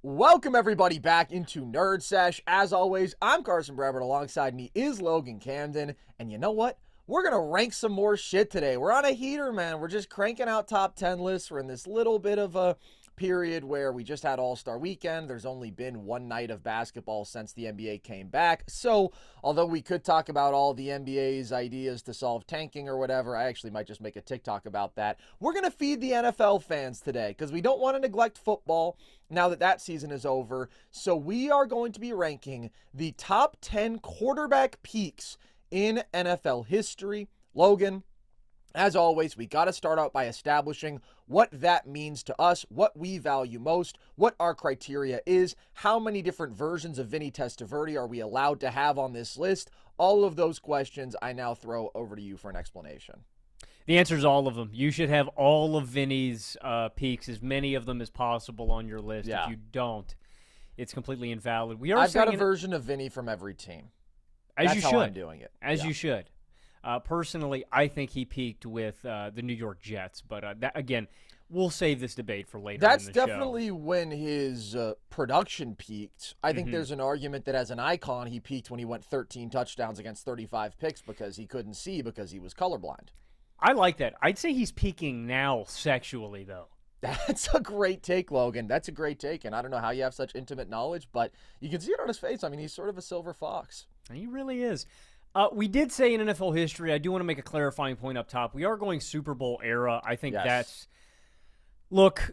Welcome everybody back into Nerd Sesh. As always, I'm Carson Brever. Alongside me is Logan Camden. And you know what? We're going to rank some more shit today. We're on a heater, man. We're just cranking out top 10 lists. We're in this little bit of a period where we just had All-Star Weekend. There's only been one night of basketball since the NBA came back. So, although we could talk about all the NBA's ideas to solve tanking or whatever, I actually might just make a TikTok about that. We're going to feed the NFL fans today because we don't want to neglect football now that that season is over. So we are going to be ranking the top 10 quarterback peaks in NFL history. Logan, as always, we got to start out by establishing what that means to us, what we value most, what our criteria is, how many different versions of Vinny Testaverde are we allowed to have on this list. All of those questions I now throw over to you for an explanation. The answer is all of them. You should have all of Vinny's peaks, as many of them as possible on your list. Yeah. If you don't, it's completely invalid. I've got a version of Vinny from every team. As That's you how should. I'm doing it. As you should. Personally, I think he peaked with the New York Jets. But that, again, we'll save this debate for later That's in the definitely show. when his production peaked. I think there's an argument that as an icon, he peaked when he went 13 touchdowns against 35 picks because he couldn't see because he was colorblind. I like that. I'd say he's peaking now sexually, though. That's a great take, Logan. That's a great take, and I don't know how you have such intimate knowledge, but you can see it on his face. I mean, he's sort of a silver fox. He really is. We did say in NFL history, I do want to make a clarifying point up top. We are going Super Bowl era. I think that's... Look,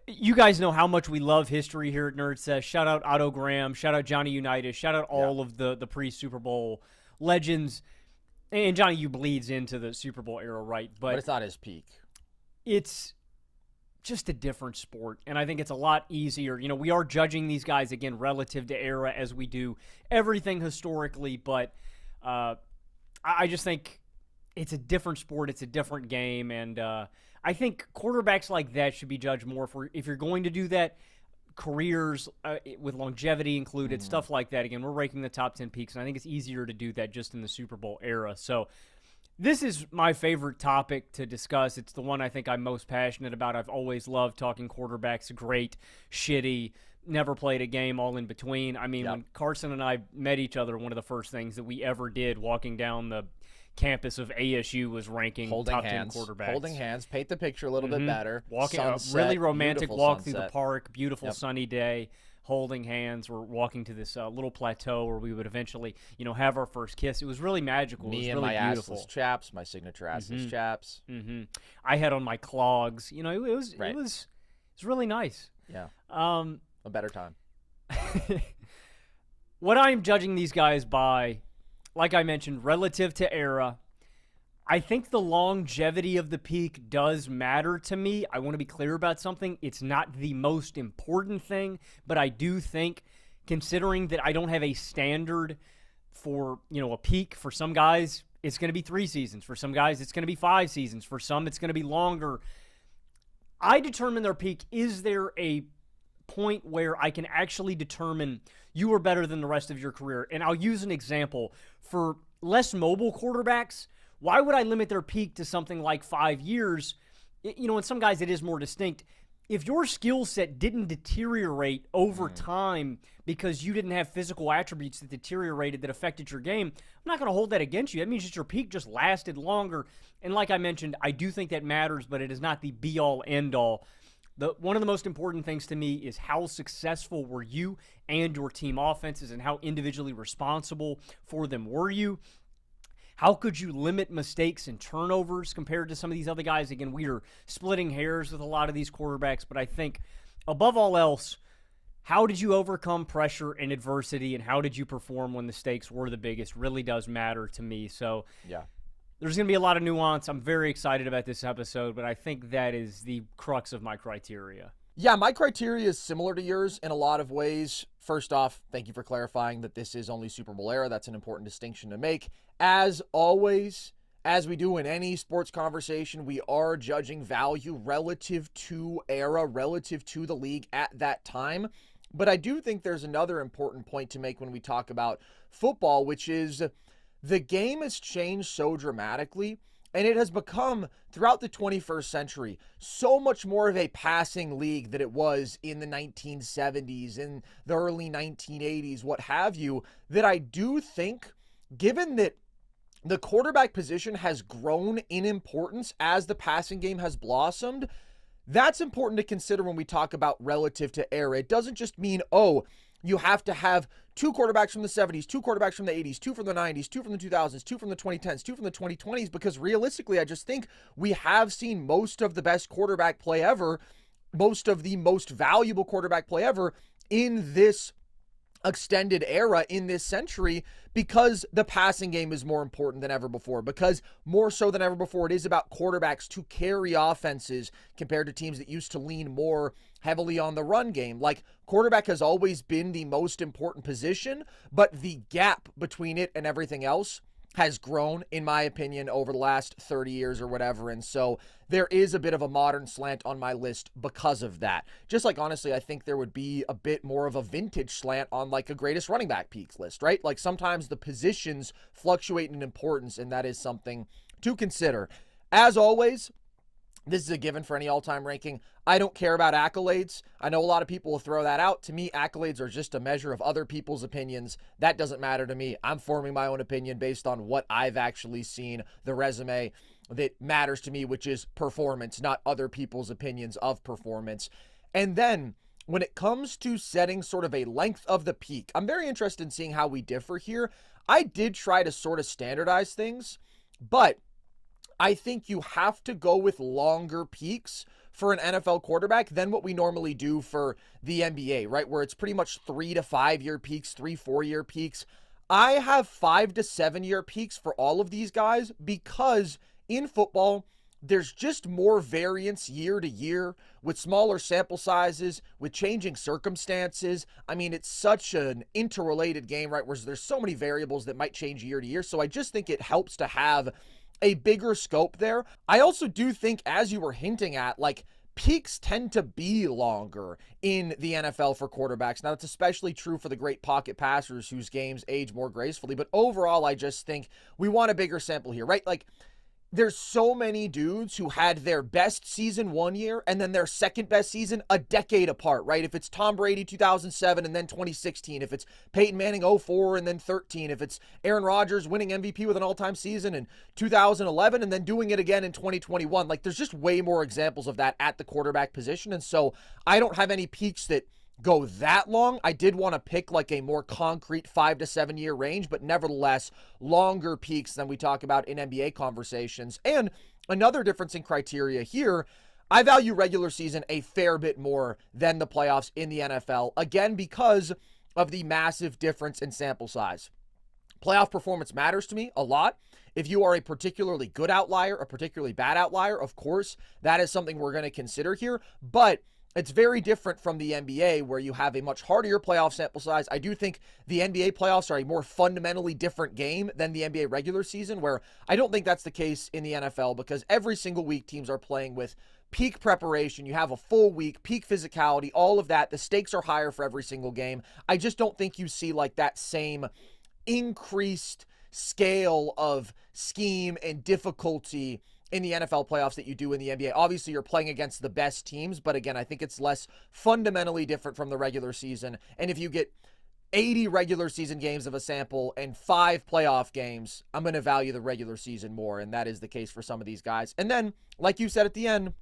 you guys know how much we love history here at Nerd Sesh. Shout out Otto Graham. Shout out Johnny Unitas. Shout out all of the pre-Super Bowl legends. And Johnny U bleeds into the Super Bowl era, right? But it's not his peak. It's just a different sport, and I think it's a lot easier. You know, we are judging these guys, again, relative to era as we do everything historically, but I just think it's a different sport. It's a different game, and I think quarterbacks like that should be judged more for, if you're going to do that, careers with longevity included, stuff like that. Again, we're ranking the top 10 peaks, and I think it's easier to do that just in the Super Bowl era. So this is my favorite topic to discuss. It's the one I think I'm most passionate about. I've always loved talking quarterbacks, great, shitty, never played a game, all in between. I mean, when Carson and I met each other, one of the first things that we ever did walking down the campus of ASU was ranking top 10 quarterbacks. Holding hands, paint the picture a little bit better. Walking sunset, a really romantic walk sunset. through the park, beautiful sunny day, holding hands. We're walking to this little plateau where we would eventually, have our first kiss. It was really magical. Me it was and really my beautiful. assless chaps, my signature assless chaps. I had on my clogs. It was really nice. Yeah. A better time. What I'm judging these guys by, like I mentioned, relative to era, I think the longevity of the peak does matter to me. I want to be clear about something. It's not the most important thing, but I do think, considering that I don't have a standard for, a peak, for some guys, it's going to be 3 seasons. For some guys, it's going to be 5 seasons. For some, it's going to be longer. I determine their peak. Is there a point where I can actually determine you are better than the rest of your career? And I'll use an example. For less mobile quarterbacks, why would I limit their peak to something like 5 years? In some guys it is more distinct. If your skill set didn't deteriorate over time because you didn't have physical attributes that deteriorated that affected your game, I'm not going to hold that against you. That means that your peak just lasted longer. And like I mentioned, I do think that matters, but it is not the be-all, end-all. One of the most important things to me is how successful were you and your team offenses, and how individually responsible for them were you. How could you limit mistakes and turnovers compared to some of these other guys? Again, we are splitting hairs with a lot of these quarterbacks, but I think above all else, how did you overcome pressure and adversity, and how did you perform when the stakes were the biggest really does matter to me. So there's going to be a lot of nuance. I'm very excited about this episode, but I think that is the crux of my criteria. Yeah, my criteria is similar to yours in a lot of ways. First off, thank you for clarifying that this is only Super Bowl era. That's an important distinction to make. As always, as we do in any sports conversation, we are judging value relative to era, relative to the league at that time. But I do think there's another important point to make when we talk about football, which is the game has changed so dramatically And it has become, throughout the 21st century, so much more of a passing league than it was in the 1970s, in the early 1980s, what have you, that I do think, given that the quarterback position has grown in importance as the passing game has blossomed, that's important to consider when we talk about relative to era. It doesn't just mean, oh, you have to have two quarterbacks from the 70s, two quarterbacks from the 80s, two from the 90s, two from the 2000s, two from the 2010s, two from the 2020s, because realistically, I just think we have seen most of the best quarterback play ever, most of the most valuable quarterback play ever in this extended era, in this century, because the passing game is more important than ever before, because more so than ever before, it is about quarterbacks to carry offenses compared to teams that used to lean more heavily on the run game. Like, quarterback has always been the most important position, but the gap between it and everything else has grown, in my opinion, over the last 30 years or whatever. And so there is a bit of a modern slant on my list because of that. Just like, honestly, I think there would be a bit more of a vintage slant on like a greatest running back peaks list, right? Like, sometimes the positions fluctuate in importance, and that is something to consider. As always, this is a given for any all-time ranking. I don't care about accolades. I know a lot of people will throw that out. To me, accolades are just a measure of other people's opinions. That doesn't matter to me. I'm forming my own opinion based on what I've actually seen, the resume that matters to me, which is performance, not other people's opinions of performance. And then when it comes to setting sort of a length of the peak, I'm very interested in seeing how we differ here. I did try to sort of standardize things, but I think you have to go with longer peaks for an NFL quarterback than what we normally do for the NBA, right? Where it's pretty much 3 to 5 year peaks, 3-4 year peaks. I have 5 to 7 year peaks for all of these guys because in football, there's just more variance year to year with smaller sample sizes, with changing circumstances. I mean, it's such an interrelated game, right? Where there's so many variables that might change year to year. So I just think it helps to have a bigger scope there. I also do think, as you were hinting at, like, peaks tend to be longer in the NFL for quarterbacks. Now, that's especially true for the great pocket passers whose games age more gracefully. But overall, I just think we want a bigger sample here, right? Like, there's so many dudes who had their best season one year and then their second best season a decade apart, right? If it's Tom Brady 2007 and then 2016, if it's Peyton Manning 04 and then 13, if it's Aaron Rodgers winning MVP with an all-time season in 2011 and then doing it again in 2021, like, there's just way more examples of that at the quarterback position. And so I don't have any peaks that go that long. I did want to pick like a more concrete 5 to 7 year range, but nevertheless longer peaks than we talk about in NBA conversations. And another difference in criteria here, I value regular season a fair bit more than the playoffs in the NFL, again, because of the massive difference in sample size. Playoff performance matters to me a lot. If you are a particularly good outlier, a particularly bad outlier, of course, that is something we're going to consider here. But it's very different from the NBA, where you have a much harder playoff sample size. I do think the NBA playoffs are a more fundamentally different game than the NBA regular season, where I don't think that's the case in the NFL, because every single week teams are playing with peak preparation. You have a full week, peak physicality, all of that. The stakes are higher for every single game. I just don't think you see like that same increased scale of scheme and difficulty in the NFL playoffs that you do in the NBA. Obviously, you're playing against the best teams, but again, I think it's less fundamentally different from the regular season. And if you get 80 regular season games of a sample and 5 playoff games, I'm going to value the regular season more, and that is the case for some of these guys. And then, like you said at the end,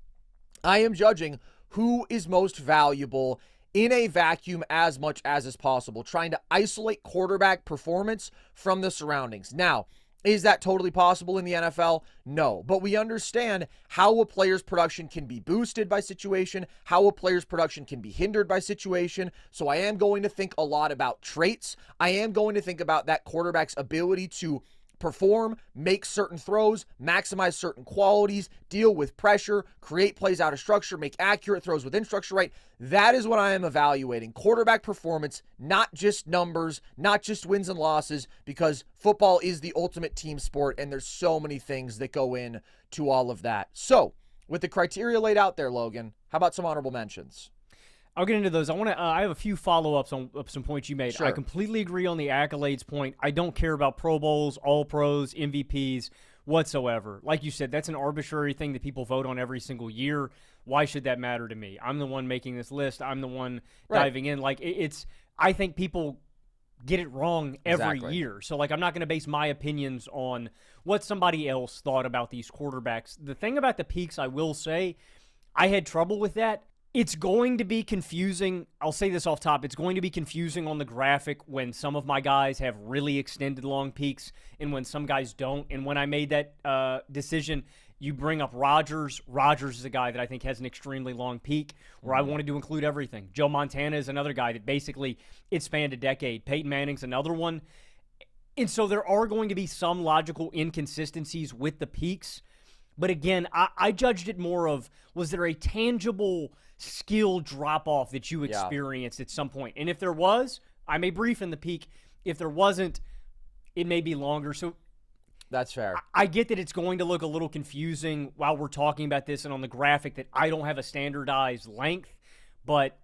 I am judging who is most valuable in a vacuum as much as is possible, trying to isolate quarterback performance from the surroundings. Now, is that totally possible in the NFL? No, but we understand how a player's production can be boosted by situation, how a player's production can be hindered by situation. So I am going to think a lot about traits. I am going to think about that quarterback's ability to perform, make certain throws, maximize certain qualities, deal with pressure, create plays out of structure, make accurate throws within structure, right? That is what I am evaluating. Quarterback performance, not just numbers, not just wins and losses, because football is the ultimate team sport, and there's so many things that go in to all of that. So, with the criteria laid out there, Logan, how about some honorable mentions? I'll get into those. I have a few follow-ups on some points you made. Sure. I completely agree on the accolades point. I don't care about Pro Bowls, All-Pros, MVPs. whatsoever. Like you said, that's an arbitrary thing that people vote on every single year. Why should that matter to me? I'm the one making this list. I'm the one diving in. Like, it's I think people get it wrong every year. So, like, I'm not going to base my opinions on what somebody else thought about these quarterbacks. The thing about the peaks, I will say, I had trouble with that. It's going to be confusing. I'll say this off top. It's going to be confusing on the graphic when some of my guys have really extended long peaks and when some guys don't. And when I made that decision, you bring up Rodgers. Rodgers is a guy that I think has an extremely long peak where I wanted to include everything. Joe Montana is another guy that basically it spanned a decade. Peyton Manning's another one. And so there are going to be some logical inconsistencies with the peaks. But again, I judged it more of, was there a tangible skill drop-off that you experienced at some point? And if there was, I may brief in the peak. If there wasn't, it may be longer. So that's fair. I get that it's going to look a little confusing while we're talking about this and on the graphic that I don't have a standardized length, but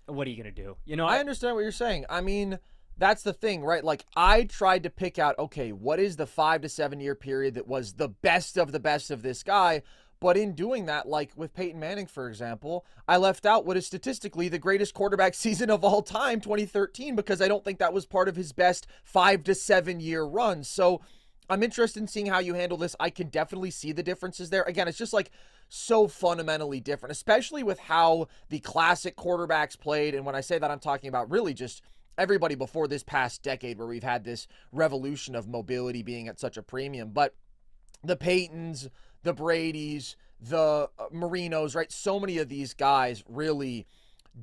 what are you going to do? You know, I understand what you're saying. I mean, that's the thing, right? Like, I tried to pick out, okay, what is the 5 to 7 year period that was the best of this guy? But in doing that, like with Peyton Manning, for example, I left out what is statistically the greatest quarterback season of all time, 2013, because I don't think that was part of his best 5 to 7 year run. So I'm interested in seeing how you handle this. I can definitely see the differences there. Again, it's just like so fundamentally different, especially with how the classic quarterbacks played. And when I say that, I'm talking about really just everybody before this past decade where we've had this revolution of mobility being at such a premium. But the Peytons, the Bradys, the Marinos, right? So many of these guys really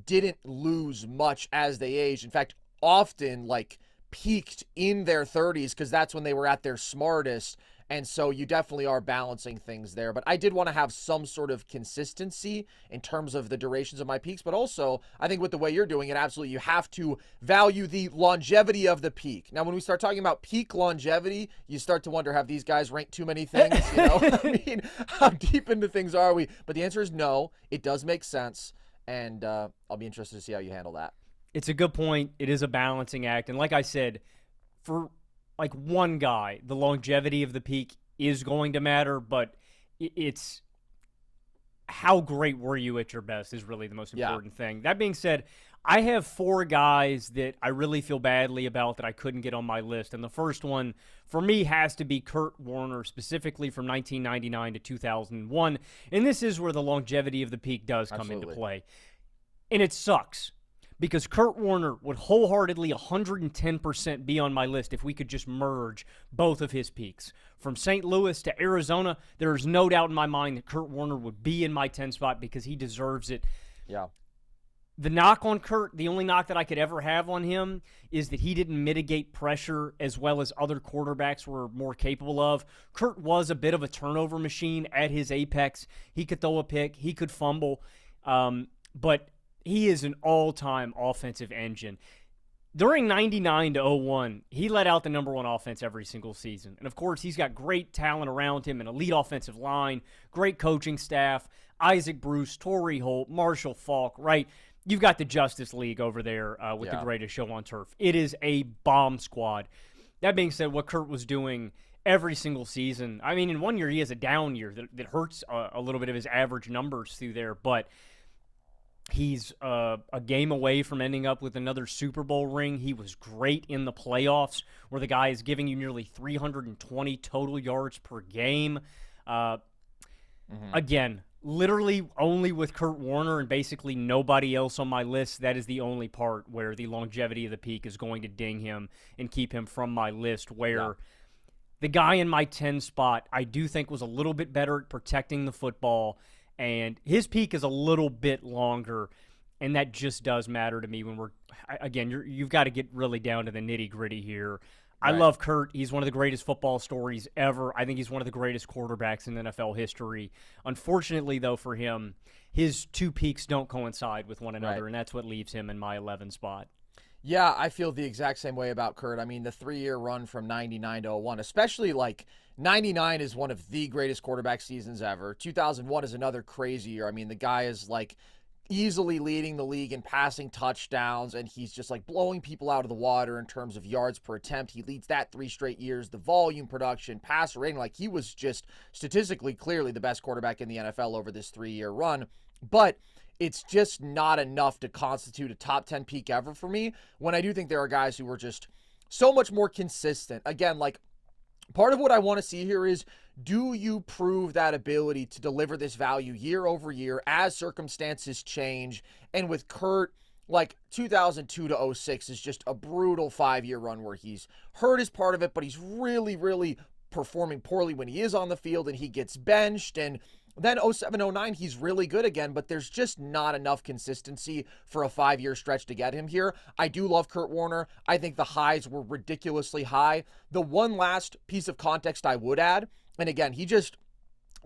didn't lose much as they aged. In fact, often like peaked in their 30s because that's when they were at their smartest. And so you definitely are balancing things there. But I did want to have some sort of consistency in terms of the durations of my peaks. But also, I think with the way you're doing it, absolutely, you have to value the longevity of the peak. Now, when we start talking about peak longevity, you start to wonder, have these guys ranked too many things? You know, I mean, how deep into things are we? But the answer is no. It does make sense. And I'll be interested to see how you handle that. It's a good point. It is a balancing act. And like I said, for like one guy, the longevity of the peak is going to matter, but it's how great were you at your best is really the most important thing. That being said, I have 4 guys that I really feel badly about that I couldn't get on my list. And the first one for me has to be Kurt Warner, specifically from 1999 to 2001. And this is where the longevity of the peak does come into play. And it sucks, because Kurt Warner would wholeheartedly 110% be on my list if we could just merge both of his peaks. From St. Louis to Arizona, there is no doubt in my mind that Kurt Warner would be in my 10 spot because he deserves it. Yeah. The knock on Kurt, the only knock that I could ever have on him is that he didn't mitigate pressure as well as other quarterbacks were more capable of. Kurt was a bit of a turnover machine at his apex. He could throw a pick. He could fumble. But he is an all-time offensive engine. During 99 to 01, he let out the number 1 offense every single season. And, of course, he's got great talent around him, an elite offensive line, great coaching staff, Isaac Bruce, Torrey Holt, Marshall Faulk, right? You've got the Justice League over there with the greatest show on turf. It is a bomb squad. That being said, what Kurt was doing every single season, I mean, in one year he has a down year that hurts a little bit of his average numbers through there, but he's a game away from ending up with another Super Bowl ring. He was great in the playoffs, where the guy is giving you nearly 320 total yards per game. Again, literally only with Kurt Warner and basically nobody else on my list, that is the only part where the longevity of the peak is going to ding him and keep him from my list, where the guy in my 10 spot I do think was a little bit better at protecting the football, and his peak is a little bit longer, and that just does matter to me when we're, again, you've got to get really down to the nitty-gritty here. I love Kurt. He's one of the greatest football stories ever. I think he's one of the greatest quarterbacks in NFL history. Unfortunately, though, for him, his 2 peaks don't coincide with one another, and that's what leaves him in my 11 spot. Yeah, I feel the exact same way about Kurt. I mean, the 3-year run from 99 to 01, especially like 99 is one of the greatest quarterback seasons ever. 2001 is another crazy year. I mean, the guy is like easily leading the league in passing touchdowns, and he's just like blowing people out of the water in terms of yards per attempt. He leads that 3 straight years. The volume, production, passer rating, like he was just statistically clearly the best quarterback in the NFL over this 3-year run. But it's just not enough to constitute a top 10 peak ever for me, when I do think there are guys who were just so much more consistent. Again, like, part of what I want to see here is, do you prove that ability to deliver this value year over year as circumstances change? And with Kurt, like 2002 to 06 is just a brutal 5-year run where he's hurt as part of it, but he's really, really performing poorly when he is on the field and he gets benched. And then 07, 09, he's really good again, but there's just not enough consistency for a 5-year stretch to get him here. I do love Kurt Warner. I think the highs were ridiculously high. The one last piece of context I would add, and again, he just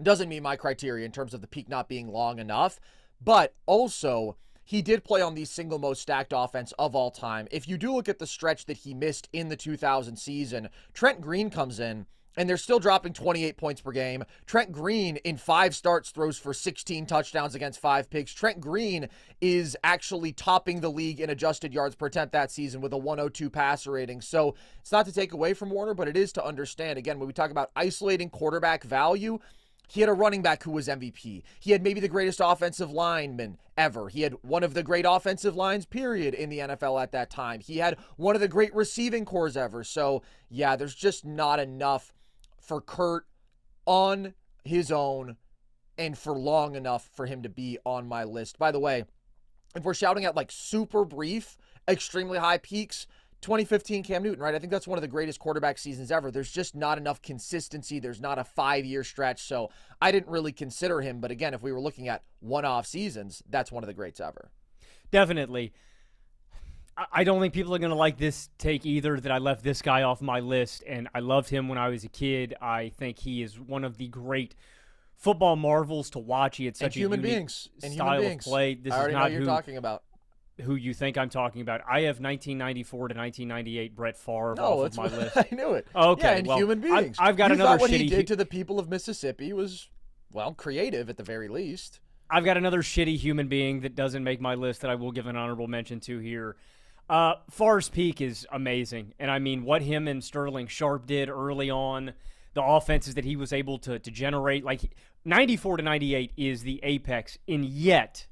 doesn't meet my criteria in terms of the peak not being long enough, but also he did play on the single most stacked offense of all time. If you do look at the stretch that he missed in the 2000 season, Trent Green comes in, and they're still dropping 28 points per game. Trent Green, in 5 starts, throws for 16 touchdowns against 5 picks. Trent Green is actually topping the league in adjusted yards per attempt that season with a 102 passer rating. So it's not to take away from Warner, but it is to understand, again, when we talk about isolating quarterback value, he had a running back who was MVP. He had maybe the greatest offensive lineman ever. He had one of the great offensive lines, period, in the NFL at that time. He had one of the great receiving cores ever. So, yeah, there's just not enough for Kurt on his own and for long enough for him to be on my list. By the way, if we're shouting at like super brief, extremely high peaks, 2015 Cam Newton, right? I think that's one of the greatest quarterback seasons ever. There's just not enough consistency. There's not a 5-year stretch. So I didn't really consider him. But again, if we were looking at one-off seasons, that's one of the greats ever. Definitely. I don't think people are going to like this take either, that I left this guy off my list, and I loved him when I was a kid. I think he is one of the great football marvels to watch. He had such a unique style of play. This I already is know not what you're talking about. Who you think I'm talking about. I have 1994 to 1998 Brett Favre No, off of my list. I knew it. Okay, yeah, and well, human beings. I've got you another thought what shitty he did to the people of Mississippi was, well, creative at the very least. I've got another shitty human being that doesn't make my list that I will give an honorable mention to here. Favre's peak is amazing. And I mean, what him and Sterling Sharp did early on, the offenses that he was able to generate, like 94 to 98 is the apex. And yet,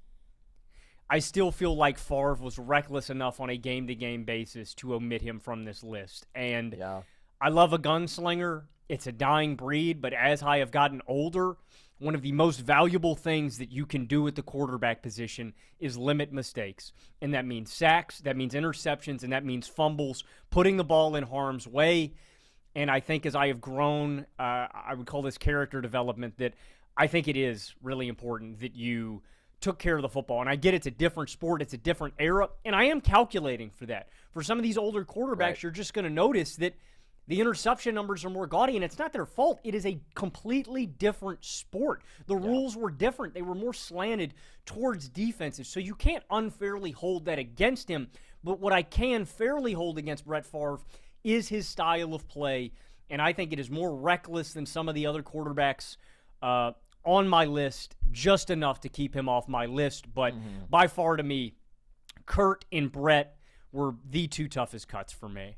I still feel like Favre was reckless enough on a game-to-game basis to omit him from this list. And yeah. I love a gunslinger. It's a dying breed, but as I have gotten older, one of the most valuable things that you can do at the quarterback position is limit mistakes. And that means sacks, that means interceptions, and that means fumbles, putting the ball in harm's way. And I think as I have grown, I would call this character development, that I think it is really important that you took care of the football. And I get it's a different sport, it's a different era, and I am calculating for that. For some of these older quarterbacks, right, you're just going to notice that the interception numbers are more gaudy, and it's not their fault. It is a completely different sport. The rules were different. They were more slanted towards defenses, so you can't unfairly hold that against him. But what I can fairly hold against Brett Favre is his style of play, and I think it is more reckless than some of the other quarterbacks on my list, just enough to keep him off my list. But by far, to me, Kurt and Brett were the 2 toughest cuts for me.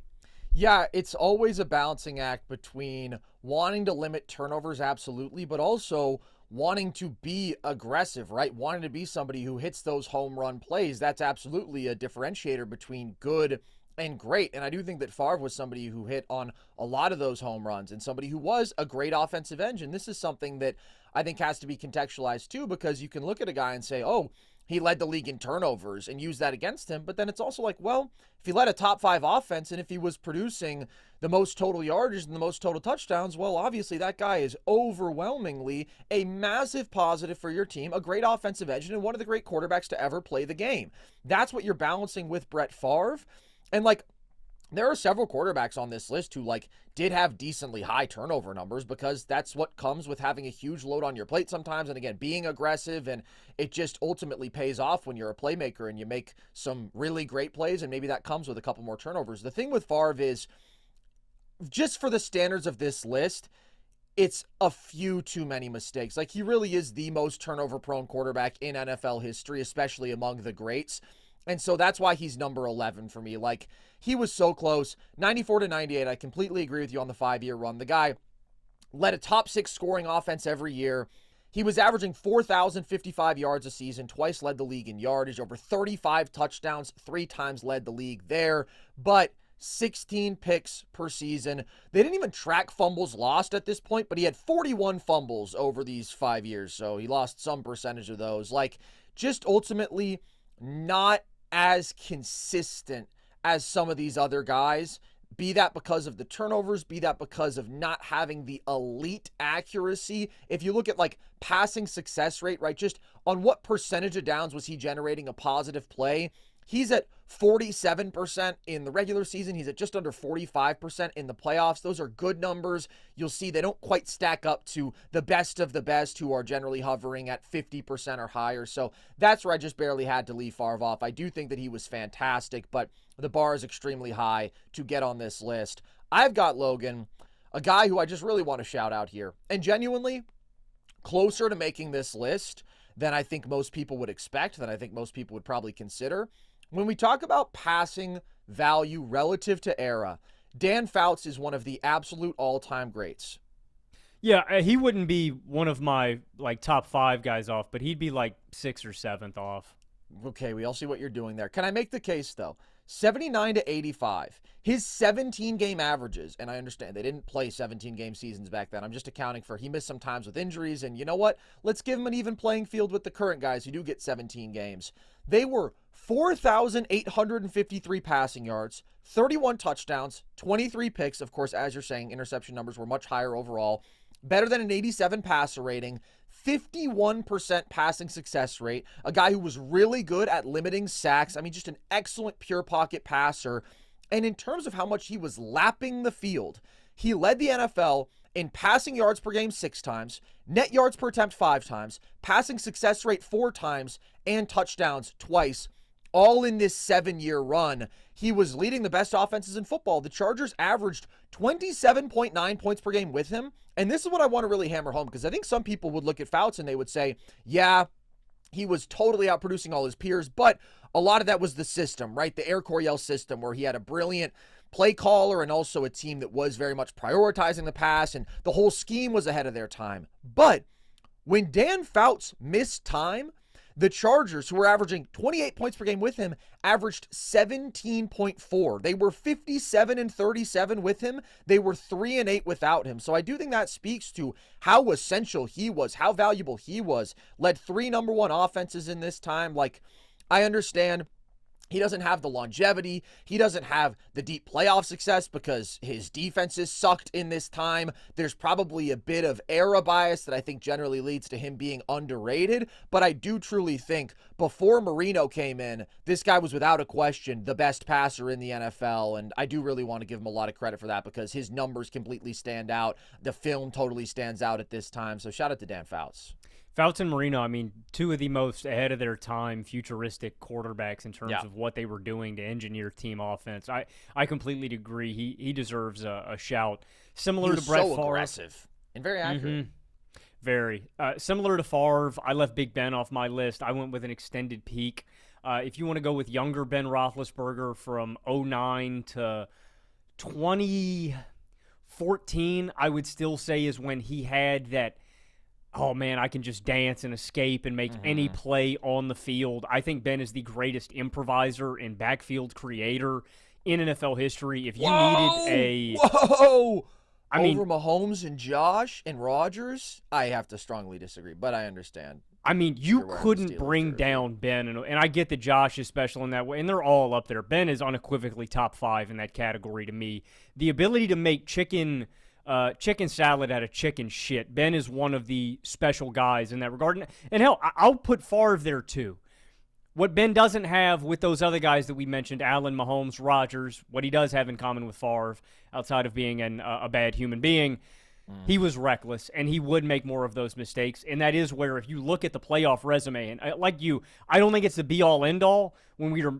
Yeah, it's always a balancing act between wanting to limit turnovers, absolutely, but also wanting to be aggressive, right? Wanting to be somebody who hits those home run plays. That's absolutely a differentiator between good and great. And I do think that Favre was somebody who hit on a lot of those home runs and somebody who was a great offensive engine. This is something that I think has to be contextualized too, because you can look at a guy and say, oh, he led the league in turnovers and use that against him. But then it's also like, well, if he led a top 5 offense and if he was producing the most total yardage and the most total touchdowns, well, obviously that guy is overwhelmingly a massive positive for your team, a great offensive engine, and one of the great quarterbacks to ever play the game. That's what you're balancing with Brett Favre. And like, there are several quarterbacks on this list who like did have decently high turnover numbers, because that's what comes with having a huge load on your plate sometimes. And again, being aggressive, and it just ultimately pays off when you're a playmaker and you make some really great plays, and maybe that comes with a couple more turnovers. The thing with Favre is, just for the standards of this list, it's a few too many mistakes. Like, he really is the most turnover-prone quarterback in NFL history, especially among the greats. And so that's why he's number 11 for me. Like, he was so close. 94 to 98, I completely agree with you on the 5-year run. The guy led a top 6 scoring offense every year. He was averaging 4,055 yards a season, twice led the league in yardage, over 35 touchdowns, 3 times led the league there. But 16 picks per season. They didn't even track fumbles lost at this point, but he had 41 fumbles over these 5 years, so he lost some percentage of those. Like, just ultimately not as consistent as some of these other guys. Be that because of the turnovers, be that because of not having the elite accuracy. If you look at like passing success rate, right, just on what percentage of downs was he generating a positive play? He's at 47% in the regular season. He's at just under 45% in the playoffs. Those are good numbers. You'll see they don't quite stack up to the best of the best, who are generally hovering at 50% or higher. So that's where I just barely had to leave Favre off. I do think that he was fantastic, but the bar is extremely high to get on this list. I've got Logan, a guy who I just really want to shout out here, and genuinely closer to making this list than I think most people would expect, than I think most people would probably consider. When we talk about passing value relative to era, Dan Fouts is one of the absolute all-time greats. Yeah, he wouldn't be one of my like top 5 guys off, but he'd be like 6th or 7th off. Okay, we all see what you're doing there. Can I make the case, though? 79 to 85. His 17-game averages, and I understand they didn't play 17-game seasons back then. I'm just accounting for he missed some times with injuries, and you know what? Let's give him an even playing field with the current guys who do get 17 games. They were 4,853 passing yards, 31 touchdowns, 23 picks. Of course, as you're saying, interception numbers were much higher overall. Better than an 87 passer rating, 51% passing success rate, a guy who was really good at limiting sacks. I mean, just an excellent pure pocket passer. And in terms of how much he was lapping the field, he led the NFL in passing yards per game 6 times, net yards per attempt 5 times, passing success rate 4 times, and touchdowns twice, all in this 7-year run. He was leading the best offenses in football. The Chargers averaged 27.9 points per game with him. And this is what I want to really hammer home, because I think some people would look at Fouts and they would say, yeah, he was totally outproducing all his peers, but a lot of that was the system, right? The Air Coryell system, where he had a brilliant play caller and also a team that was very much prioritizing the pass, and the whole scheme was ahead of their time. But when Dan Fouts missed time, the Chargers, who were averaging 28 points per game with him, averaged 17.4. They were 57 and 37 with him. They were 3 and 8 without him. So I do think that speaks to how essential he was, how valuable he was. Led 3 number 1 offenses in this time. Like, I understand he doesn't have the longevity. He doesn't have the deep playoff success because his defenses sucked in this time. There's probably a bit of era bias that I think generally leads to him being underrated. But I do truly think before Marino came in, this guy was without a question the best passer in the NFL. And I do really want to give him a lot of credit for that because his numbers completely stand out. The film totally stands out at this time. So shout out to Dan Fouts. Fouts and Marino, I mean, 2 of the most ahead of their time futuristic quarterbacks in terms of what they were doing to engineer team offense. I completely agree. He deserves a shout. Similar to Brett Favre. Aggressive and very accurate. Very. Similar to Favre, I left Big Ben off my list. I went with an extended peak. If you want to go with younger Ben Roethlisberger from 2009 to 2014, I would still say is when he had that, oh, man, I can just dance and escape and make any play on the field. I think Ben is the greatest improviser and backfield creator in NFL history. If you needed a... Whoa! Over Mahomes and Josh and Rodgers? I have to strongly disagree, but I understand. I mean, you couldn't bring down Ben, and I get that Josh is special in that way, and they're all up there. Ben is unequivocally top 5 in that category to me. The ability to make chicken salad out of chicken shit. Ben is one of the special guys in that regard. And hell, I'll put Favre there too. What Ben doesn't have with those other guys that we mentioned, Allen, Mahomes, Rodgers, what he does have in common with Favre, outside of being a bad human being, he was reckless, and he would make more of those mistakes. And that is where, if you look at the playoff resume, and like you, I don't think it's the be-all, end-all when we are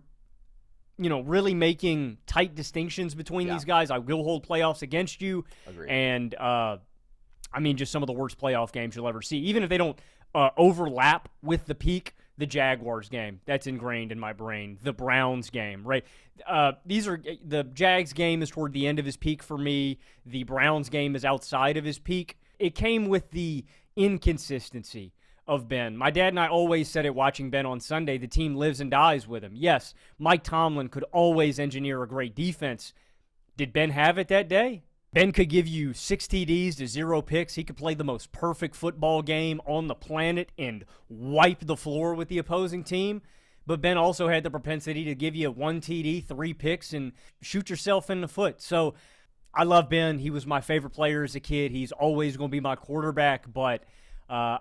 really making tight distinctions between these guys. I will hold playoffs against you. Agreed. And just some of the worst playoff games you'll ever see. Even if they don't overlap with the peak, the Jaguars game, that's ingrained in my brain. The Browns game, right? The Jags game is toward the end of his peak for me. The Browns game is outside of his peak. It came with the inconsistency of Ben. My dad and I always said it watching Ben on Sunday, the team lives and dies with him. Yes, Mike Tomlin could always engineer a great defense. Did Ben have it that day? Ben could give you 6 TDs to 0 picks. He could play the most perfect football game on the planet and wipe the floor with the opposing team. But Ben also had the propensity to give you 1 TD, 3 picks, and shoot yourself in the foot. So I love Ben. He was my favorite player as a kid. He's always going to be my quarterback, but I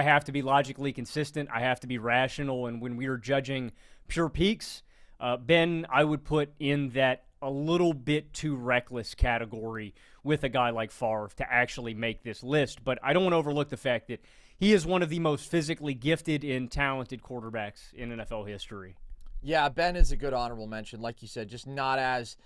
have to be logically consistent. I have to be rational. And when we are judging pure peaks, Ben, I would put in that a little bit too reckless category with a guy like Favre to actually make this list. But I don't want to overlook the fact that he is one of the most physically gifted and talented quarterbacks in NFL history. Yeah, Ben is a good honorable mention. Like you said, just not as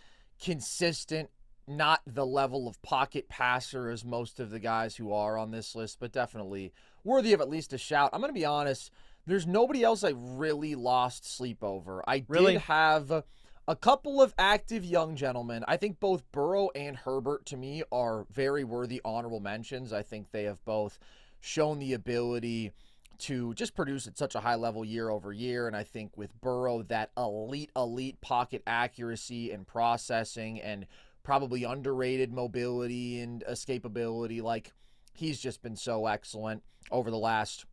consistent, not the level of pocket passer as most of the guys who are on this list, but definitely worthy of at least a shout. I'm going to be honest, there's nobody else I really lost sleep over. I did have a couple of active young gentlemen. I think both Burrow and Herbert, to me, are very worthy honorable mentions. I think they have both shown the ability to just produce at such a high level year over year. And I think with Burrow, that elite pocket accuracy and processing and probably underrated mobility and escapability. Like, he's just been so excellent over the last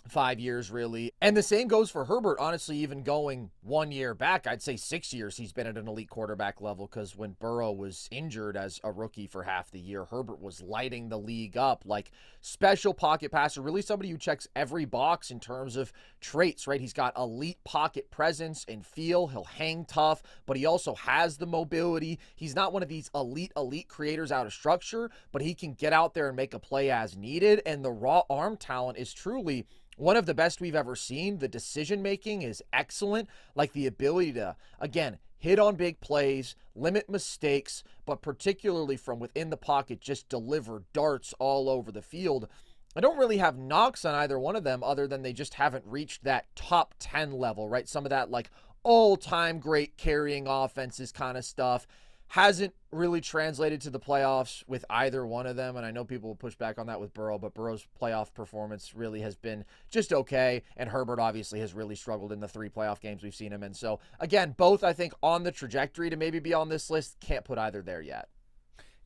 5 years, really. And the same goes for Herbert, honestly, even going 1 year back. I'd say 6 years he's been at an elite quarterback level, because when Burrow was injured as a rookie for half the year, Herbert was lighting the league up. Like, special pocket passer, really somebody who checks every box in terms of traits, right? He's got elite pocket presence and feel. He'll hang tough, but he also has the mobility. He's not one of these elite creators out of structure, but he can get out there and make a play as needed. And the raw arm talent is truly one of the best we've ever seen. The decision-making is excellent. Like, the ability to, again, hit on big plays, limit mistakes, but particularly from within the pocket, just deliver darts all over the field. I don't really have knocks on either one of them, other than they just haven't reached that top 10 level, right? Some of that, like, all-time great carrying offenses kind of stuff hasn't really translated to the playoffs with either one of them. And I know people will push back on that with Burrow, but Burrow's playoff performance really has been just okay. And Herbert obviously has really struggled in the 3 playoff games we've seen him in. So again, both, I think, on the trajectory to maybe be on this list. Can't put either there yet.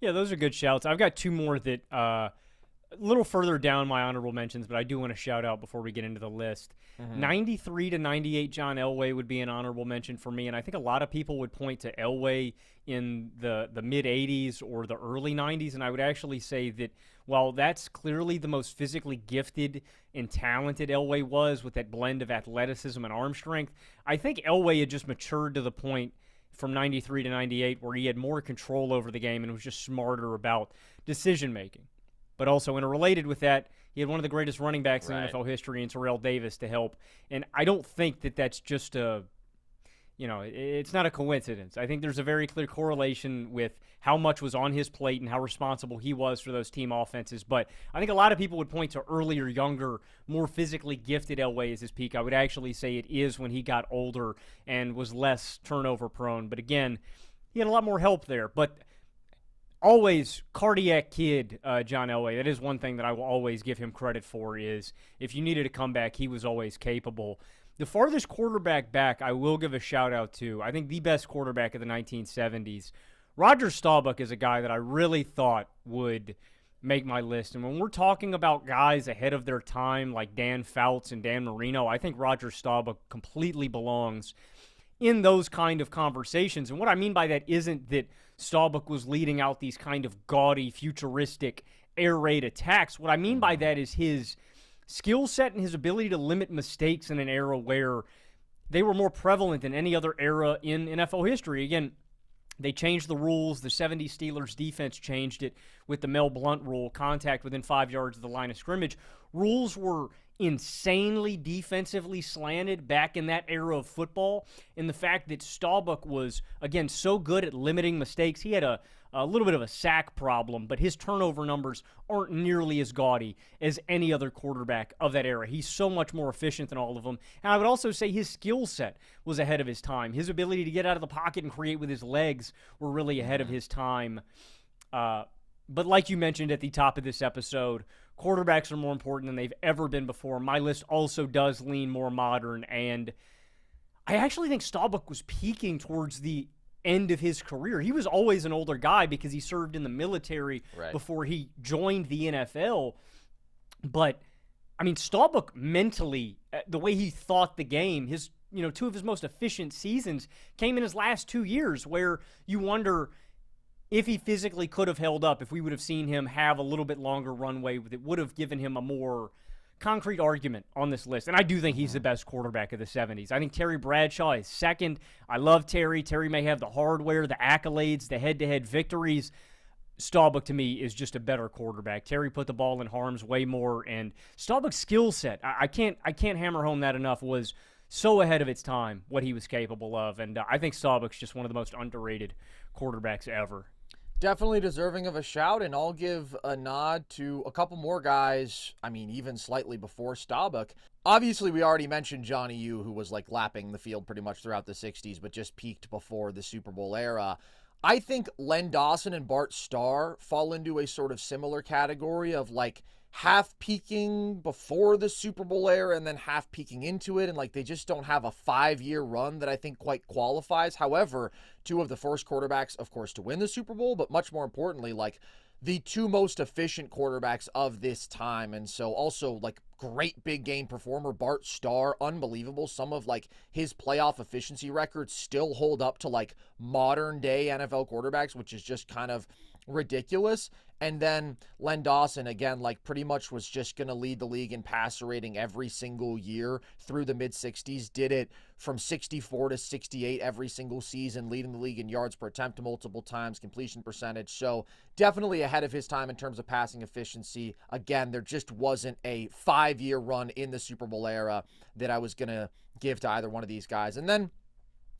Yeah, those are good shouts. I've got 2 more that a little further down my honorable mentions, but I do want to shout out before we get into the list. 93 to 98 John Elway would be an honorable mention for me, and I think a lot of people would point to Elway in the mid-'80s or the early 90s, and I would actually say that while that's clearly the most physically gifted and talented Elway was, with that blend of athleticism and arm strength, I think Elway had just matured to the point from 93 to 98 where he had more control over the game and was just smarter about decision-making. But also interrelated with that, he had one of the greatest running backs in NFL history in Terrell Davis to help. And I don't think that that's just it's not a coincidence. I think there's a very clear correlation with how much was on his plate and how responsible he was for those team offenses. But I think a lot of people would point to earlier, younger, more physically gifted Elway as his peak. I would actually say it is when he got older and was less turnover prone. But again, he had a lot more help there. But always cardiac kid, John Elway. That is one thing that I will always give him credit for, is if you needed a comeback, he was always capable. The farthest quarterback back I will give a shout-out to, I think the best quarterback of the 1970s, Rodgers Staubach, is a guy that I really thought would make my list. And when we're talking about guys ahead of their time like Dan Fouts and Dan Marino, I think Rodgers Staubach completely belongs in those kind of conversations. And what I mean by that isn't that Staubach was leading out these kind of gaudy, futuristic air raid attacks. What I mean by that is his skill set and his ability to limit mistakes in an era where they were more prevalent than any other era in NFL history. Again, they changed the rules. The 70s Steelers defense changed it with the Mel Blount rule, contact within 5 yards of the line of scrimmage. Rules were insanely defensively slanted back in that era of football, and the fact that Staubach was, again, so good at limiting mistakes. He had a little bit of a sack problem, but his turnover numbers aren't nearly as gaudy as any other quarterback of that era. He's so much more efficient than all of them. And I would also say his skill set was ahead of his time. His ability to get out of the pocket and create with his legs were really ahead of his time. But like you mentioned at the top of this episode, quarterbacks are more important than they've ever been before. My list also does lean more modern, and I actually think Staubach was peaking towards the end of his career. He was always an older guy because he served in the military before he joined the NFL. But, I mean, Staubach mentally, the way he thought the game, his, two of his most efficient seasons came in his last 2 years, where you wonder if he physically could have held up, if we would have seen him have a little bit longer runway, that would have given him a more concrete argument on this list. And I do think he's the best quarterback of the 70s. I think Terry Bradshaw is second. I love Terry. Terry may have the hardware, the accolades, the head-to-head victories. Staubach, to me, is just a better quarterback. Terry put the ball in harm's way more, and Staubach's skill set, I can't hammer home that enough, was so ahead of its time, what he was capable of. And I think Staubach's just one of the most underrated quarterbacks ever. Definitely deserving of a shout, and I'll give a nod to a couple more guys, even slightly before Staubach. Obviously, we already mentioned Johnny U, who was like lapping the field pretty much throughout the 60s, but just peaked before the Super Bowl era. I think Len Dawson and Bart Starr fall into a sort of similar category of like half peaking before the Super Bowl era and then half peaking into it, and like they just don't have a 5-year run that I think quite qualifies. However, two of the first quarterbacks, of course, to win the Super Bowl, but much more importantly, like the two most efficient quarterbacks of this time. And so also like great big game performer, Bart Starr, unbelievable. Some of like his playoff efficiency records still hold up to like modern day NFL quarterbacks, which is just kind of ridiculous. And then Len Dawson, again, like pretty much was just going to lead the league in passer rating every single year through the mid-60s. Did it from 64 to 68 every single season, leading the league in yards per attempt multiple times, completion percentage. So definitely ahead of his time in terms of passing efficiency. Again, there just wasn't a 5-year run in the Super Bowl era that I was going to give to either one of these guys. And then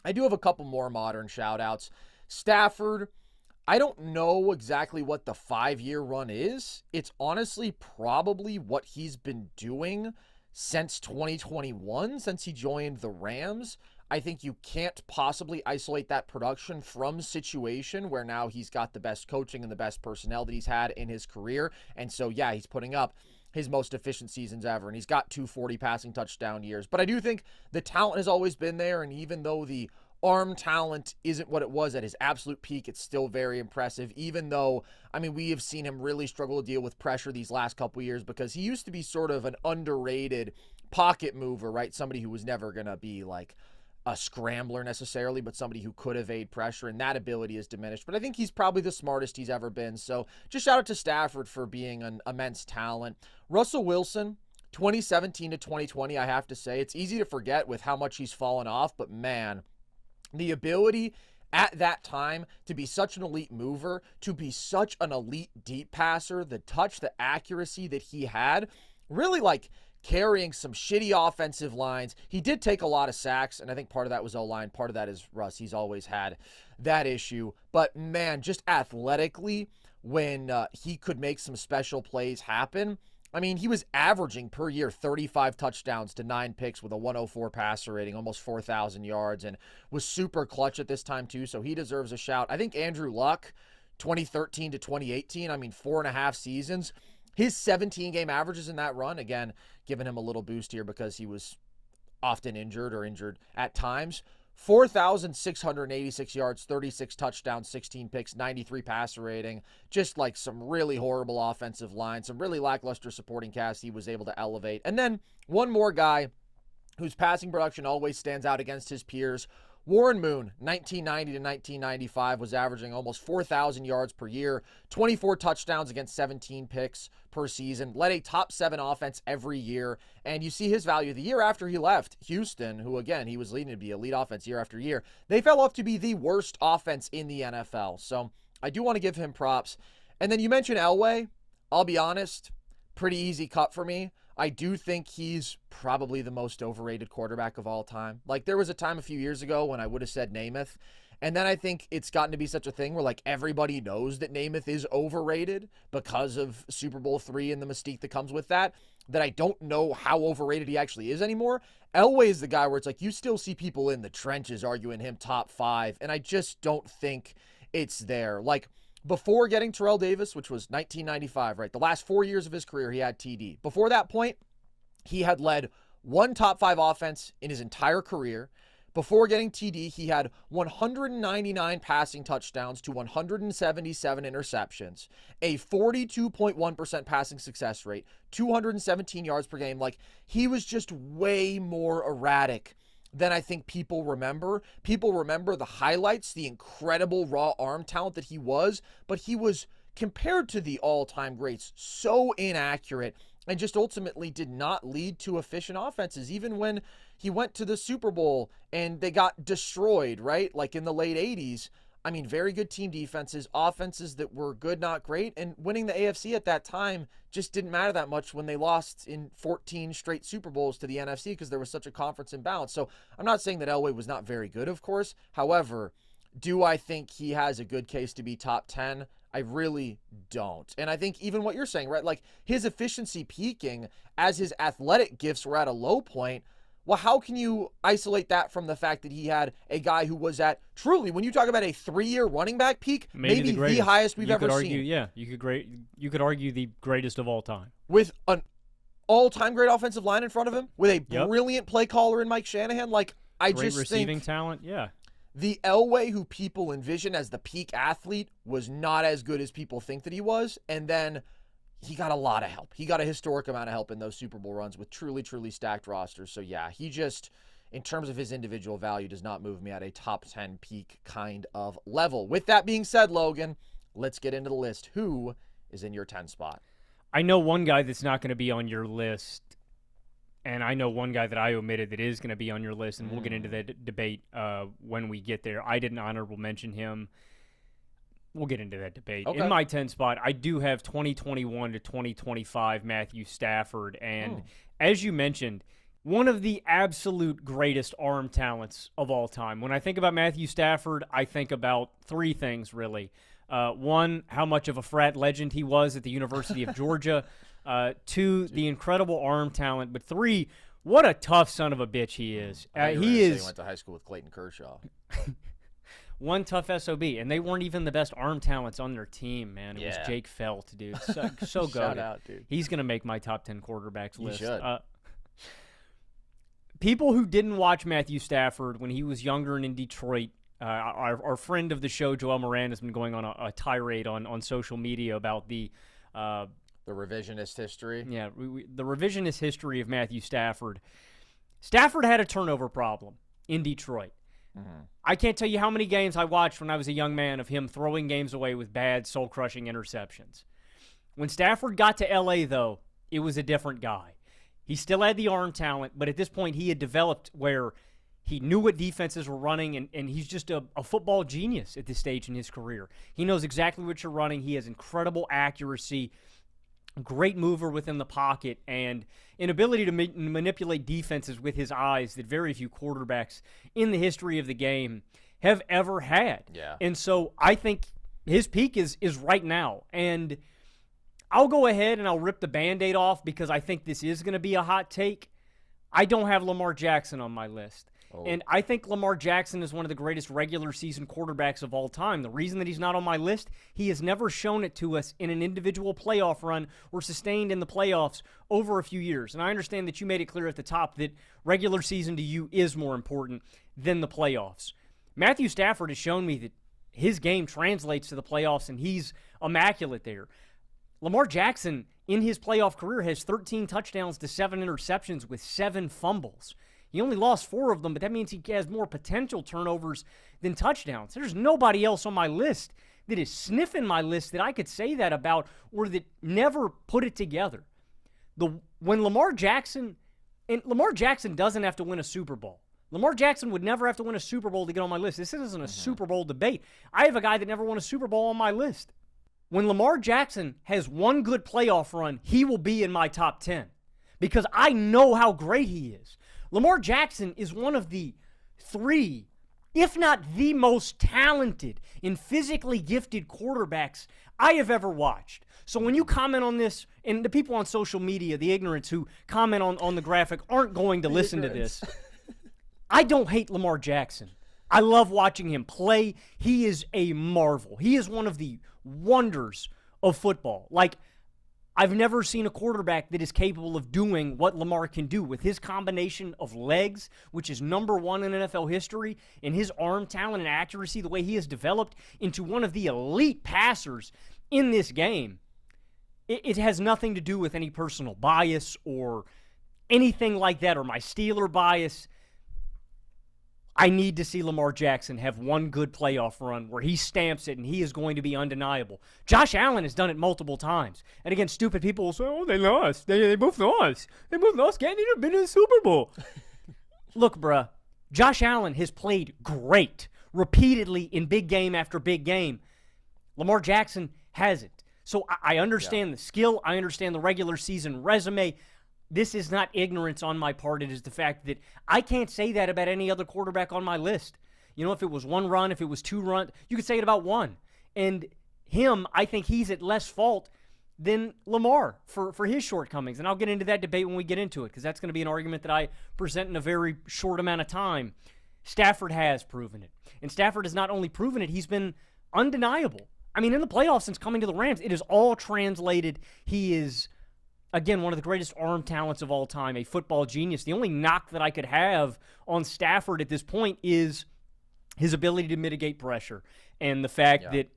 I do have a couple more modern shout-outs. Stafford, I don't know exactly what the 5-year run is. It's honestly probably what he's been doing since 2021, since he joined the Rams. I think you can't possibly isolate that production from situation where now he's got the best coaching and the best personnel that he's had in his career. And so, yeah, he's putting up his most efficient seasons ever, and he's got 240 passing touchdown years. But I do think the talent has always been there, and even though the arm talent isn't what it was at his absolute peak, it's still very impressive, even though, we have seen him really struggle to deal with pressure these last couple years because he used to be sort of an underrated pocket mover, right? Somebody who was never going to be like a scrambler necessarily, but somebody who could evade pressure, and that ability is diminished. But I think he's probably the smartest he's ever been. So just shout out to Stafford for being an immense talent. Russell Wilson, 2017 to 2020, I have to say, it's easy to forget with how much he's fallen off, but man, the ability at that time to be such an elite mover, to be such an elite deep passer, the touch, the accuracy that he had, really like carrying some shitty offensive lines. He did take a lot of sacks, and I think part of that was O-line. Part of that is Russ. He's always had that issue. But man, just athletically, when he could make some special plays happen, he was averaging per year 35 touchdowns to 9 picks with a 104 passer rating, almost 4,000 yards, and was super clutch at this time too, so he deserves a shout. I think Andrew Luck, 2013 to 2018, 4.5 seasons. His 17-game averages in that run, again, giving him a little boost here because he was often injured or injured at times. 4,686 yards, 36 touchdowns, 16 picks, 93 passer rating. Just like some really horrible offensive line, some really lackluster supporting cast he was able to elevate. And then one more guy whose passing production always stands out against his peers. Warren Moon, 1990 to 1995, was averaging almost 4,000 yards per year, 24 touchdowns against 17 picks per season, led a top 7 offense every year. And you see his value the year after he left Houston, who again, he was leading to be elite offense year after year. They fell off to be the worst offense in the NFL. So I do want to give him props. And then you mentioned Elway. I'll be honest, pretty easy cut for me. I do think he's probably the most overrated quarterback of all time. Like, there was a time a few years ago when I would have said Namath, and then I think it's gotten to be such a thing where, like, everybody knows that Namath is overrated because of Super Bowl III and the mystique that comes with that I don't know how overrated he actually is anymore. Elway is the guy where it's like you still see people in the trenches arguing him top 5, and I just don't think it's there. Like, before getting Terrell Davis, which was 1995, right? The last 4 years of his career, he had TD. Before that point, he had led one top 5 offense in his entire career. Before getting TD, he had 199 passing touchdowns to 177 interceptions, a 42.1% passing success rate, 217 yards per game. Like, he was just way more erratic than I think people remember. People remember the highlights, the incredible raw arm talent that he was, but he was, compared to the all-time greats, so inaccurate and just ultimately did not lead to efficient offenses. Even when he went to the Super Bowl and they got destroyed, right? Like in the late 80s. I mean, very good team defenses, offenses that were good, not great, and winning the AFC at that time just didn't matter that much when they lost in 14 straight Super Bowls to the NFC because there was such a conference imbalance. So I'm not saying that Elway was not very good, of course. However, do I think he has a good case to be top 10? I really don't. And I think even what you're saying, right? Like, his efficiency peaking as his athletic gifts were at a low point. Well, how can you isolate that from the fact that he had a guy who was at, truly, when you talk about a 3-year running back peak, maybe the highest we've ever seen. Yeah, you could argue the greatest of all time. With an all-time great offensive line in front of him, with a brilliant play caller in Mike Shanahan. Like, I great just receiving think talent, yeah. The Elway who people envision as the peak athlete was not as good as people think that he was, and then he got a lot of help. He got a historic amount of help in those Super Bowl runs with truly, truly stacked rosters. So, yeah, he just, in terms of his individual value, does not move me at a top 10 peak kind of level. With that being said, Logan, let's get into the list. Who is in your 10 spot? I know one guy that's not going to be on your list, and I know one guy that I omitted that is going to be on your list, and we'll get into that debate when we get there. I didn't honorable mention him. We'll get into that debate. Okay. In my 10 spot, I do have 2021 to 2025 Matthew Stafford. And as you mentioned, one of the absolute greatest arm talents of all time. When I think about Matthew Stafford, I think about 3 things, really. 1, how much of a frat legend he was at the University of Georgia. 2, the incredible arm talent. But 3, what a tough son of a bitch he is. He went to high school with Clayton Kershaw. One tough SOB, and they weren't even the best arm talents on their team, man. It was Jake Felt, dude. So good. Shout out, dude. He's going to make my top 10 quarterbacks list. He should. People who didn't watch Matthew Stafford when he was younger and in Detroit, our friend of the show, Joel Moran, has been going on a tirade on social media about the revisionist history. Yeah, the revisionist history of Matthew Stafford. Stafford had a turnover problem in Detroit. Mm-hmm. I can't tell you how many games I watched when I was a young man of him throwing games away with bad, soul-crushing interceptions. When Stafford got to L.A., though, it was a different guy. He still had the arm talent, but at this point he had developed where he knew what defenses were running, and he's just a football genius at this stage in his career. He knows exactly what you're running. He has incredible accuracy, great mover within the pocket, and an ability to manipulate defenses with his eyes that very few quarterbacks in the history of the game have ever had. Yeah. And so I think his peak is right now. And I'll go ahead and I'll rip the Band-Aid off because I think this is going to be a hot take. I don't have Lamar Jackson on my list. And I think Lamar Jackson is one of the greatest regular season quarterbacks of all time. The reason that he's not on my list, he has never shown it to us in an individual playoff run or sustained in the playoffs over a few years. And I understand that you made it clear at the top that regular season to you is more important than the playoffs. Matthew Stafford has shown me that his game translates to the playoffs, and he's immaculate there. Lamar Jackson, in his playoff career, has 13 touchdowns to 7 interceptions with 7 fumbles. He only lost 4 of them, but that means he has more potential turnovers than touchdowns. There's nobody else on my list that is sniffing my list that I could say that about or that never put it together. When Lamar Jackson doesn't have to win a Super Bowl. Lamar Jackson would never have to win a Super Bowl to get on my list. This isn't a Super Bowl debate. I have a guy that never won a Super Bowl on my list. When Lamar Jackson has one good playoff run, he will be in my top 10. because I know how great he is. Lamar Jackson is one of the 3, if not the most talented and physically gifted quarterbacks I have ever watched. So when you comment on this, and the people on social media, the ignorants who comment on the graphic aren't going to listen to this, I don't hate Lamar Jackson. I love watching him play. He is a marvel. He is one of the wonders of football. Like, I've never seen a quarterback that is capable of doing what Lamar can do with his combination of legs, which is number 1 in NFL history, and his arm talent and accuracy, the way he has developed into one of the elite passers in this game. It has nothing to do with any personal bias or anything like that, or my Steeler bias. I need to see Lamar Jackson have one good playoff run where he stamps it and he is going to be undeniable. Josh Allen has done it multiple times. And again, stupid people will say, oh, they lost. They both lost. They both lost. Can't even been in the Super Bowl. Look, bruh, Josh Allen has played great repeatedly in big game after big game. Lamar Jackson hasn't. So I understand the skill. I understand the regular season resume. This is not ignorance on my part. It is the fact that I can't say that about any other quarterback on my list. You know, if it was 1 run, if it was 2 runs, you could say it about 1. And him, I think he's at less fault than Lamar for his shortcomings. And I'll get into that debate when we get into it, because that's going to be an argument that I present in a very short amount of time. Stafford has proven it. And Stafford has not only proven it, he's been undeniable. I mean, in the playoffs since coming to the Rams, it is all translated. He is, again, one of the greatest arm talents of all time, a football genius. The only knock that I could have on Stafford at this point is his ability to mitigate pressure and the fact that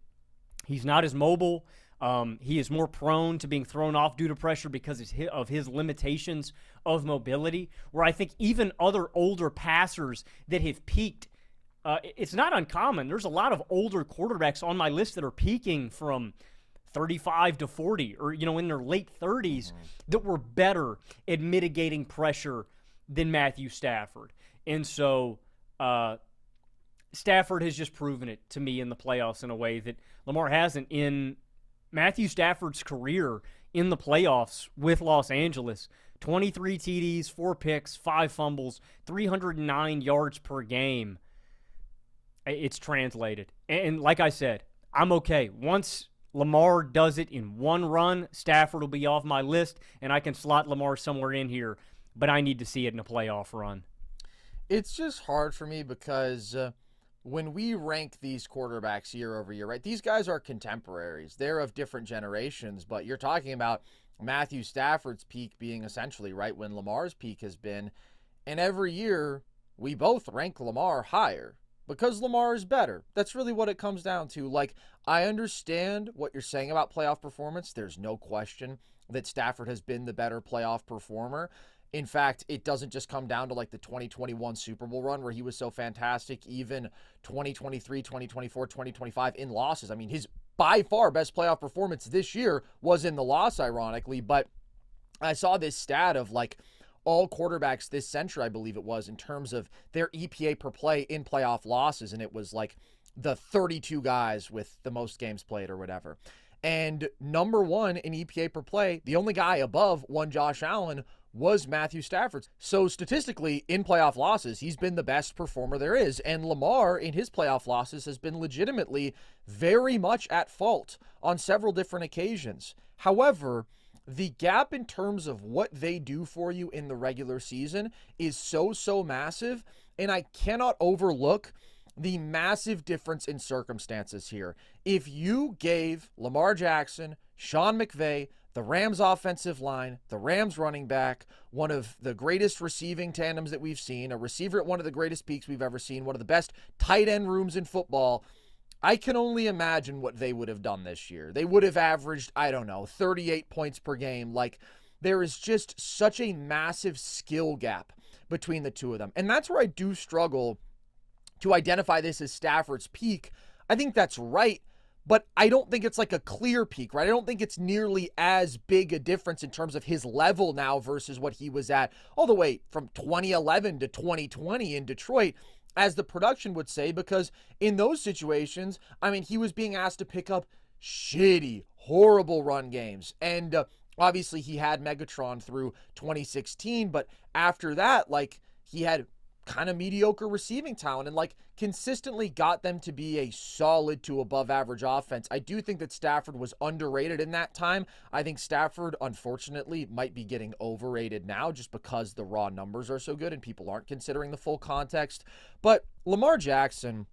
he's not as mobile. He is more prone to being thrown off due to pressure because of his limitations of mobility, where I think even other older passers that have peaked, it's not uncommon. There's a lot of older quarterbacks on my list that are peaking from 35 to 40 or, in their late 30s that were better at mitigating pressure than Matthew Stafford. And so Stafford has just proven it to me in the playoffs in a way that Lamar hasn't. In Matthew Stafford's career in the playoffs with Los Angeles, 23 TDs, 4 picks, 5 fumbles, 309 yards per game. It's translated. And like I said, I'm okay. Once Lamar does it in 1 run, Stafford will be off my list, and I can slot Lamar somewhere in here, but I need to see it in a playoff run. It's just hard for me because when we rank these quarterbacks year over year, right, these guys are contemporaries. They're of different generations, but you're talking about Matthew Stafford's peak being essentially right when Lamar's peak has been, and every year we both rank Lamar higher because Lamar is better. That's really what it comes down to. Like, I understand what you're saying about playoff performance. There's no question that Stafford has been the better playoff performer. In fact, it doesn't just come down to like the 2021 Super Bowl run where he was so fantastic, even 2023, 2024, 2025 in losses. I mean, his by far best playoff performance this year was in the loss, ironically, but I saw this stat of like all quarterbacks this century, I believe it was, in terms of their EPA per play in playoff losses, and it was like the 32 guys with the most games played or whatever. And number 1 in EPA per play, the only guy above one Josh Allen was Matthew Stafford. So statistically, in playoff losses, he's been the best performer there is. And Lamar, in his playoff losses, has been legitimately very much at fault on several different occasions. However, the gap in terms of what they do for you in the regular season is so massive, and I cannot overlook the massive difference in circumstances here. If you gave Lamar Jackson, Sean McVay, the Rams offensive line, the Rams running back, one of the greatest receiving tandems that we've seen, a receiver at one of the greatest peaks we've ever seen, one of the best tight end rooms in football, I can only imagine what they would have done this year. They would have averaged, 38 points per game. Like, there is just such a massive skill gap between the two of them. And that's where I do struggle to identify this as Stafford's peak. I think that's right, but I don't think it's like a clear peak, right? I don't think it's nearly as big a difference in terms of his level now versus what he was at all the way from 2011 to 2020 in Detroit, as the production would say, because in those situations, I mean, he was being asked to pick up shitty, horrible run games. And Obviously, he had Megatron through 2016, but after that, like, he had kind of mediocre receiving talent and like consistently got them to be a solid to above average offense. I do think that Stafford was underrated in that time. I think Stafford, unfortunately, might be getting overrated now just because the raw numbers are so good and people aren't considering the full context. But Lamar Jackson,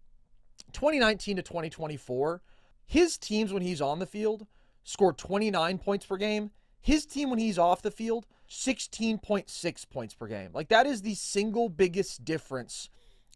2019 to 2024, his teams when he's on the field scored 29 points per game. His team when he's off the field, 16.6 points per game. Like, that is the single biggest difference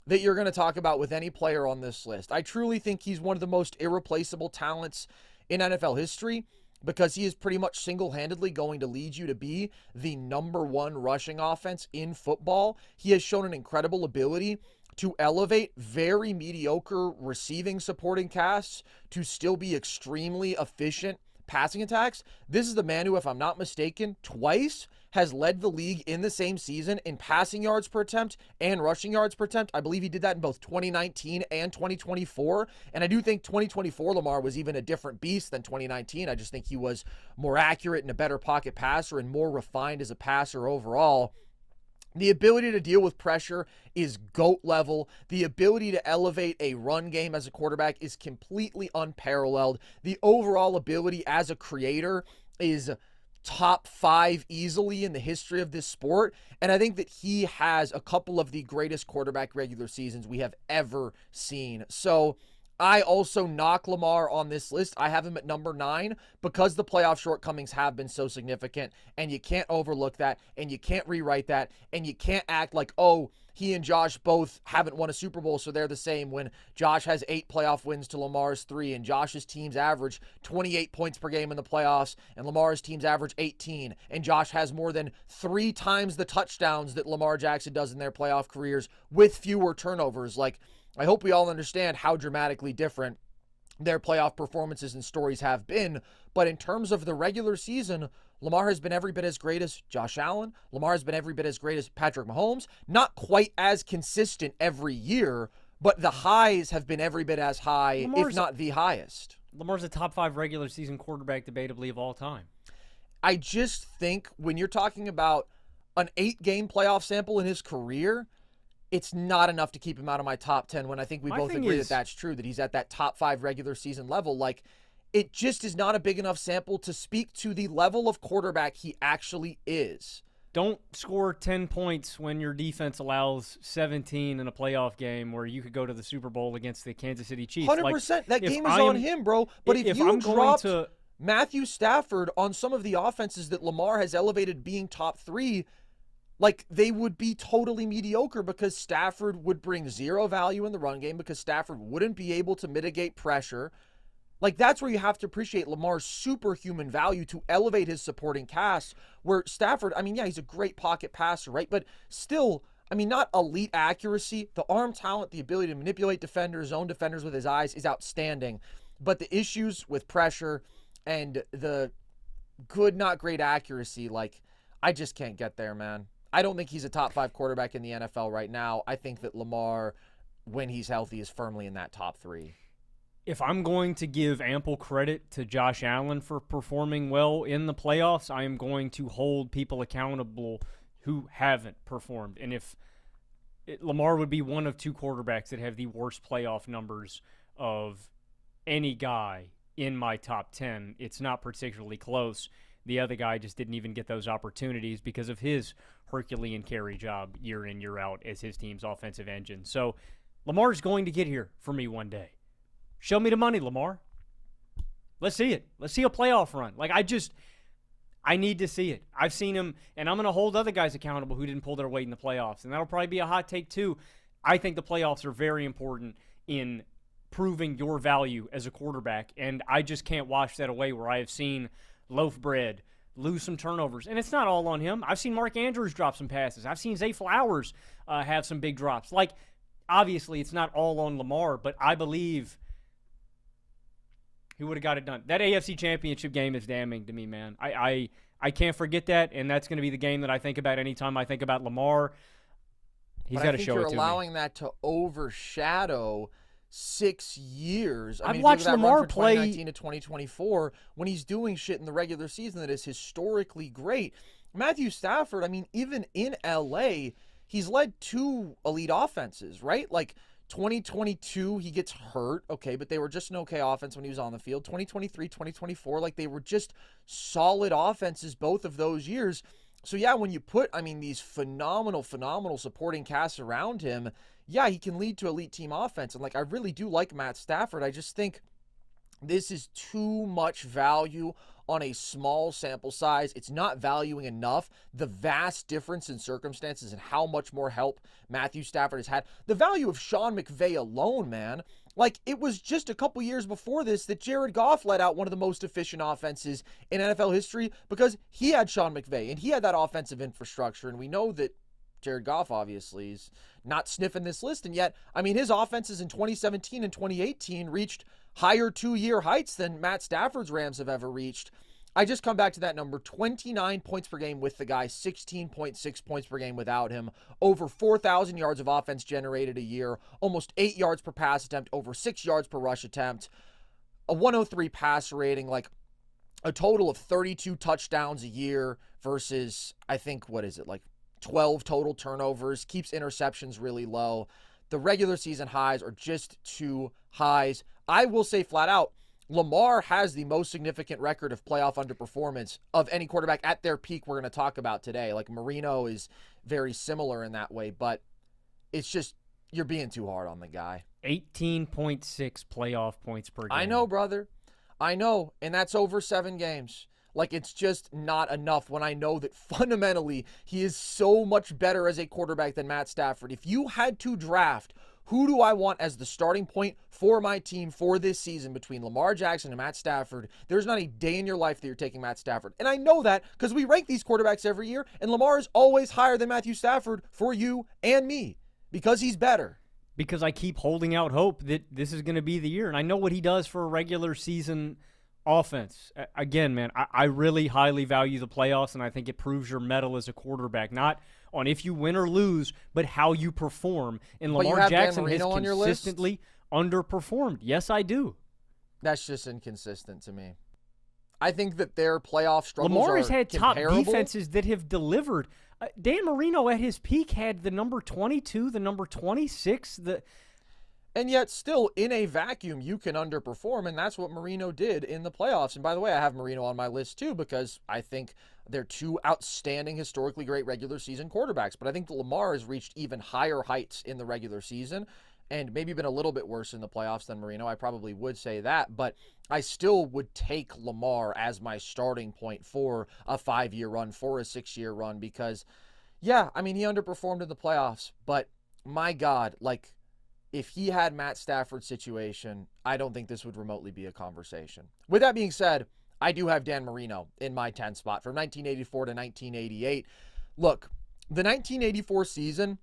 that you're going to talk about with any player on this list. I truly think he's one of the most irreplaceable talents in NFL history because he is pretty much single-handedly going to lead you to be the number one rushing offense in football. He has shown an incredible ability to elevate very mediocre receiving supporting casts to still be extremely efficient passing attacks. This is the man who, if I'm not mistaken, twice has led the league in the same season in passing yards per attempt and rushing yards per attempt. I believe he did that in both 2019 and 2024. And I do think 2024 Lamar was even a different beast than 2019. I just think he was more accurate and a better pocket passer and more refined as a passer overall. The ability to deal with pressure is GOAT level. The ability to elevate a run game as a quarterback is completely unparalleled. The overall ability as a creator is top 5 easily in the history of this sport. And I think that he has a couple of the greatest quarterback regular seasons we have ever seen. So I also knock Lamar on this list. I have him at number 9 because the playoff shortcomings have been so significant, and you can't overlook that, and you can't rewrite that, and you can't act like, oh, he and Josh both haven't won a Super Bowl, so they're the same, when Josh has 8 playoff wins to Lamar's 3, and Josh's teams average 28 points per game in the playoffs, and Lamar's teams average 18, and Josh has more than 3 times the touchdowns that Lamar Jackson does in their playoff careers with fewer turnovers. Like, I hope we all understand how dramatically different their playoff performances and stories have been. But in terms of the regular season, Lamar has been every bit as great as Josh Allen. Lamar has been every bit as great as Patrick Mahomes. Not quite as consistent every year, but the highs have been every bit as high, if not the highest. Lamar's a top 5 regular season quarterback debatably of all time. I just think when you're talking about an 8-game playoff sample in his career, it's not enough to keep him out of my top 10 when I think we both agree that that's true, that he's at that top 5 regular season level. Like, it just is not a big enough sample to speak to the level of quarterback he actually is. Don't score 10 points when your defense allows 17 in a playoff game where you could go to the Super Bowl against the Kansas City Chiefs. 100%. Like, that game is on him, bro. But if you dropped Matthew Stafford on some of the offenses that Lamar has elevated being top 3, like, they would be totally mediocre because Stafford would bring 0 value in the run game because Stafford wouldn't be able to mitigate pressure. Like, that's where you have to appreciate Lamar's superhuman value to elevate his supporting cast, where Stafford, I mean, yeah, he's a great pocket passer, right? But still, I mean, not elite accuracy. The arm talent, the ability to manipulate defenders, zone defenders with his eyes is outstanding. But the issues with pressure and the good, not great accuracy, like, I just can't get there, man. I don't think he's a top 5 quarterback in the NFL right now. I think that Lamar, when he's healthy, is firmly in that top 3. If I'm going to give ample credit to Josh Allen for performing well in the playoffs, I am going to hold people accountable who haven't performed. And Lamar would be one of 2 quarterbacks that have the worst playoff numbers of any guy in my top 10. It's not particularly close. The other guy just didn't even get those opportunities because of his Herculean carry job year in, year out as his team's offensive engine. So Lamar's going to get here for me one day. Show me the money, Lamar. Let's see it. Let's see a playoff run. Like, I need to see it. I've seen him, and I'm going to hold other guys accountable who didn't pull their weight in the playoffs. And that'll probably be a hot take too. I think the playoffs are very important in proving your value as a quarterback. And I just can't wash that away where I have seen loaf bread lose some turnovers. And it's not all on him. I've seen Mark Andrews drop some passes. I've seen Zay Flowers have some big drops. Like, obviously, it's not all on Lamar, but I believe he would have got it done. That AFC Championship game is damning to me, man. I can't forget that, and that's going to be the game that I think about anytime I think about Lamar. He's got to show it to me. You're allowing that to overshadow 6 years. I I've mean, watched if you look at that Lamar run from play. 2019 to 2024 when he's doing shit in the regular season that is historically great. Matthew Stafford, I mean, even in LA, he's led 2 elite offenses, right? Like 2022, he gets hurt, okay, but they were just an okay offense when he was on the field. 2023, 2024, like they were just solid offenses both of those years. So yeah, when you put, I mean, these phenomenal supporting casts around him, yeah, he can lead to elite team offense. And like, I really do like Matt Stafford. I just think this is too much value on a small sample size. It's not valuing enough the vast difference in circumstances and how much more help Matthew Stafford has had. The value of Sean McVay alone, man. Like, it was just a couple years before this that Jared Goff led out one of the most efficient offenses in NFL history because he had Sean McVay and he had that offensive infrastructure. And we know that Jared Goff obviously is not sniffing this list. And yet, I mean, his offenses in 2017 and 2018 reached higher 2-year heights than Matt Stafford's Rams have ever reached. I just come back to that number, 29 points per game with the guy, 16.6 points per game without him, over 4,000 yards of offense generated a year, almost 8 yards per pass attempt, over 6 yards per rush attempt, a 103 passer rating, like a total of 32 touchdowns a year versus, I think, what is it, like 12 total turnovers, keeps interceptions really low. The regular season highs are just too highs. I will say flat out, Lamar has the most significant record of playoff underperformance of any quarterback at their peak we're going to talk about today. Like Marino is very similar in that way, but it's just, you're being too hard on the guy. 18.6 playoff points per game. I know, brother. I know, and that's over 7 games. Like, it's just not enough when I know that fundamentally he is so much better as a quarterback than Matt Stafford. If you had to draft, who do I want as the starting point for my team for this season between Lamar Jackson and Matt Stafford? There's not a day in your life that you're taking Matt Stafford. And I know that because we rank these quarterbacks every year, and Lamar is always higher than Matthew Stafford for you and me because he's better. Because I keep holding out hope that this is going to be the year. And I know what he does for a regular season offense. Again, man, I really highly value the playoffs, and I think it proves your mettle as a quarterback, not on if you win or lose, but how you perform. And Lamar Jackson has consistently underperformed. Yes, I do. That's just inconsistent to me. I think that their playoff struggles Lamar has had comparable. Top defenses that have delivered. Dan Marino at his peak had the number 22, the number 26, and yet still in a vacuum you can underperform, and that's what Marino did in the playoffs. And by the way, I have Marino on my list too because I think they're 2 outstanding, historically great regular season quarterbacks. But I think that Lamar has reached even higher heights in the regular season and maybe been a little bit worse in the playoffs than Marino. I probably would say that, but I still would take Lamar as my starting point for a 5-year run, for a 6-year run, because, yeah, I mean, he underperformed in the playoffs, but my God, like, if he had Matt Stafford's situation, I don't think this would remotely be a conversation. With that being said, I do have Dan Marino in my 10 spot from 1984 to 1988. Look, the 1984 season,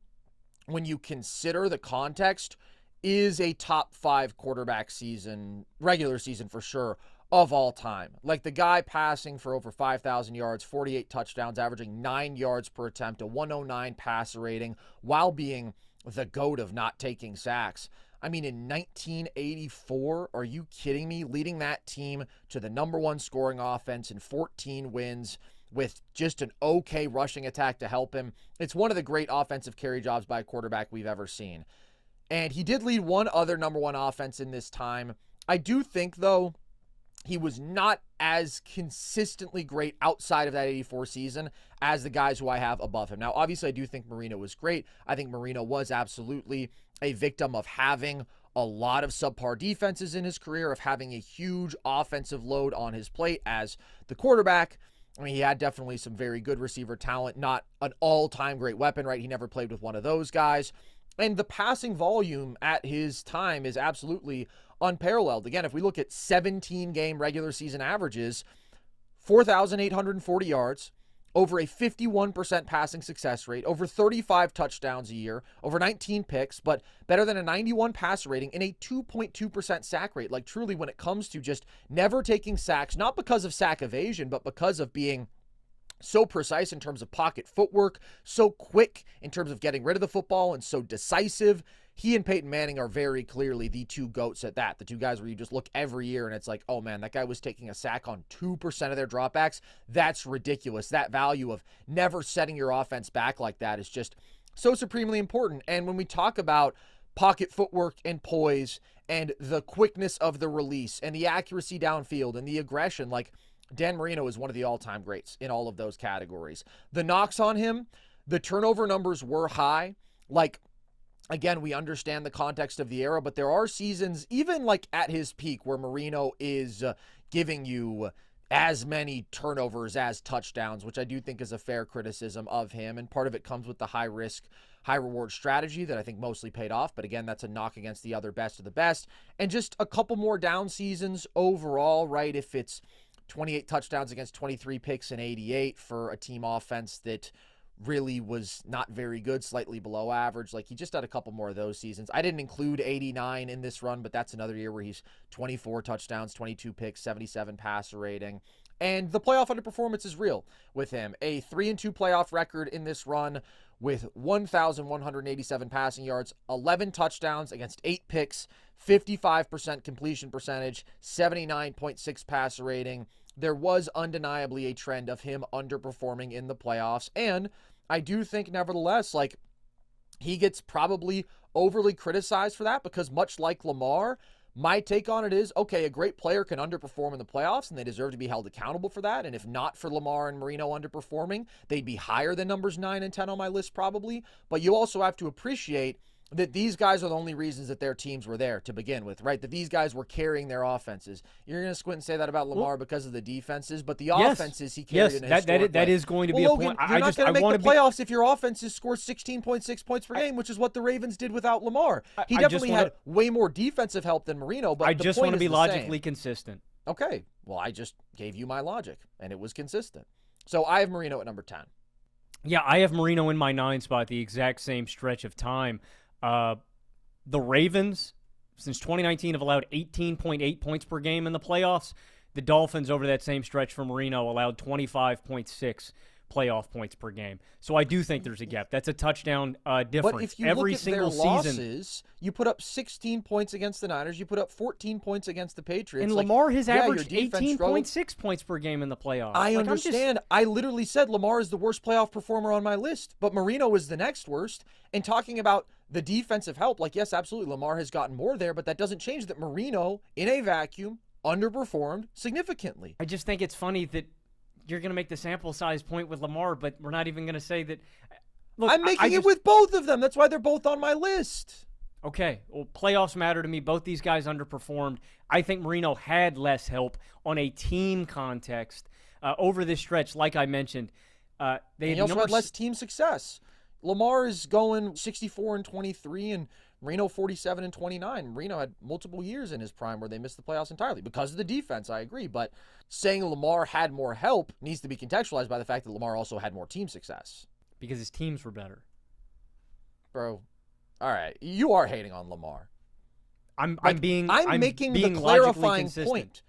when you consider the context, is a top 5 quarterback season, regular season for sure, of all time. Like the guy passing for over 5,000 yards, 48 touchdowns, averaging 9 yards per attempt, a 109 passer rating, while being the GOAT of not taking sacks. I mean, in 1984, are you kidding me? Leading that team to the number 1 scoring offense and 14 wins with just an okay rushing attack to help him. It's one of the great offensive carry jobs by a quarterback we've ever seen. And he did lead one other number 1 offense in this time. I do think, though, he was not as consistently great outside of that 84 season as the guys who I have above him. Now, obviously, I do think Marino was great. I think Marino was absolutely a victim of having a lot of subpar defenses in his career, of having a huge offensive load on his plate as the quarterback. I mean, he had definitely some very good receiver talent, not an all-time great weapon, right? He never played with one of those guys. And the passing volume at his time is absolutely unparalleled. Again, if we look at 17-game regular season averages, 4,840 yards, over a 51% passing success rate, over 35 touchdowns a year, over 19 picks, but better than a 91 passer rating and a 2.2% sack rate. Like, truly, when it comes to just never taking sacks, not because of sack evasion, but because of being so precise in terms of pocket footwork, so quick in terms of getting rid of the football, and so decisive. he and Peyton Manning are very clearly the two GOATs at that. The two guys where you just look every year and it's like, oh man, that guy was taking a sack on 2% of their dropbacks. That's ridiculous. That value of never setting your offense back like that is just so supremely important. And when we talk about pocket footwork and poise and the quickness of the release and the accuracy downfield and the aggression, like Dan Marino is one of the all-time greats in all of those categories. The knocks on him, the turnover numbers were high. Like, again, we understand the context of the era, but there are seasons, even like at his peak, where Marino is giving you as many turnovers as touchdowns, which I do think is a fair criticism of him. And part of it comes with the high risk, high reward strategy that I think mostly paid off. But again, that's a knock against the other best of the best. And just a couple more down seasons overall, right? If it's 28 touchdowns against 23 picks and 88 for a team offense that really was not very good, slightly below average. Like, he just had a couple more of those seasons. I didn't include 89 in this run, but that's another year where he's 24 touchdowns, 22 picks, 77 passer rating. And the playoff underperformance is real with him. A 3-2 playoff record in this run with 1,187 passing yards, 11 touchdowns against 8 picks, 55% completion percentage, 79.6 passer rating. There was undeniably a trend of him underperforming in the playoffs. And I do think, nevertheless, like, he gets probably overly criticized for that because, much like Lamar, my take on it is, okay, a great player can underperform in the playoffs and they deserve to be held accountable for that. And if not for Lamar and Marino underperforming, they'd be higher than numbers 9 and 10 on my list probably. But you also have to appreciate that these guys are the only reasons that their teams were there to begin with, right? That these guys were carrying their offenses. You're going to squint and say that about Lamar because of the defenses, but the offenses he carried in a historic that way. is going to be Logan, a point. You're not going to make the playoffs if your offenses score 16.6 points per game, which is what the Ravens did without Lamar. He definitely had way more defensive help than Marino, but I just want to be logically same. Consistent. Okay, well, I just gave you my logic, and it was consistent. So I have Marino at number 10. Yeah, I have Marino in my 9 spot, the exact same stretch of time. The Ravens, since 2019, have allowed 18.8 points per game in the playoffs. The Dolphins, over that same stretch for Marino, allowed 25.6 playoff points per game. So I do think there's a gap. That's a touchdown difference. But if you every look at single their season, losses, you put up 16 points against the Niners, you put up 14 points against the Patriots. And like, Lamar has averaged your defense 18.6 points per game in the playoffs. I understand. I literally said Lamar is the worst playoff performer on my list, but Marino is the next worst. And talking about the defensive help, like, yes, absolutely, Lamar has gotten more there, but that doesn't change that Marino, in a vacuum, underperformed significantly. I just think it's funny that you're going to make the sample size point with Lamar, but we're not even going to say that. Look, I'm making it with both of them. That's why they're both on my list. Okay, well, playoffs matter to me. Both these guys underperformed. I think Marino had less help on a team context over this stretch, like I mentioned. He also had less team success. Lamar is going 64 and 23, and Marino 47 and 29. Marino had multiple years in his prime where they missed the playoffs entirely because of the defense. I agree, but saying Lamar had more help needs to be contextualized by the fact that Lamar also had more team success because his teams were better. Bro, all right, you are hating on Lamar. I'm making the clarifying point.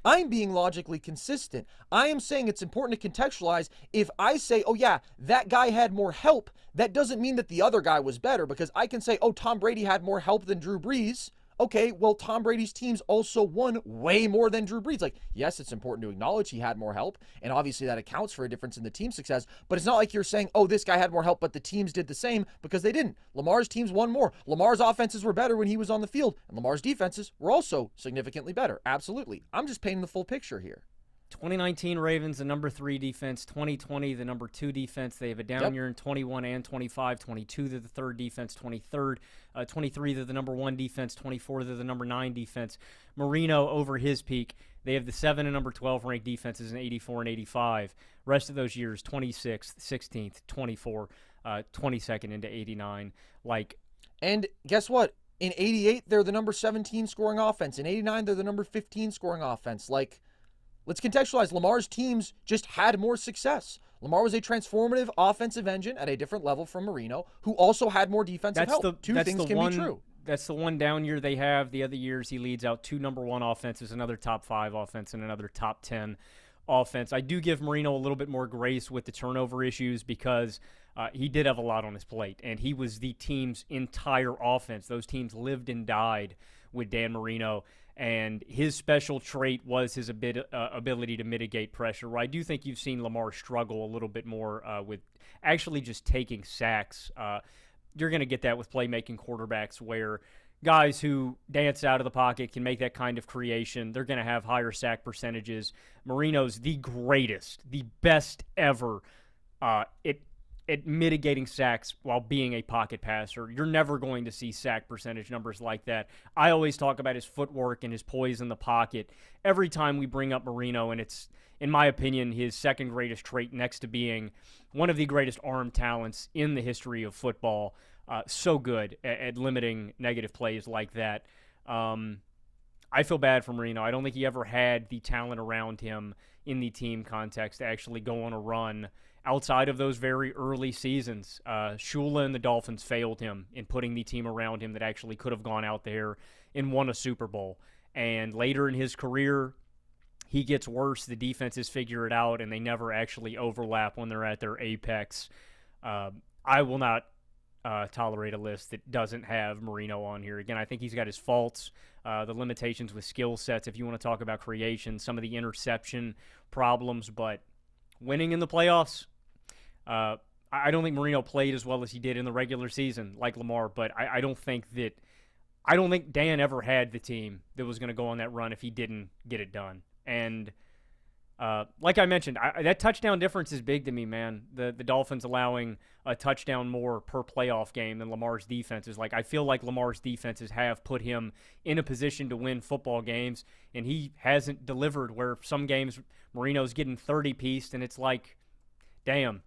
I'm being logically consistent. I am saying it's important to contextualize. If I say, oh yeah, that guy had more help, that doesn't mean that the other guy was better, because I can say, oh, Tom Brady had more help than Drew Brees. Okay, well, Tom Brady's teams also won way more than Drew Brees. Like, yes, it's important to acknowledge he had more help, and obviously that accounts for a difference in the team success, but it's not like you're saying, oh, this guy had more help, but the teams did the same, because they didn't. Lamar's teams won more. Lamar's offenses were better when he was on the field, and Lamar's defenses were also significantly better. Absolutely. I'm just painting the full picture here. 2019 Ravens, the number 3 defense. 2020, the number 2 defense. They have a down year in 21 and 25. 22, they're the 3rd defense. 23rd. 23, they're the number 1 defense. 24, they're the number 9 defense. Marino, over his peak, they have the 7 and number 12 ranked defenses in 84 and 85. Rest of those years, 26th, 16th, 24, 22nd into 89. And guess what? In 88, they're the number 17 scoring offense. In 89, they're the number 15 scoring offense. Let's contextualize. Lamar's teams just had more success. Lamar was a transformative offensive engine at a different level from Marino, who also had more defensive help. Two things can be true. That's the one down year they have. The other years he leads out 2 number 1 offenses, another top 5 offense, and another top 10 offense. I do give Marino a little bit more grace with the turnover issues because he did have a lot on his plate, and he was the team's entire offense. Those teams lived and died with Dan Marino, and his special trait was his ability to mitigate pressure, where I do think you've seen Lamar struggle a little bit more with actually just taking sacks. You're going to get that with playmaking quarterbacks where guys who dance out of the pocket can make that kind of creation. They're going to have higher sack percentages. Marino's the greatest, the best ever at mitigating sacks while being a pocket passer. You're never going to see sack percentage numbers like that. I always talk about his footwork and his poise in the pocket every time we bring up Marino, and it's, in my opinion, his second greatest trait next to being one of the greatest arm talents in the history of football. So good at limiting negative plays like that. I feel bad for Marino. I don't think he ever had the talent around him in the team context to actually go on a run outside of those very early seasons. Shula and the Dolphins failed him in putting the team around him that actually could have gone out there and won a Super Bowl. And later in his career, he gets worse. The defenses figure it out, and they never actually overlap when they're at their apex. I will not tolerate a list that doesn't have Marino on here. Again, I think he's got his faults, the limitations with skill sets, if you want to talk about creation, some of the interception problems, but winning in the playoffs, I don't think Marino played as well as he did in the regular season, like Lamar, but I don't think Dan ever had the team that was going to go on that run if he didn't get it done. And like I mentioned, that touchdown difference is big to me, man. The Dolphins allowing a touchdown more per playoff game than Lamar's defenses. Like, I feel like Lamar's defenses have put him in a position to win football games, and he hasn't delivered, where some games Marino's getting 30-pieced, and it's like, damn.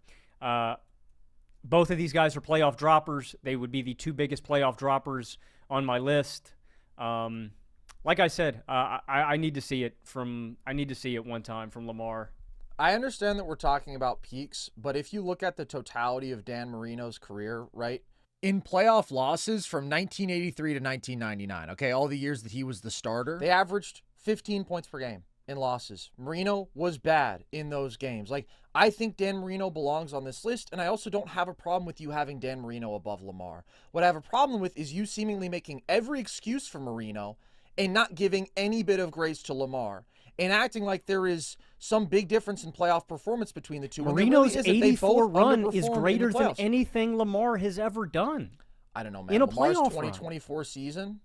Both of these guys are playoff droppers. They would be the two biggest playoff droppers on my list. Like I said, I need to see it one time from Lamar. I understand that we're talking about peaks, but if you look at the totality of Dan Marino's career, right, in playoff losses from 1983 to 1999, okay, all the years that he was the starter, they averaged 15 points per game in losses. Marino was bad in those games. Like, I think Dan Marino belongs on this list, and I also don't have a problem with you having Dan Marino above Lamar. What I have a problem with is you seemingly making every excuse for Marino and not giving any bit of grace to Lamar, and acting like there is some big difference in playoff performance between the two. Marino's 84 run is greater than anything Lamar has ever done. I don't know, man. In a Lamar's playoff 2024 season?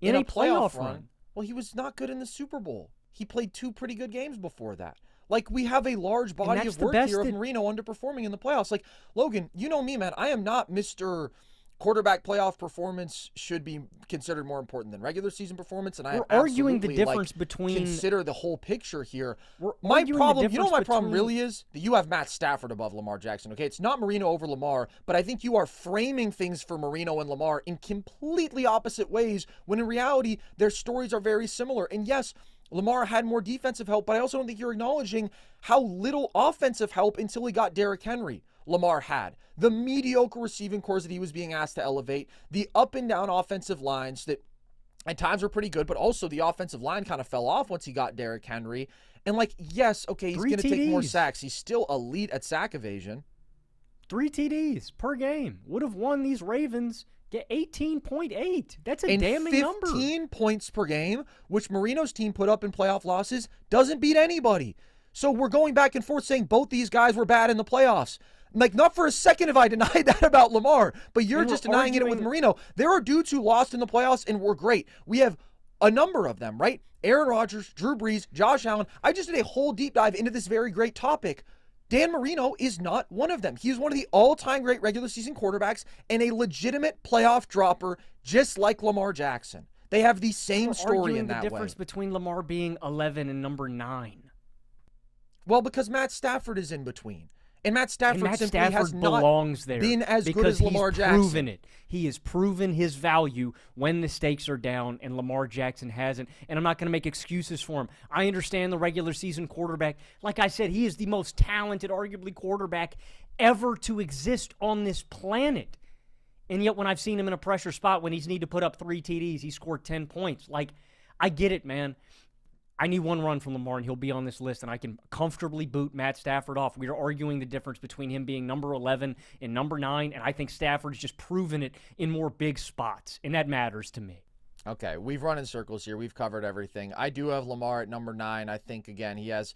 In a playoff run? Well, he was not good in the Super Bowl. He played two pretty good games before that. Like, we have a large body of work here of Marino underperforming in the playoffs. Like, Logan, you know me, man. I am not Mr. Quarterback playoff performance should be considered more important than regular season performance, and we're arguing the difference between consider the whole picture here. My problem, you know what my problem really is? That you have Matt Stafford above Lamar Jackson, okay? It's not Marino over Lamar, but I think you are framing things for Marino and Lamar in completely opposite ways, when in reality, their stories are very similar. And yes, Lamar had more defensive help, but I also don't think you're acknowledging how little offensive help until he got Derrick Henry Lamar had. The mediocre receiving cores that he was being asked to elevate, the up and down offensive lines that at times were pretty good, but also the offensive line kind of fell off once he got Derrick Henry. And like, yes, okay, he's going to take more sacks. He's still elite at sack evasion. 3 TDs per game would have won these Ravens. Get 18.8. That's a damning number. 15 points per game, which Marino's team put up in playoff losses, doesn't beat anybody. So we're going back and forth saying both these guys were bad in the playoffs. Like, not for a second have I denied that about Lamar, but you're just denying it with Marino. There are dudes who lost in the playoffs and were great. We have a number of them, right? Aaron Rodgers, Drew Brees, Josh Allen. I just did a whole deep dive into this very great topic. Dan Marino is not one of them. He is one of the all-time great regular season quarterbacks and a legitimate playoff dropper, just like Lamar Jackson. They have the same story in that way. The difference between Lamar being 11 and number 9. Well, because Matt Stafford is in between. And Matt Stafford has not belongs there been as good as Lamar Jackson. He's proven it. He has proven his value when the stakes are down, and Lamar Jackson hasn't. And I'm not going to make excuses for him. I understand the regular season quarterback. Like I said, he is the most talented, arguably, quarterback ever to exist on this planet. And yet when I've seen him in a pressure spot when he's need to put up 3 TDs, he scored 10 points. Like, I get it, man. I need one run from Lamar, and he'll be on this list, and I can comfortably boot Matt Stafford off. We are arguing the difference between him being number 11 and number 9, and I think Stafford's just proven it in more big spots, and that matters to me. Okay, we've run in circles here. We've covered everything. I do have Lamar at number 9. I think, again, he has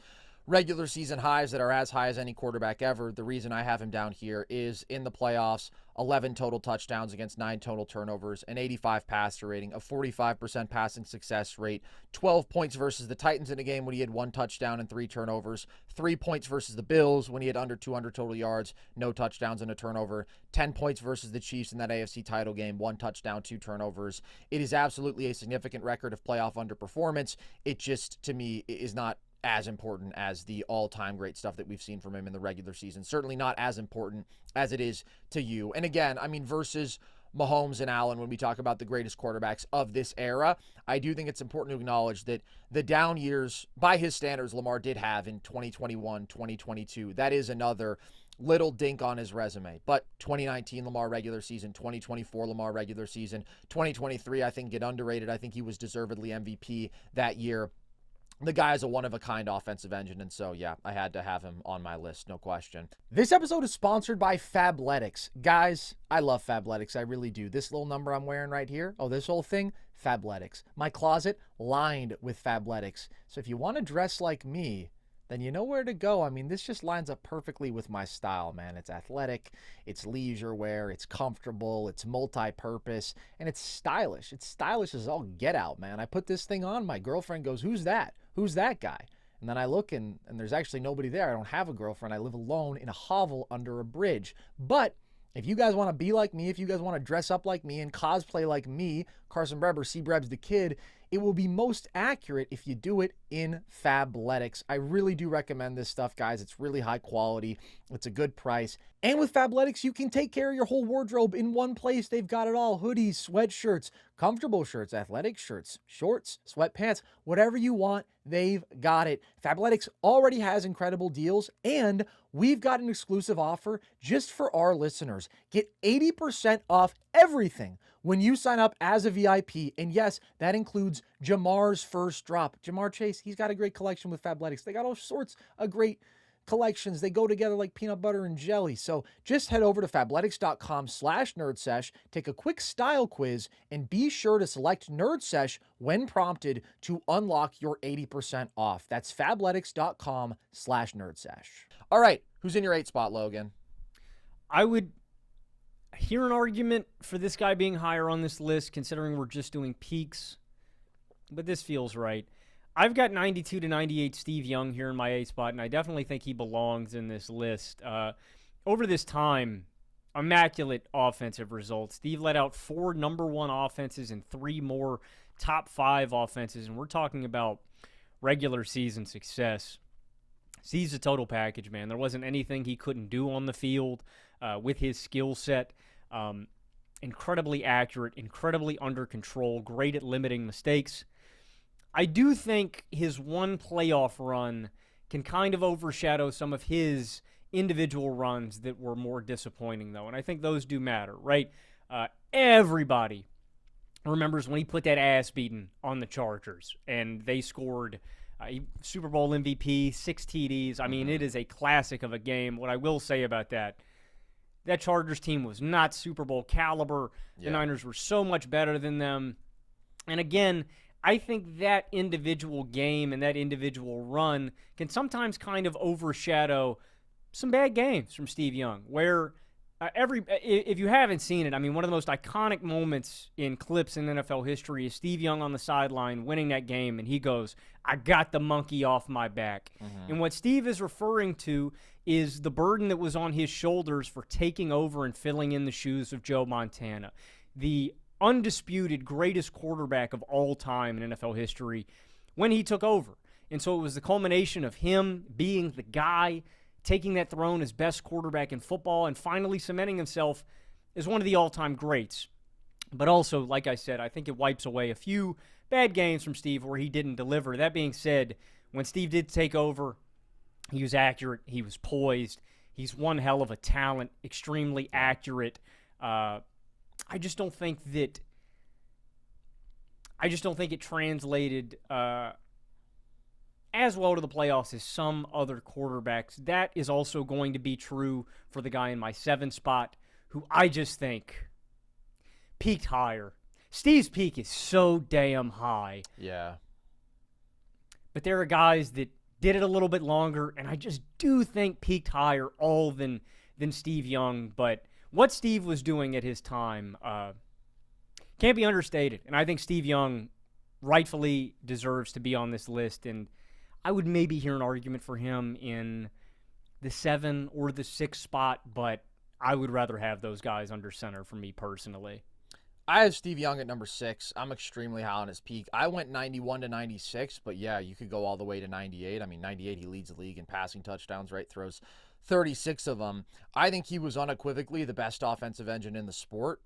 regular season highs that are as high as any quarterback ever. The reason I have him down here is in the playoffs, 11 total touchdowns against 9 total turnovers, an 85 passer rating, a 45% passing success rate, 12 points versus the Titans in a game when he had 1 touchdown and 3 turnovers, 3 points versus the Bills when he had under 200 total yards, no touchdowns and a turnover, 10 points versus the Chiefs in that AFC title game, 1 touchdown, 2 turnovers. It is absolutely a significant record of playoff underperformance. It just, to me, is not as important as the all-time great stuff that we've seen from him in the regular season. Certainly not as important as it is to you. And again, I mean, versus Mahomes and Allen, when we talk about the greatest quarterbacks of this era, I do think it's important to acknowledge that the down years, by his standards, Lamar did have in 2021, 2022. That is another little dink on his resume. But 2019 Lamar regular season, 2024 Lamar regular season, 2023 I think get underrated. I think he was deservedly MVP that year. The guy is a one-of-a-kind offensive engine, and so, yeah, I had to have him on my list, no question. This episode is sponsored by Fabletics. Guys, I love Fabletics, I really do. This little number I'm wearing right here, this whole thing, Fabletics. My closet lined with Fabletics. So if you want to dress like me, then you know where to go. I mean, this just lines up perfectly with my style, man. It's athletic, it's leisure wear, it's comfortable, it's multi-purpose, and it's stylish. It's stylish as all get out, man. I put this thing on, my girlfriend goes, "Who's that? Who's that guy?" And then I look, and there's actually nobody there. I don't have a girlfriend. I live alone in a hovel under a bridge. But if you guys want to be like me, if you guys want to dress up like me and cosplay like me, Carson Breber, C-Brebs the Kid, it will be most accurate if you do it in Fabletics. I really do recommend this stuff, guys. It's really high quality. It's a good price. And with Fabletics, you can take care of your whole wardrobe in one place. They've got it all. Hoodies, sweatshirts, comfortable shirts, athletic shirts, shorts, sweatpants, whatever you want, they've got it. Fabletics already has incredible deals, and we've got an exclusive offer just for our listeners. Get 80% off everything when you sign up as a VIP. And yes, that includes Jamar's first drop. Jamar Chase, he's got a great collection with Fabletics. They got all sorts of great collections. They go together like peanut butter and jelly. So just head over to fabletics.com/nerdsesh, take a quick style quiz, and be sure to select NerdSesh when prompted to unlock your 80% off. That's fabletics.com/nerdsesh. All right, who's in your 8 spot, Logan? I would hear an argument for this guy being higher on this list, considering we're just doing peaks, but this feels right. I've got 92 to 98 Steve Young here in my 8 spot, and I definitely think he belongs in this list. Over this time, immaculate offensive results. Steve let out 4 number 1 offenses and 3 more top 5 offenses, and we're talking about regular season success. Steve's a total package, man. There wasn't anything he couldn't do on the field with his skill set. Incredibly accurate, incredibly under control, great at limiting mistakes. I do think his one playoff run can kind of overshadow some of his individual runs that were more disappointing, though, and I think those do matter, right? Everybody remembers when he put that ass beating on the Chargers, and they scored Super Bowl MVP, 6 TDs. I mean, it is a classic of a game. What I will say about that Chargers team was not Super Bowl caliber. The Niners were so much better than them. And again, I think that individual game and that individual run can sometimes kind of overshadow some bad games from Steve Young, where if you haven't seen it, I mean, one of the most iconic moments in clips in NFL history is Steve Young on the sideline winning that game, and he goes, "I got the monkey off my back." And what Steve is referring to is the burden that was on his shoulders for taking over and filling in the shoes of Joe Montana, the undisputed greatest quarterback of all time in NFL history, when he took over. And so it was the culmination of him being the guy, taking that throne as best quarterback in football, and finally cementing himself as one of the all-time greats. But also, like I said, I think it wipes away a few bad games from Steve where he didn't deliver. That being said, when Steve did take over, he was accurate, he was poised, he's one hell of a talent, extremely accurate. I just don't think it translated as well to the playoffs as some other quarterbacks. That is also going to be true for the guy in my 7 spot, who I just think peaked higher. Steve's peak is so damn high. Yeah. But there are guys that did it a little bit longer, and I just do think peaked higher all than Steve Young. But what Steve was doing at his time can't be understated. And I think Steve Young rightfully deserves to be on this list. And I would maybe hear an argument for him in the 7 or the 6 spot, but I would rather have those guys under center for me personally. I have Steve Young at number 6. I'm extremely high on his peak. I went 91 to 96, but yeah, you could go all the way to 98. I mean, 98, he leads the league in passing touchdowns, right? Throws 36 of them. I think he was unequivocally the best offensive engine in the sport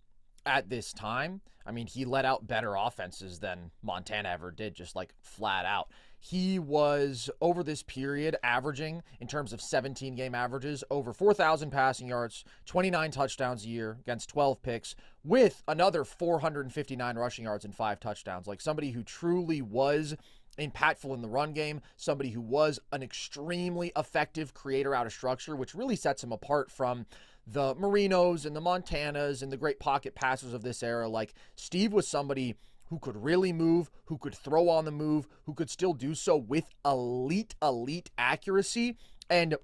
at this time. I mean, he let out better offenses than Montana ever did, just like flat out. He was, over this period, averaging, in terms of 17-game averages, over 4,000 passing yards, 29 touchdowns a year against 12 picks, with another 459 rushing yards and 5 touchdowns. Like somebody who truly was impactful in the run game, somebody who was an extremely effective creator out of structure, which really sets him apart from the Marinos and the Montanas and the great pocket passers of this era. Like, Steve was somebody who could really move, who could throw on the move, who could still do so with elite accuracy. And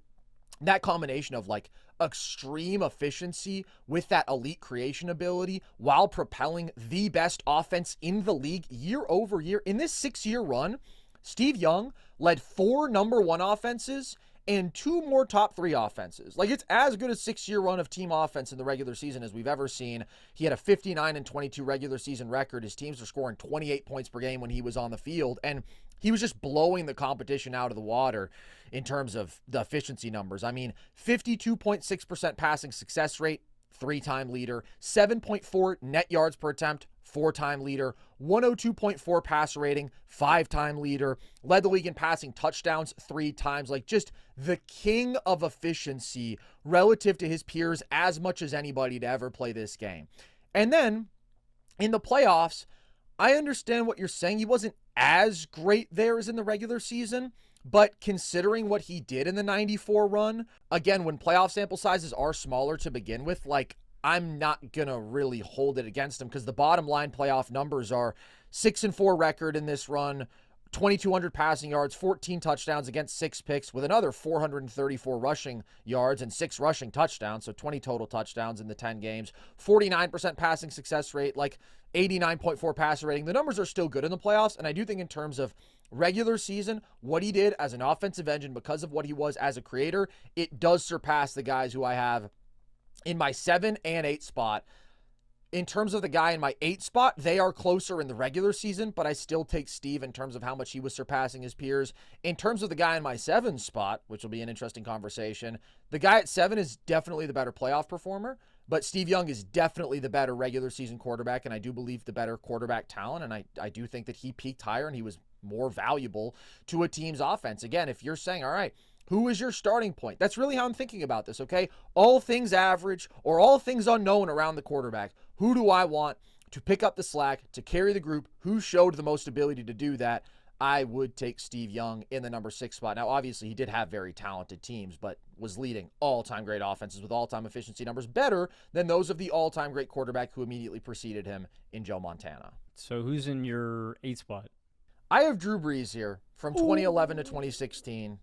that combination of like extreme efficiency with that elite creation ability while propelling the best offense in the league year over year. In this 6-year run, Steve Young led 4 number 1 offenses and 2 more top 3 offenses. Like, it's as good a 6-year run of team offense in the regular season as we've ever seen. He had a 59-22 regular season record. His teams were scoring 28 points per game when he was on the field, and he was just blowing the competition out of the water in terms of the efficiency numbers. I mean, 52.6% passing success rate, 3-time leader, 7.4 net yards per attempt, 4-time leader, 102.4 passer rating, 5-time leader, led the league in passing touchdowns 3 times. Like, just the king of efficiency relative to his peers as much as anybody to ever play this game. And then in the playoffs, I understand what you're saying. He wasn't as great there as in the regular season, but considering what he did in the 94 run, again, when playoff sample sizes are smaller to begin with, like, I'm not going to really hold it against him, because the bottom line playoff numbers are 6-4 record in this run, 2,200 passing yards, 14 touchdowns against 6 picks, with another 434 rushing yards and 6 rushing touchdowns, so 20 total touchdowns in the 10 games, 49% passing success rate, like 89.4 passer rating. The numbers are still good in the playoffs, and I do think in terms of regular season, what he did as an offensive engine because of what he was as a creator, it does surpass the guys who I have in my 7 and 8 spot. In terms of the guy in my 8 spot, they are closer in the regular season, but I still take Steve in terms of how much he was surpassing his peers. In terms of the guy in my 7 spot, which will be an interesting conversation, the guy at 7 is definitely the better playoff performer, but Steve Young is definitely the better regular season quarterback, and I do believe the better quarterback talent, and I do think that he peaked higher and he was more valuable to a team's offense. Again, if you're saying, all right, who is your starting point? That's really how I'm thinking about this, okay? All things average or all things unknown around the quarterback. Who do I want to pick up the slack, to carry the group? Who showed the most ability to do that? I would take Steve Young in the number 6 spot. Now, obviously, he did have very talented teams, but was leading all-time great offenses with all-time efficiency numbers better than those of the all-time great quarterback who immediately preceded him in Joe Montana. So who's in your 8 spot? I have Drew Brees here from 2011 to 2016.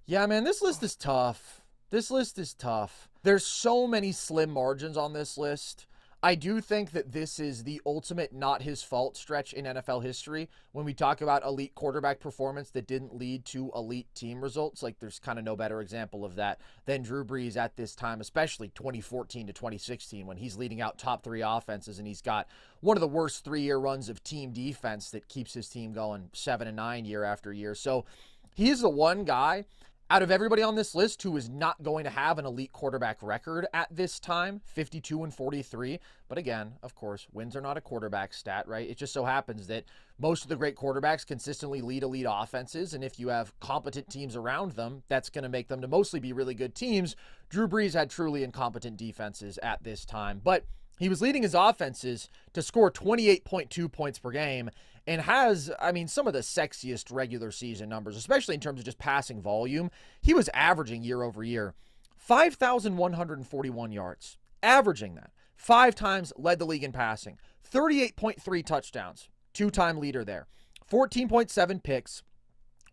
Yeah, man, this list is tough. This list is tough. There's so many slim margins on this list. I do think that this is the ultimate not his fault stretch in NFL history. When we talk about elite quarterback performance that didn't lead to elite team results, like there's kind of no better example of that than Drew Brees at this time, especially 2014 to 2016 when he's leading out top 3 offenses and he's got one of the worst 3-year runs of team defense that keeps his team going 7-9 year after year. So he is the one guy out of everybody on this list who is not going to have an elite quarterback record at this time, 52-43. But again, of course, wins are not a quarterback stat, right? It just so happens that most of the great quarterbacks consistently lead elite offenses. And if you have competent teams around them, that's going to make them to mostly be really good teams. Drew Brees had truly incompetent defenses at this time, but he was leading his offenses to score 28.2 points per game and has, I mean, some of the sexiest regular season numbers, especially in terms of just passing volume. He was averaging year over year 5,141 yards, averaging that. 5 times led the league in passing, 38.3 touchdowns, 2-time leader there, 14.7 picks,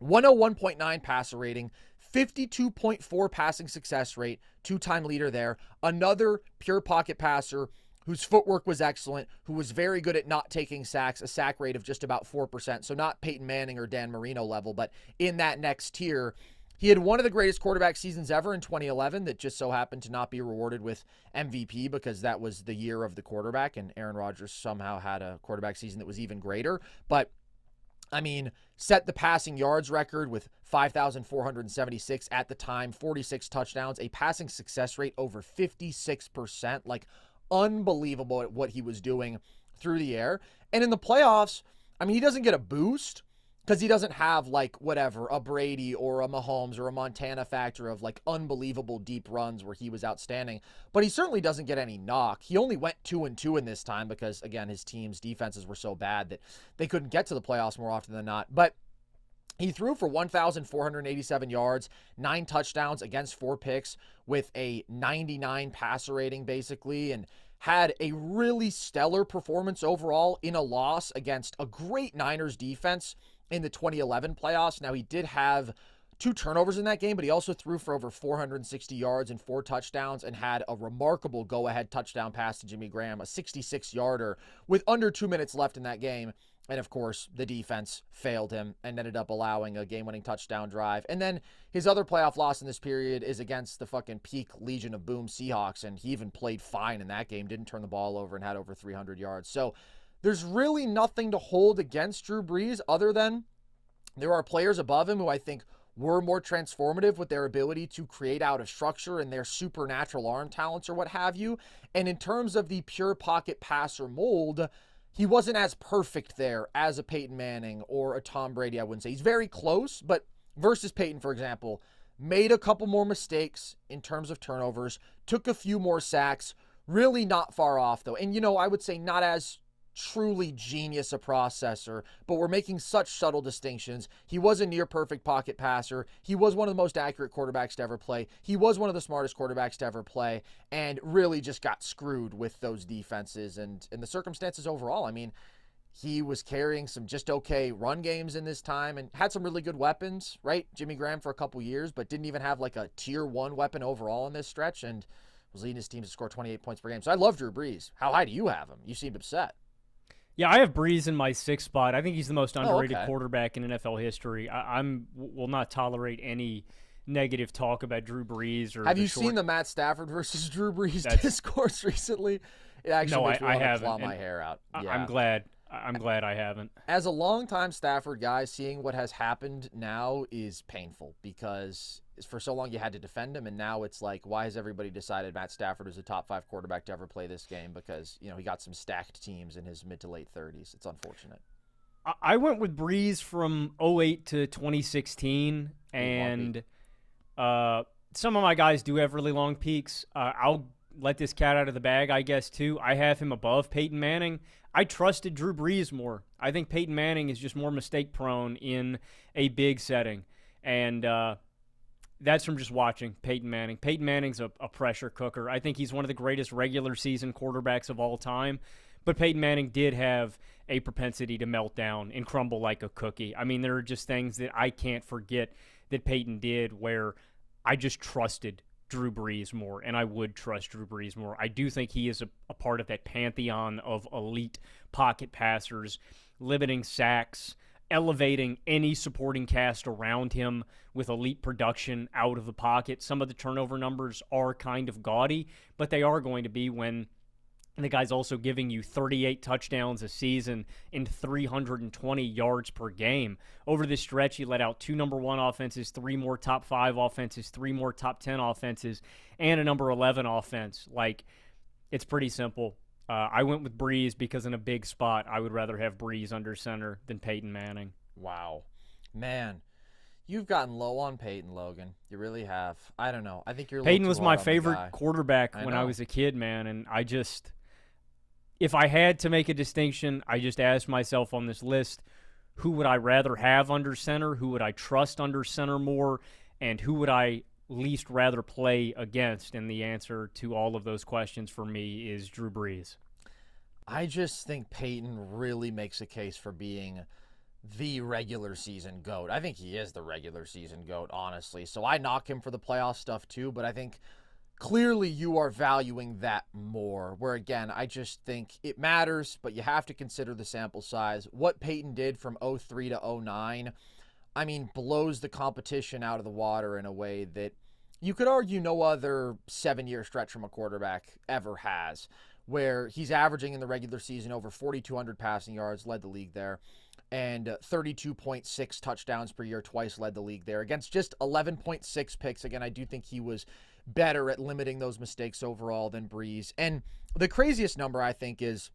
101.9 passer rating, 52.4 passing success rate, 2-time leader there. Another pure pocket passer whose footwork was excellent, who was very good at not taking sacks, a sack rate of just about 4%. So not Peyton Manning or Dan Marino level, but in that next tier. He had one of the greatest quarterback seasons ever in 2011 that just so happened to not be rewarded with MVP because that was the year of the quarterback, and Aaron Rodgers somehow had a quarterback season that was even greater. But I mean, set the passing yards record with 5,476 at the time, 46 touchdowns, a passing success rate over 56%, like unbelievable at what he was doing through the air. And in the playoffs, I mean, he doesn't get a boost because he doesn't have like whatever, a Brady or a Mahomes or a Montana factor of like unbelievable deep runs where he was outstanding. But he certainly doesn't get any knock. He only went 2-2 in this time because, again, his team's defenses were so bad that they couldn't get to the playoffs more often than not. But he threw for 1,487 yards, 9 touchdowns against 4 picks with a 99 passer rating basically, and had a really stellar performance overall in a loss against a great Niners defense in the 2011 playoffs. Now, he did have 2 turnovers in that game, but he also threw for over 460 yards and 4 touchdowns and had a remarkable go-ahead touchdown pass to Jimmy Graham, a 66-yarder with under 2 minutes left in that game. And, of course, the defense failed him and ended up allowing a game-winning touchdown drive. And then his other playoff loss in this period is against the fucking peak Legion of Boom Seahawks, and he even played fine in that game, didn't turn the ball over, and had over 300 yards. So there's really nothing to hold against Drew Brees other than there are players above him who I think were more transformative with their ability to create out of structure and their supernatural arm talents or what have you. And in terms of the pure pocket passer mold, he wasn't as perfect there as a Peyton Manning or a Tom Brady, I wouldn't say. He's very close, but versus Peyton, for example, made a couple more mistakes in terms of turnovers, took a few more sacks, really not far off, though. And, I would say not as truly genius a processor, but we're making such subtle distinctions. He was a near perfect pocket passer. He was one of the most accurate quarterbacks to ever play. He was one of the smartest quarterbacks to ever play, and really just got screwed with those defenses and the circumstances overall. I mean, he was carrying some just okay run games in this time and had some really good weapons, right? Jimmy Graham for a couple years, but didn't even have like a tier 1 weapon overall in this stretch, and was leading his team to score 28 points per game. So I love Drew Brees. How high do you have him? You seemed upset. Yeah, I have Brees in my 6th spot. I think he's the most underrated okay. quarterback in NFL history. I will not tolerate any negative talk about Drew Brees. Or have you seen the Matt Stafford versus Drew Brees discourse recently? It actually makes me want to claw my hair out. Yeah. I'm glad I haven't. As a longtime Stafford guy, seeing what has happened now is painful because for so long you had to defend him, and now it's like, why has everybody decided Matt Stafford is a top 5 quarterback to ever play this game? Because, he got some stacked teams in his mid to late 30s. It's unfortunate. I went with Brees from 2008 to 2016, and some of my guys do have really long peaks. I'll let this cat out of the bag, I guess, too. I have him above Peyton Manning. I trusted Drew Brees more. I think Peyton Manning is just more mistake-prone in a big setting, and that's from just watching Peyton Manning. Peyton Manning's a pressure cooker. I think he's one of the greatest regular season quarterbacks of all time. But Peyton Manning did have a propensity to melt down and crumble like a cookie. I mean, there are just things that I can't forget that Peyton did where I just trusted Drew Brees more, and I would trust Drew Brees more. I do think he is a part of that pantheon of elite pocket passers, limiting sacks, elevating any supporting cast around him with elite production out of the pocket. Some of the turnover numbers are kind of gaudy, but they are going to be when the guy's also giving you 38 touchdowns a season and 320 yards per game. Over this stretch, he let out 2 number 1 offenses, 3 more top 5 offenses, 3 more top 10 offenses, and a number 11 offense. Like, it's pretty simple. I went with Brees because in a big spot, I would rather have Brees under center than Peyton Manning. Wow. Man, you've gotten low on Peyton, Logan. You really have. I don't know. I think you're Peyton was my favorite quarterback when I was a kid, man, and If I had to make a distinction, I just asked myself on this list, who would I rather have under center? Who would I trust under center more? And who would I least rather play against? And the answer to all of those questions for me is Drew Brees. I just think Peyton really makes a case for being the regular season GOAT. I think he is the regular season GOAT, honestly. So I knock him for the playoff stuff too, but I think clearly you are valuing that more. Where again, I just think it matters, but you have to consider the sample size. What Peyton did from 03 to 09, I mean, blows the competition out of the water in a way that you could argue no other 7-year stretch from a quarterback ever has, where he's averaging in the regular season over 4,200 passing yards, led the league there, and 32.6 touchdowns per year, twice led the league there, against just 11.6 picks. Again, I do think he was better at limiting those mistakes overall than Brees. And the craziest number, I think, is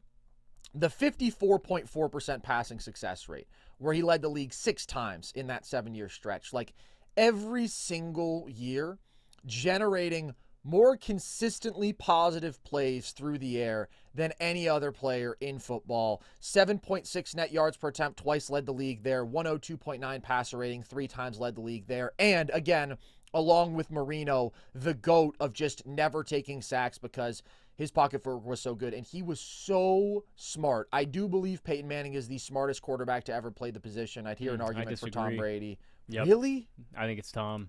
the 54.4% passing success rate, where he led the league 6 times in that 7-year stretch. Like, every single year, generating more consistently positive plays through the air than any other player in football. 7.6 net yards per attempt, twice led the league there. 102.9 passer rating, 3 times led the league there. And again, along with Marino, the GOAT of just never taking sacks because his pocket footwork was so good. And he was so smart. I do believe Peyton Manning is the smartest quarterback to ever play the position. I'd hear an argument for Tom Brady. Yep. Really? I think it's Tom.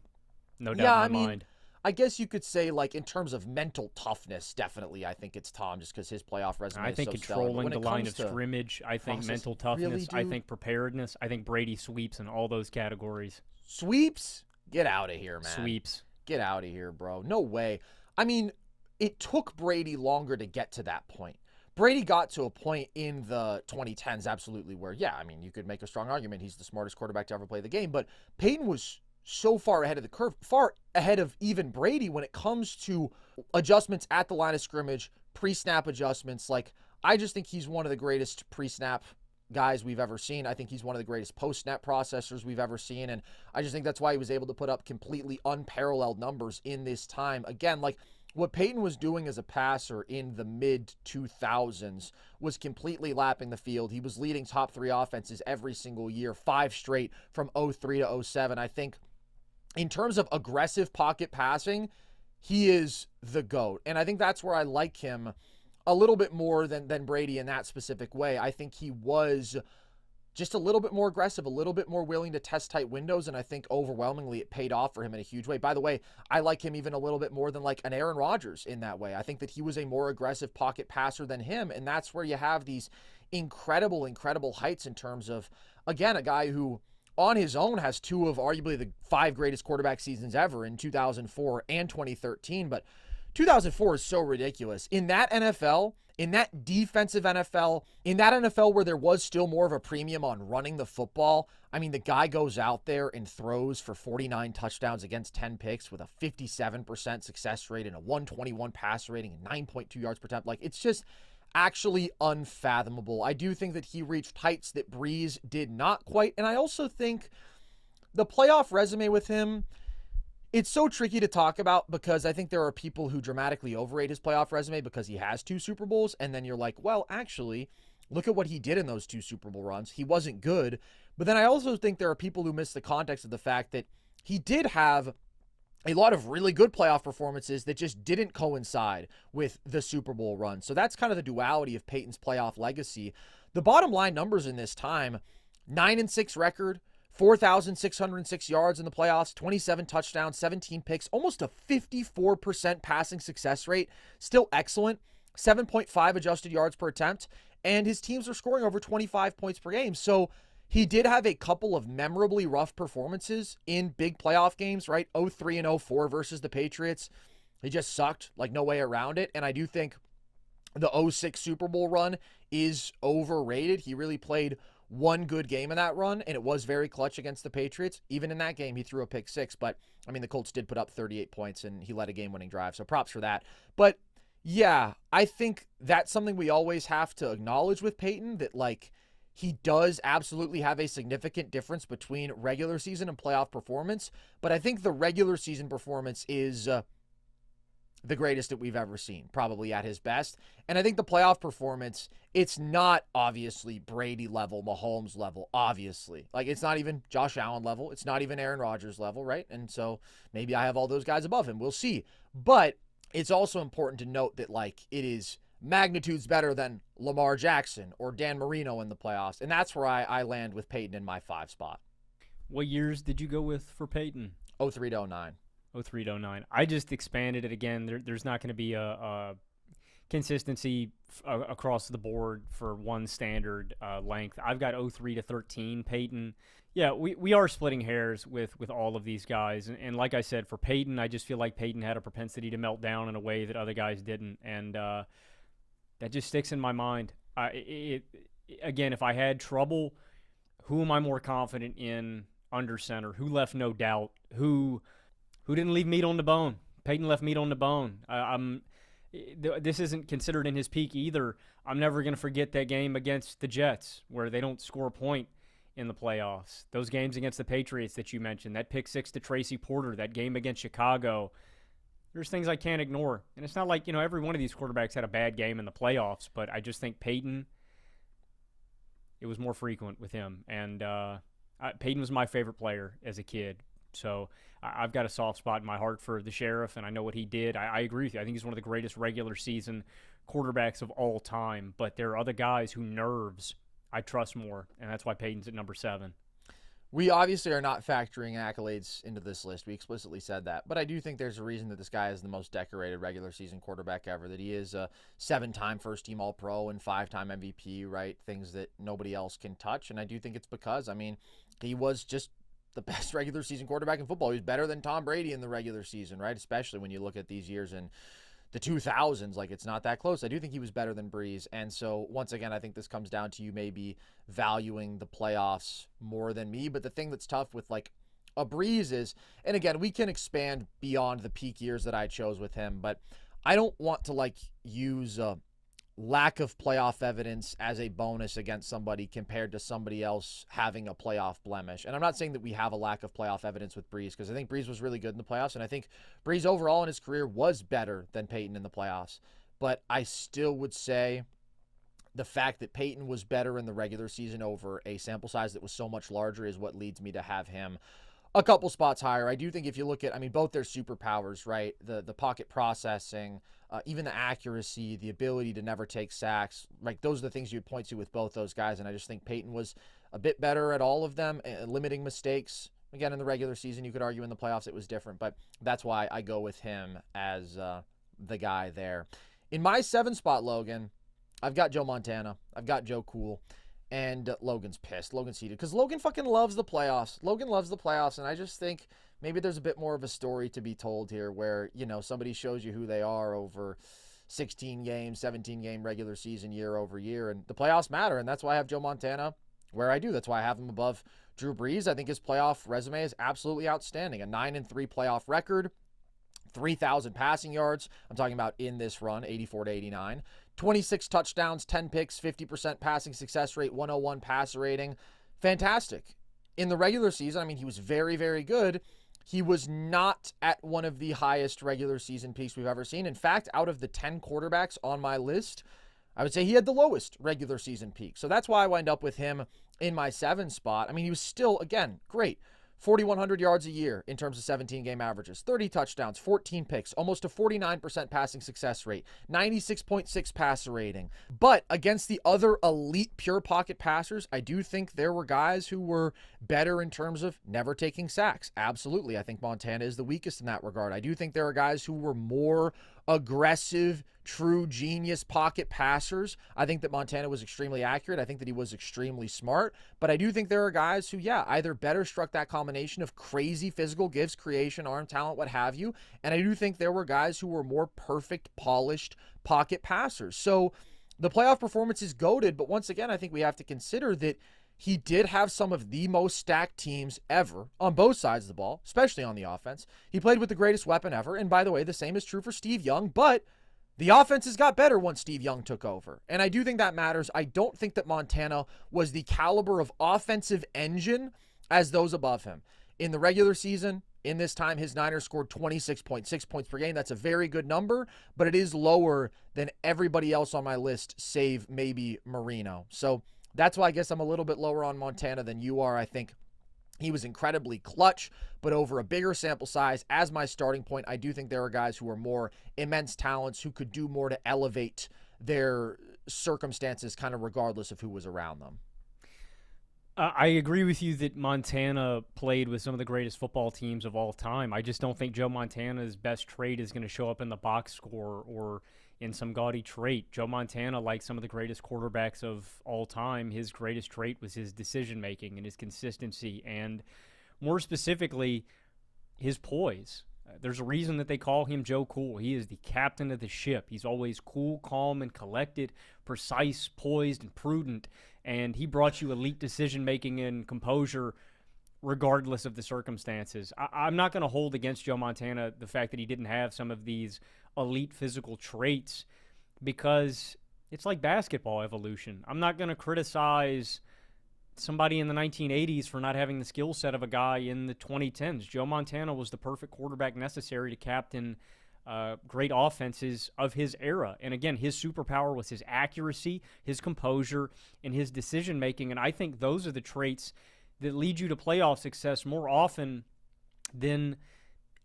No doubt in my mind. I guess you could say, like, in terms of mental toughness, definitely, I think it's Tom, just because his playoff resume I is think so controlling the line of scrimmage. I think mental toughness. Really, I think preparedness. I think Brady sweeps in all those categories. Sweeps? Get out of here, man. Sweeps. Get out of here, bro. No way. I mean, it took Brady longer to get to that point. Brady got to a point in the 2010s, absolutely, where, yeah, I mean, you could make a strong argument he's the smartest quarterback to ever play the game, but Peyton was so far ahead of the curve, far ahead of even Brady when it comes to adjustments at the line of scrimmage, pre-snap adjustments. Like, I just think he's one of the greatest pre-snap guys we've ever seen. I think he's one of the greatest post-snap processors we've ever seen, and I just think that's why he was able to put up completely unparalleled numbers in this time. Again, like, what Peyton was doing as a passer in the mid-2000s was completely lapping the field. He was leading top 3 offenses every single year, 5 straight from 03 to 07. I think in terms of aggressive pocket passing, he is the GOAT. And I think that's where I like him a little bit more than Brady in that specific way. I think he was just a little bit more aggressive, a little bit more willing to test tight windows, and I think overwhelmingly it paid off for him in a huge way. By the way, I like him even a little bit more than like an Aaron Rodgers in that way. I think that he was a more aggressive pocket passer than him, and that's where you have these incredible heights in terms of, again, a guy who on his own has 2 of arguably the 5 greatest quarterback seasons ever in 2004 and 2013. But 2004 is so ridiculous. In that NFL, in that defensive NFL, in that NFL where there was still more of a premium on running the football, I mean, the guy goes out there and throws for 49 touchdowns against 10 picks with a 57% success rate and a 121 passer rating and 9.2 yards per attempt. Like, it's just actually unfathomable. I do think that he reached heights that Brees did not quite, and I also think the playoff resume with him, it's so tricky to talk about because I think there are people who dramatically overrate his playoff resume because he has 2 Super Bowls, and then you're like, well, actually, look at what he did in those 2 Super Bowl runs. He wasn't good, but then I also think there are people who miss the context of the fact that he did have a lot of really good playoff performances that just didn't coincide with the Super Bowl run. So that's kind of the duality of Peyton's playoff legacy. The bottom line numbers in this time, 9-6 record, 4,606 yards in the playoffs, 27 touchdowns, 17 picks, almost a 54% passing success rate, still excellent, 7.5 adjusted yards per attempt, and his teams are scoring over 25 points per game. So he did have a couple of memorably rough performances in big playoff games, right? 03 and 04 versus the Patriots. He just sucked, like no way around it. And I do think the 06 Super Bowl run is overrated. He really played one good game in that run, and it was very clutch against the Patriots. Even in that game, he threw a pick 6, but I mean, the Colts did put up 38 points, and he led a game-winning drive, so props for that. But yeah, I think that's something we always have to acknowledge with Peyton, that like, he does absolutely have a significant difference between regular season and playoff performance, but I think the regular season performance is the greatest that we've ever seen, probably at his best. And I think the playoff performance, it's not obviously Brady level, Mahomes level, obviously. Like, it's not even Josh Allen level. It's not even Aaron Rodgers level, right? And so maybe I have all those guys above him. We'll see. But it's also important to note that, like, it is magnitudes better than Lamar Jackson or Dan Marino in the playoffs. And that's where I land with Peyton in my 5 spot. What years did you go with for Peyton? 03 to 09. 03 to 09. I just expanded it again. There's not going to be a consistency across the board for one standard length. I've got 03 to 13 Peyton. Yeah, we are splitting hairs with all of these guys. And like I said, for Peyton, I just feel like Peyton had a propensity to melt down in a way that other guys didn't. And that just sticks in my mind. Again, if I had trouble, who am I more confident in under center? Who left no doubt? Who didn't leave meat on the bone? Peyton left meat on the bone. This isn't considered in his peak either. I'm never going to forget that game against the Jets where they don't score a point in the playoffs. Those games against the Patriots that you mentioned, that pick 6 to Tracy Porter, that game against Chicago. There's things I can't ignore. And it's not like, every one of these quarterbacks had a bad game in the playoffs, but I just think Peyton, it was more frequent with him. And Peyton was my favorite player as a kid. So I've got a soft spot in my heart for the Sheriff, and I know what he did. I agree with you. I think he's one of the greatest regular season quarterbacks of all time. But there are other guys who nerves I trust more, and that's why Peyton's at number 7. We obviously are not factoring accolades into this list. We explicitly said that. But I do think there's a reason that this guy is the most decorated regular season quarterback ever, that he is a 7-time first-team All-Pro and 5-time MVP, right? Things that nobody else can touch. And I do think it's because, he was just the best regular season quarterback in football. He was better than Tom Brady in the regular season, right? Especially when you look at these years in the 2000s, like it's not that close. I do think he was better than Brees. And so once again, I think this comes down to you maybe valuing the playoffs more than me. But the thing that's tough with like a Brees is, and again, we can expand beyond the peak years that I chose with him, but I don't want to like use a lack of playoff evidence as a bonus against somebody compared to somebody else having a playoff blemish. And I'm not saying that we have a lack of playoff evidence with Brees, because I think Brees was really good in the playoffs, and I think Brees overall in his career was better than Peyton in the playoffs. But I still would say the fact that Peyton was better in the regular season over a sample size that was so much larger is what leads me to have him a couple spots higher. I do think if you look at, both their superpowers, right? The pocket processing, even the accuracy, the ability to never take sacks, like those are the things you'd point to with both those guys. And I just think Peyton was a bit better at all of them, limiting mistakes. Again, in the regular season, you could argue in the playoffs it was different, but that's why I go with him as the guy there. In my 7 spot, Logan, I've got Joe Montana. I've got Joe Cool. And Logan's pissed. Logan's heated because Logan fucking loves the playoffs. Logan loves the playoffs, and I just think maybe there's a bit more of a story to be told here where, somebody shows you who they are over 16 games, 17 game regular season year over year, and the playoffs matter, and that's why I have Joe Montana where I do. That's why I have him above Drew Brees. I think his playoff resume is absolutely outstanding. A 9-3 playoff record, 3,000 passing yards. I'm talking about in this run, 84 to 89. 26 touchdowns, 10 picks, 50% passing success rate, 101 passer rating. Fantastic. In the regular season, he was very, very good. He was not at one of the highest regular season peaks we've ever seen. In fact, out of the 10 quarterbacks on my list, I would say he had the lowest regular season peak. So that's why I wind up with him in my 7 spot. He was still, again, great. 4,100 yards a year in terms of 17-game averages, 30 touchdowns, 14 picks, almost a 49% passing success rate, 96.6 passer rating. But against the other elite pure pocket passers, I do think there were guys who were better in terms of never taking sacks. Absolutely. I think Montana is the weakest in that regard. I do think there are guys who were more aggressive, true genius pocket passers. I think that Montana was extremely accurate. I think that he was extremely smart. But I do think there are guys who, either better struck that combination of crazy physical gifts, creation, arm talent, what have you. And I do think there were guys who were more perfect, polished pocket passers. So the playoff performance is goated. But once again, I think we have to consider that he did have some of the most stacked teams ever on both sides of the ball, especially on the offense. He played with the greatest weapon ever. And by the way, the same is true for Steve Young, but the offenses got better once Steve Young took over. And I do think that matters. I don't think that Montana was the caliber of offensive engine as those above him. In the regular season, In this time, his Niners scored 26.6 points per game. That's a very good number, but it is lower than everybody else on my list, save maybe Marino. So that's why I guess I'm a little bit lower on Montana than you are. I think he was incredibly clutch, but over a bigger sample size, as my starting point, I do think there are guys who are more immense talents who could do more to elevate their circumstances kind of regardless of who was around them. I agree with you that Montana played with some of the greatest football teams of all time. I just don't think Joe Montana's best trait is going to show up in the box score or in some gaudy trait. Joe Montana, like some of the greatest quarterbacks of all time, his greatest trait was his decision-making and his consistency, and more specifically, his poise. There's a reason that they call him Joe Cool. He is the captain of the ship. He's always cool, calm, and collected, precise, poised, and prudent, and he brought you elite decision-making and composure regardless of the circumstances. I'm not going to hold against Joe Montana the fact that he didn't have some of these elite physical traits, because it's like basketball evolution. I'm not going to criticize somebody in the 1980s for not having the skill set of a guy in the 2010s. Joe Montana was the perfect quarterback necessary to captain great offenses of his era. And again, his superpower was his accuracy, his composure, and his decision-making. And I think those are the traits that lead you to playoff success more often than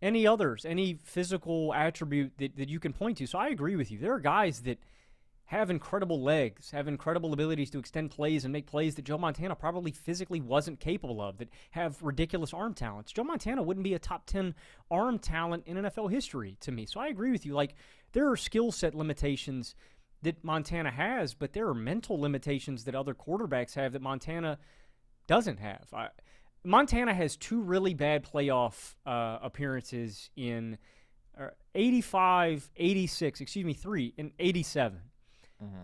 any others, any physical attribute that you can point to. So I agree with you. There are guys that have incredible legs, have incredible abilities to extend plays and make plays that Joe Montana probably physically wasn't capable of, that have ridiculous arm talents. Joe Montana wouldn't be a top 10 arm talent in NFL history to me. So I agree with you. Like, there are skill set limitations that Montana has, but there are mental limitations that other quarterbacks have that Montana doesn't have. Montana has two really bad playoff appearances in 85, 86, three in 87.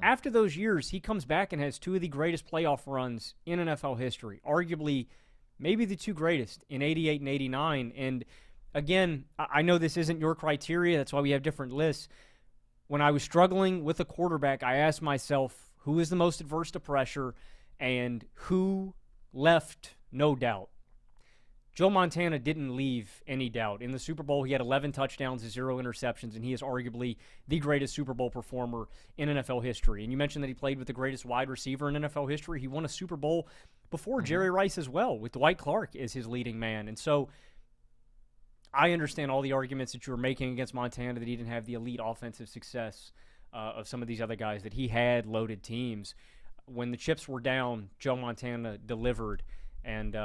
After those years, he comes back and has two of the greatest playoff runs in NFL history, arguably maybe the two greatest in 88 and 89. And again, I know this isn't your criteria. That's why we have different lists. When I was struggling with a quarterback, I asked myself, who is the most adverse to pressure and who left no doubt? Joe Montana didn't leave any doubt. In the Super Bowl, he had 11 touchdowns and 0 interceptions, and he is arguably the greatest Super Bowl performer in NFL history. And you mentioned that he played with the greatest wide receiver in NFL history. He won a Super Bowl before Jerry Rice as well, with Dwight Clark as his leading man. And so I understand all the arguments that you were making against Montana, that he didn't have the elite offensive success of some of these other guys, that he had loaded teams. When the chips were down, Joe Montana delivered, and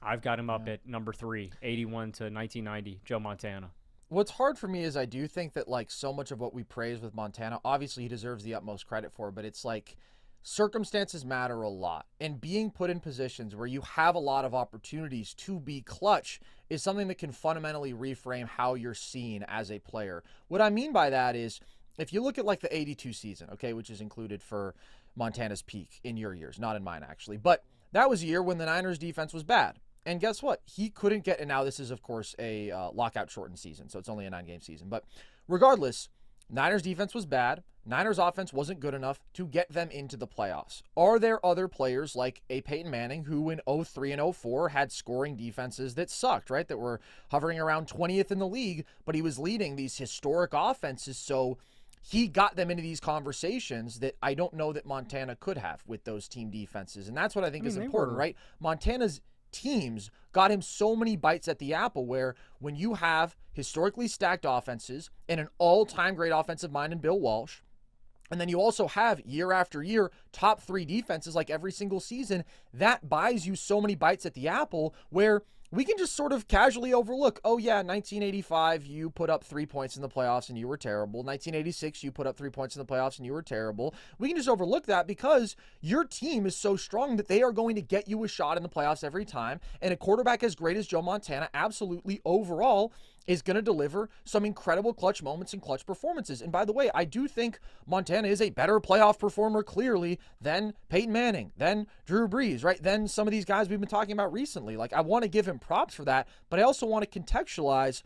I've got him up at number 3, 81 to 1990, Joe Montana. What's hard for me is I do think that, like, so much of what we praise with Montana, obviously he deserves the utmost credit for, but it's like circumstances matter a lot. And being put in positions where you have a lot of opportunities to be clutch is something that can fundamentally reframe how you're seen as a player. What I mean by that is, if you look at like the 82 season, okay, which is included for Montana's peak in your years, not in mine actually, but that was a year when the Niners defense was bad. And guess what? He couldn't get, and now this is, of course, a lockout shortened season, so it's only a 9-game season. But regardless, Niners defense was bad. Niners offense wasn't good enough to get them into the playoffs. Are there other players like a Peyton Manning who in 03 and 04 had scoring defenses that sucked, right? That were hovering around 20th in the league, but he was leading these historic offenses, so he got them into these conversations that I don't know that Montana could have with those team defenses. And that's what I think is important, right? Montana's teams got him so many bites at the apple, where when you have historically stacked offenses and an all-time great offensive mind in Bill Walsh, and then you also have year after year top 3 defenses like every single season, that buys you so many bites at the apple where we can just sort of casually overlook, oh yeah, 1985, you put up 3 points in the playoffs and you were terrible. 1986, you put up 3 points in the playoffs and you were terrible. We can just overlook that because your team is so strong that they are going to get you a shot in the playoffs every time. And a quarterback as great as Joe Montana absolutely overall is going to deliver some incredible clutch moments and clutch performances. And by the way, I do think Montana is a better playoff performer clearly than Peyton Manning, than Drew Brees, right? Than some of these guys we've been talking about recently. Like, I want to give him props for that, but I also want to contextualize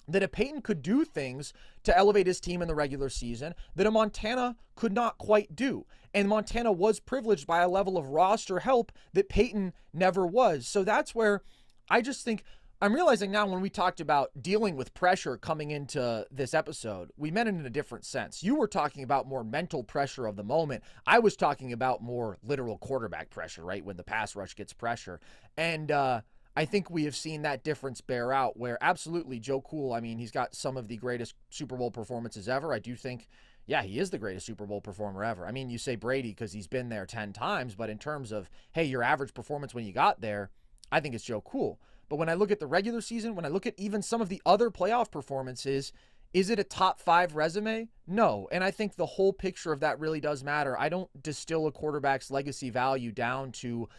that a Peyton could do things to elevate his team in the regular season that a Montana could not quite do. And Montana was privileged by a level of roster help that Peyton never was. So that's where I just think I'm realizing now when we talked about dealing with pressure coming into this episode, we meant it in a different sense. You were talking about more mental pressure of the moment. I was talking about more literal quarterback pressure, right? When the pass rush gets pressure. And I think we have seen that difference bear out where absolutely Joe Cool, I mean, he's got some of the greatest Super Bowl performances ever. I do think, yeah, he is the greatest Super Bowl performer ever. I mean, you say Brady because he's been there 10 times, but in terms of, hey, your average performance when you got there, I think it's Joe Cool. But when I look at the regular season, when I look at even some of the other playoff performances, is it a top 5 resume? No. And I think the whole picture of that really does matter. I don't distill a quarterback's legacy value down to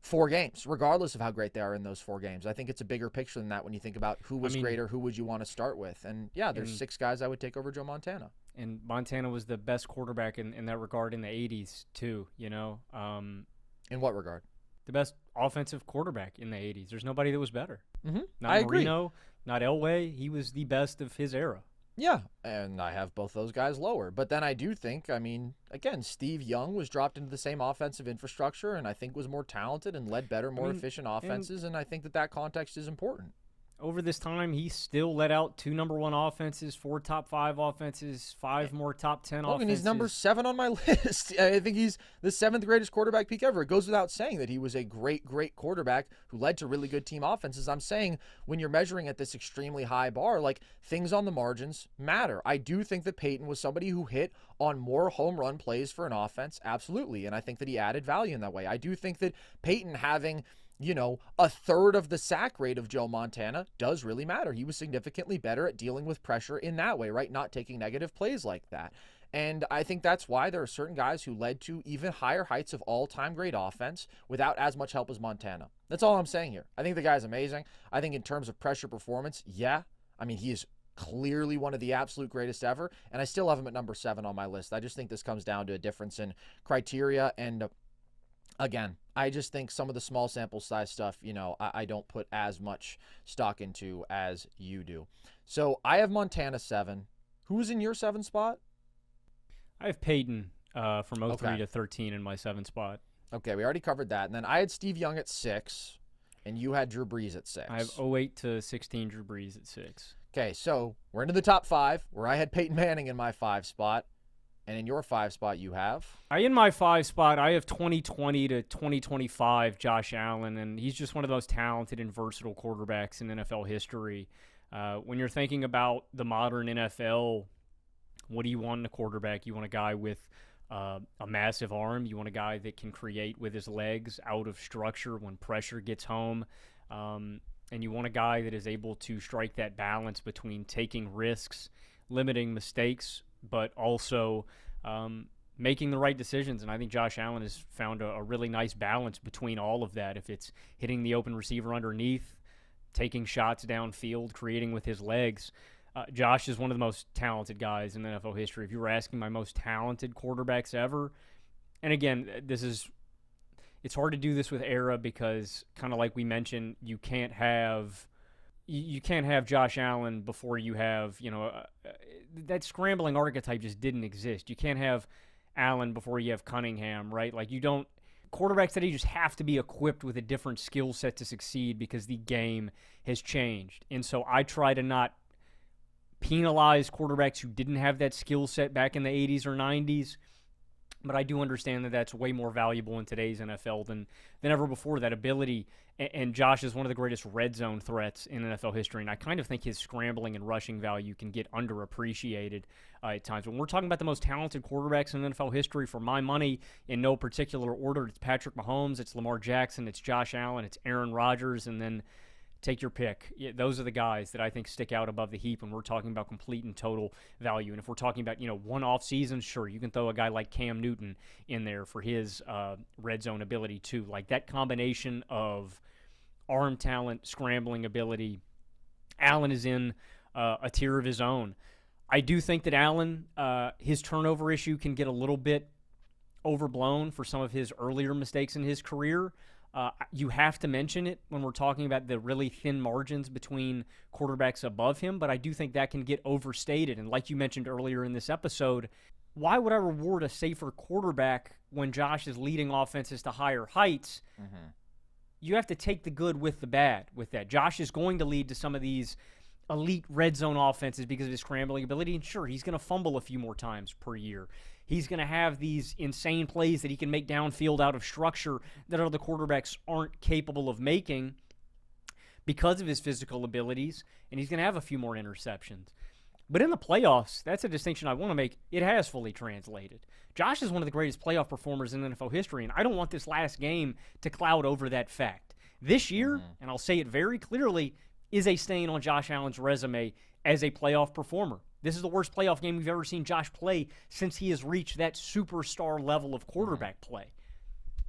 4 games, regardless of how great they are in those 4 games. I think it's a bigger picture than that when you think about who was greater, who would you want to start with. And yeah, there's 6 guys I would take over Joe Montana. And Montana was the best quarterback in that regard in the 80s too, you know. In what regard? The best offensive quarterback in the 80s. There's nobody that was better. Mm-hmm. Not Marino, not Elway. He was the best of his era. Yeah, and I have both those guys lower. But then I do think, I mean, again, Steve Young was dropped into the same offensive infrastructure and I think was more talented and led better, more efficient offenses, and I think that context is important. Over this time, he still let out 2 number 1 offenses, 4 top 5 offenses, 5 more top 10 offenses. He's number 7 on my list. I think he's the 7th greatest quarterback peak ever. It goes without saying that he was a great, great quarterback who led to really good team offenses. I'm saying when you're measuring at this extremely high bar, like things on the margins matter. I do think that Peyton was somebody who hit on more home run plays for an offense, absolutely, and I think that he added value in that way. I do think that Peyton having a third of the sack rate of Joe Montana does really matter. He was significantly better at dealing with pressure in that way, right? Not taking negative plays like that. And I think that's why there are certain guys who led to even higher heights of all-time great offense without as much help as Montana. That's all I'm saying here. I think the guy's amazing. I think in terms of pressure performance, yeah. I mean, he is clearly one of the absolute greatest ever, and I still have him at number 7 on my list. I just think this comes down to a difference in criteria and again, I just think some of the small sample size stuff, I don't put as much stock into as you do. So I have Montana 7. Who's in your 7 spot? I have Peyton from 03 to 13 in my 7 spot. Okay, we already covered that. And then I had Steve Young at 6, and you had Drew Brees at 6. I have 08 to 16 Drew Brees at 6. Okay, so we're into the top 5, where I had Peyton Manning in my 5 spot. And in your 5 spot, you have? In my 5 spot, I have 2020 to 2025 Josh Allen, and he's just one of the most talented and versatile quarterbacks in NFL history. When you're thinking about the modern NFL, what do you want in a quarterback? You want a guy with a massive arm. You want a guy that can create with his legs out of structure when pressure gets home. And you want a guy that is able to strike that balance between taking risks, limiting mistakes, but also making the right decisions. And I think Josh Allen has found a really nice balance between all of that. If it's hitting the open receiver underneath, taking shots downfield, creating with his legs, Josh is one of the most talented guys in NFL history. If you were asking my most talented quarterbacks ever, and again, it's hard to do this with era because kind of like we mentioned, you can't have Josh Allen before you have, that scrambling archetype just didn't exist. You can't have Allen before you have Cunningham, right? Like quarterbacks today just have to be equipped with a different skill set to succeed because the game has changed. And so I try to not penalize quarterbacks who didn't have that skill set back in the 80s or 90s. But I do understand that that's way more valuable in today's NFL than ever before, that ability. And Josh is one of the greatest red zone threats in NFL history. And I kind of think his scrambling and rushing value can get underappreciated at times. When we're talking about the most talented quarterbacks in NFL history, for my money, in no particular order, it's Patrick Mahomes, it's Lamar Jackson, it's Josh Allen, it's Aaron Rodgers, and then take your pick. Those are the guys that I think stick out above the heap when we're talking about complete and total value. And if we're talking about, one-off seasons, sure, you can throw a guy like Cam Newton in there for his red zone ability too. Like that combination of arm talent, scrambling ability, Allen is in a tier of his own. I do think that Allen, his turnover issue can get a little bit overblown for some of his earlier mistakes in his career. You have to mention it when we're talking about the really thin margins between quarterbacks above him, but I do think that can get overstated. And like you mentioned earlier in this episode, why would I reward a safer quarterback when Josh is leading offenses to higher heights? Mm-hmm. you have to take the good with the bad with that. Josh is going to lead to some of these elite red zone offenses because of his scrambling ability, and sure, he's going to fumble a few more times per year. He's going to have these insane plays that he can make downfield out of structure that other quarterbacks aren't capable of making because of his physical abilities, and he's going to have a few more interceptions. But in the playoffs, that's a distinction I want to make. It has fully translated. Josh is one of the greatest playoff performers in NFL history, and I don't want this last game to cloud over that fact. This year, and I'll say it very clearly, is a stain on Josh Allen's resume as a playoff performer. This is the worst playoff game we've ever seen Josh play since he has reached that superstar level of quarterback play.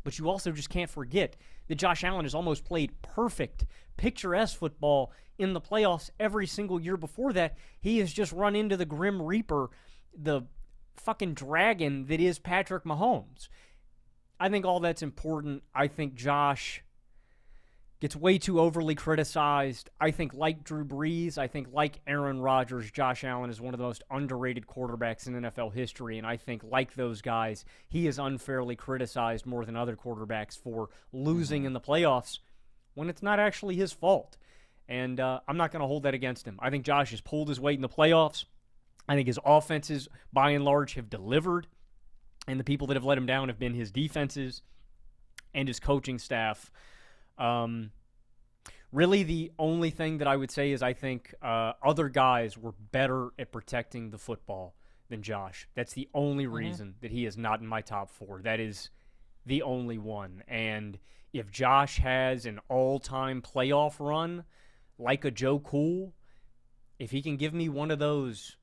But you also just can't forget that Josh Allen has almost played perfect, picturesque football in the playoffs every single year before that. He has just run into the Grim Reaper, the fucking dragon that is Patrick Mahomes. I think all that's important. I think Josh gets way too overly criticized. I think like Drew Brees, I think like Aaron Rodgers, Josh Allen is one of the most underrated quarterbacks in NFL history, and I think like those guys, he is unfairly criticized more than other quarterbacks for losing in the playoffs when it's not actually his fault. And I'm not going to hold that against him. I think Josh has pulled his weight in the playoffs. I think his offenses, by and large, have delivered, and the people that have let him down have been his defenses and his coaching staff. Really, the only thing that I would say is I think other guys were better at protecting the football than Josh. That's the only reason that he is not in my top 4. That is the only one. And if Josh has an all-time playoff run like a Joe Cool, if he can give me one of those,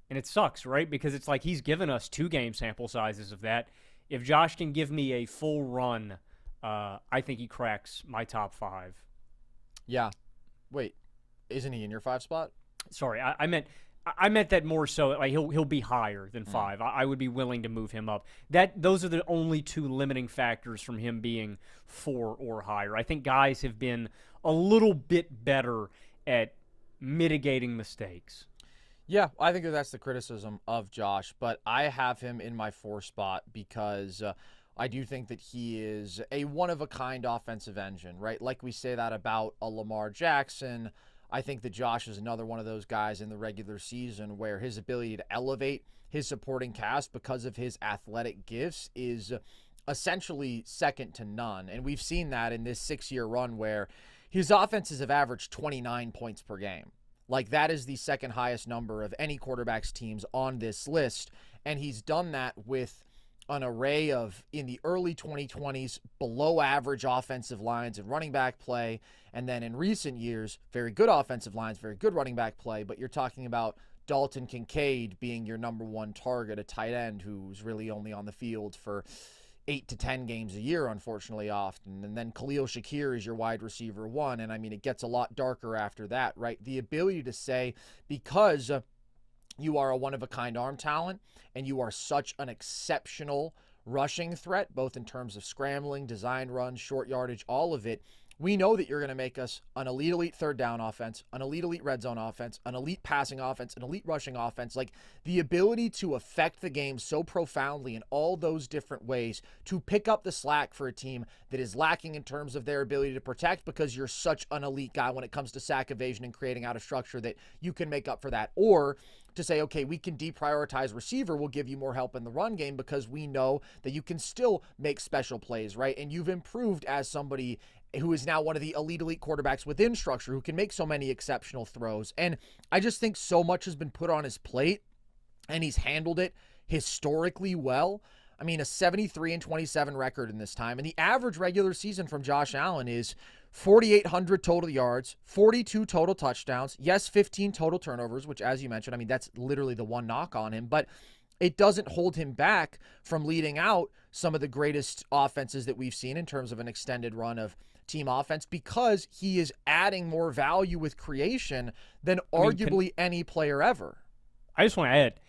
and it sucks, right? Because it's like he's given us 2 game sample sizes of that. If Josh can give me a full run, I think he cracks my top 5. Yeah. Wait, isn't he in your 5 spot? Sorry, I meant that more so. Like he'll be higher than 5. I would be willing to move him up. Those are the only 2 limiting factors from him being 4 or higher. I think guys have been a little bit better at mitigating mistakes. Yeah, I think that's the criticism of Josh, but I have him in my 4 spot because I do think that he is a one-of-a-kind offensive engine, right? Like we say that about a Lamar Jackson. I think that Josh is another one of those guys in the regular season where his ability to elevate his supporting cast because of his athletic gifts is essentially second to none. And we've seen that in this 6-year run where his offenses have averaged 29 points per game. Like, that is the second highest number of any quarterback's teams on this list. And he's done that with an array of, in the early 2020s, below average offensive lines and running back play. And then in recent years, very good offensive lines, very good running back play. But you're talking about Dalton Kincaid being your number 1 target, a tight end who's really only on the field for 8 to 10 games a year, unfortunately, often. And then Khalil Shakir is your wide receiver 1. And I mean, it gets a lot darker after that, right? The ability to say, because you are a one-of-a-kind arm talent and you are such an exceptional rushing threat, both in terms of scrambling, design runs, short yardage, all of it, we know that you're going to make us an elite third down offense, an elite red zone offense, an elite passing offense, an elite rushing offense. Like, the ability to affect the game so profoundly in all those different ways to pick up the slack for a team that is lacking in terms of their ability to protect because you're such an elite guy when it comes to sack evasion and creating out of structure that you can make up for that. Or to say, okay, we can deprioritize receiver, we'll give you more help in the run game because we know that you can still make special plays, right? And you've improved as somebody who is now one of the elite quarterbacks within structure who can make so many exceptional throws. And I just think so much has been put on his plate and he's handled it historically well. I mean, a 73-27 record in this time. And the average regular season from Josh Allen is 4,800 total yards, 42 total touchdowns. Yes, 15 total turnovers, which, as you mentioned, I mean, that's literally the one knock on him. But it doesn't hold him back from leading out some of the greatest offenses that we've seen in terms of an extended run of team offense because he is adding more value with creation than arguably any player ever. I just want to add,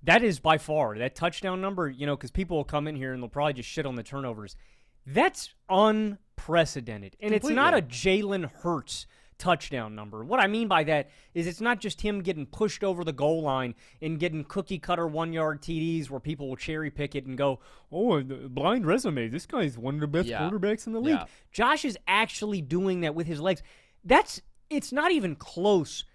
that is by far, that touchdown number, because people will come in here and they'll probably just shit on the turnovers. That's unprecedented. And Completely. It's not a Jalen Hurts touchdown number. What I mean by that is it's not just him getting pushed over the goal line and getting cookie-cutter 1-yard TDs where people will cherry-pick it and go, oh, blind resume, this guy's one of the best quarterbacks in the league. Josh is actually doing that with his legs. It's not even close.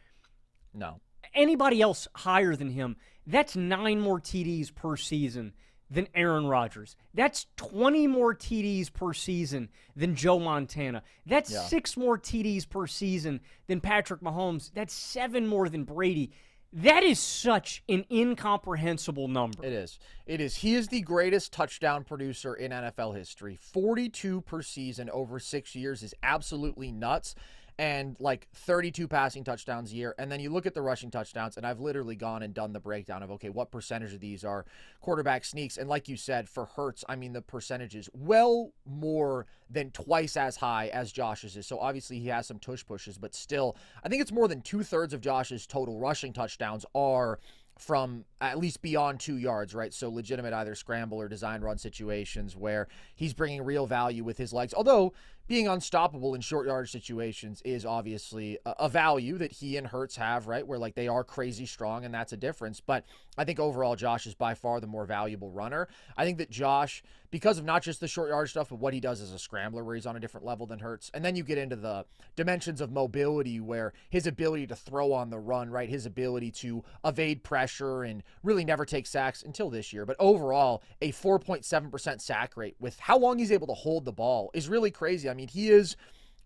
No. Anybody else higher than him, that's 9 more TDs per season than Aaron Rodgers. That's 20 more TDs per season than Joe Montana. That's 6 more TDs per season than Patrick Mahomes. That's 7 more than Brady. That is such an incomprehensible number. It is. It is. He is the greatest touchdown producer in NFL history. 42 per season over 6 years is absolutely nuts. And like 32 passing touchdowns a year. And then you look at the rushing touchdowns, and I've literally gone and done the breakdown of, okay, what percentage of these are quarterback sneaks? And like you said, for Hurts, I mean, the percentage is well more than twice as high as Josh's is. So obviously he has some tush pushes, but still, I think it's more than 2/3 of Josh's total rushing touchdowns are from at least beyond 2 yards, right? So legitimate either scramble or design run situations where he's bringing real value with his legs. Although being unstoppable in short yardage situations is obviously a value that he and Hurts have, right? Where like they are crazy strong, and that's a difference. But I think overall Josh is by far the more valuable runner. I think that Josh, because of not just the short yardage stuff, but what he does as a scrambler where he's on a different level than Hurts. And then you get into the dimensions of mobility where his ability to throw on the run, right? His ability to evade pressure and really never take sacks until this year. But overall, a 4.7% sack rate with how long he's able to hold the ball is really crazy. I mean, he is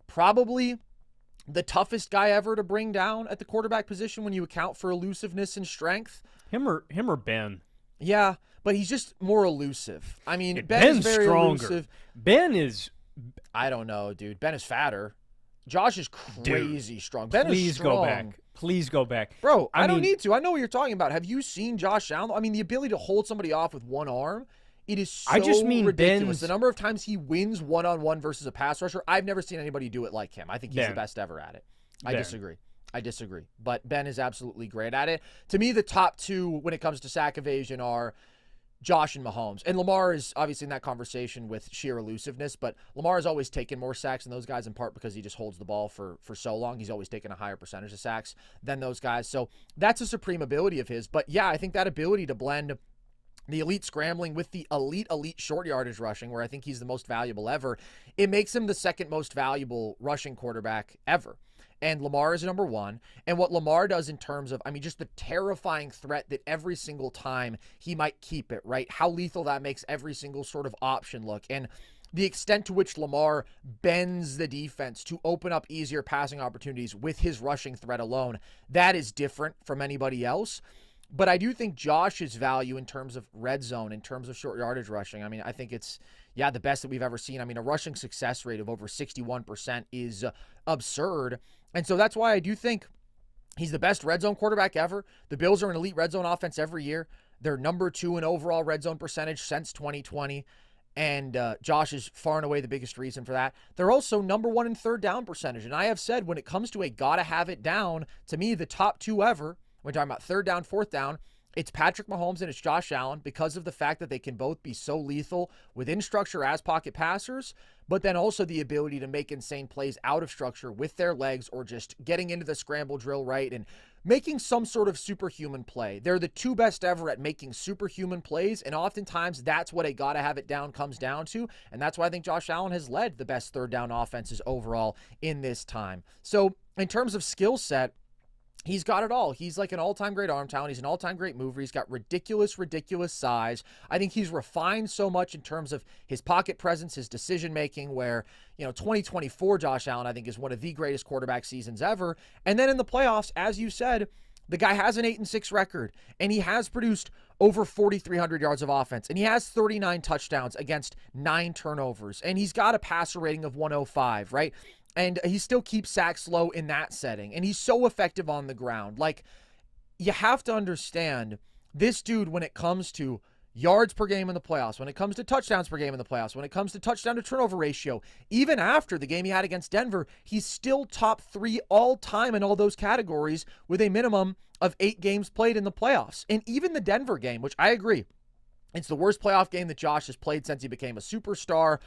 probably the toughest guy ever to bring down at the quarterback position when you account for elusiveness and strength. Him or Ben? Yeah, but he's just more elusive. I mean, Ben's very stronger. elusive. Ben is... I don't know, dude. Ben is fatter. Josh is crazy strong. Ben is strong. Go back. Please go back. Bro, I don't need to. I know what you're talking about. Have you seen Josh Allen? I mean, the ability to hold somebody off with one arm, it is so ridiculous. The number of times he wins one-on-one versus a pass rusher, I've never seen anybody do it like him. I think he's the best ever at it. I disagree. But Ben is absolutely great at it. To me, the top two when it comes to sack evasion are Josh and Mahomes. And Lamar is obviously in that conversation with sheer elusiveness, but Lamar has always taken more sacks than those guys, in part because he just holds the ball for so long. He's always taken a higher percentage of sacks than those guys. So that's a supreme ability of his. But yeah, I think that ability to blend the elite scrambling with the elite short yardage rushing, where I think he's the most valuable ever, it makes him the second most valuable rushing quarterback ever. And Lamar is number one. And what Lamar does in terms of, I mean, just the terrifying threat that every single time he might keep it, right? How lethal that makes every single sort of option look. And the extent to which Lamar bends the defense to open up easier passing opportunities with his rushing threat alone, that is different from anybody else. But I do think Josh's value in terms of red zone, in terms of short yardage rushing, I mean, I think it's, the best that we've ever seen. I mean, a rushing success rate of over 61% is absurd. And so that's why I do think he's the best red zone quarterback ever. The Bills are an elite red zone offense every year. They're number 2 in overall red zone percentage since 2020. And Josh is far and away the biggest reason for that. They're also number 1 in third down percentage. And I have said when it comes to a gotta have it down, to me, the top 2 ever, when talking about third down, fourth down, it's Patrick Mahomes and it's Josh Allen, because of the fact that they can both be so lethal within structure as pocket passers, but then also the ability to make insane plays out of structure with their legs or just getting into the scramble drill, right, and making some sort of superhuman play. They're the 2 best ever at making superhuman plays, and oftentimes that's what a gotta have it down comes down to, and that's why I think Josh Allen has led the best third down offenses overall in this time. So in terms of skill set, he's got it all. He's like an all-time great arm talent. He's an all-time great mover. He's got ridiculous size. I think he's refined so much in terms of his pocket presence, his decision-making, where, 2024 Josh Allen, I think, is one of the greatest quarterback seasons ever. And then in the playoffs, as you said, the guy has an 8-6 record, and he has produced over 4,300 yards of offense, and he has 39 touchdowns against 9 turnovers, and he's got a passer rating of 105, right? And he still keeps sacks low in that setting. And he's so effective on the ground. Like, you have to understand, this dude, when it comes to yards per game in the playoffs, when it comes to touchdowns per game in the playoffs, when it comes to touchdown to turnover ratio, even after the game he had against Denver, he's still top 3 all time in all those categories with a minimum of 8 games played in the playoffs. And even the Denver game, which I agree, it's the worst playoff game that Josh has played since he became a superstar.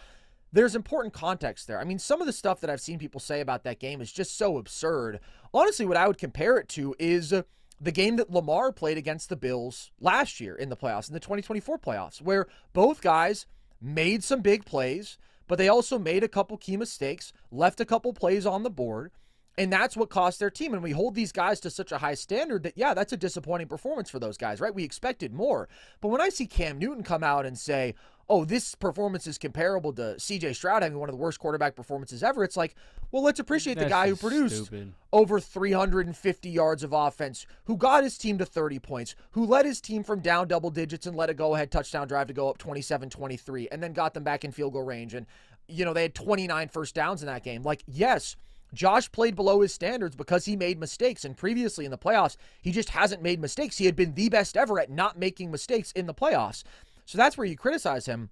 there's important context there. I mean, some of the stuff that I've seen people say about that game is just so absurd. Honestly, what I would compare it to is the game that Lamar played against the Bills last year in the playoffs, in the 2024 playoffs, where both guys made some big plays, but they also made a couple key mistakes, left a couple plays on the board, and that's what cost their team. And we hold these guys to such a high standard that, yeah, that's a disappointing performance for those guys, right? We expected more. But when I see Cam Newton come out and say, oh, this performance is comparable to C.J. Stroud having one of the worst quarterback performances ever, it's like, well, let's appreciate the guy who produced over 350 yards of offense, who got his team to 30 points, who led his team from down double digits and let a go-ahead touchdown drive to go up 27-23, and then got them back in field goal range. And, you know, they had 29 first downs in that game. Like, yes, Josh played below his standards because he made mistakes, and previously in the playoffs, he just hasn't made mistakes. He had been the best ever at not making mistakes in the playoffs. So that's where you criticize him.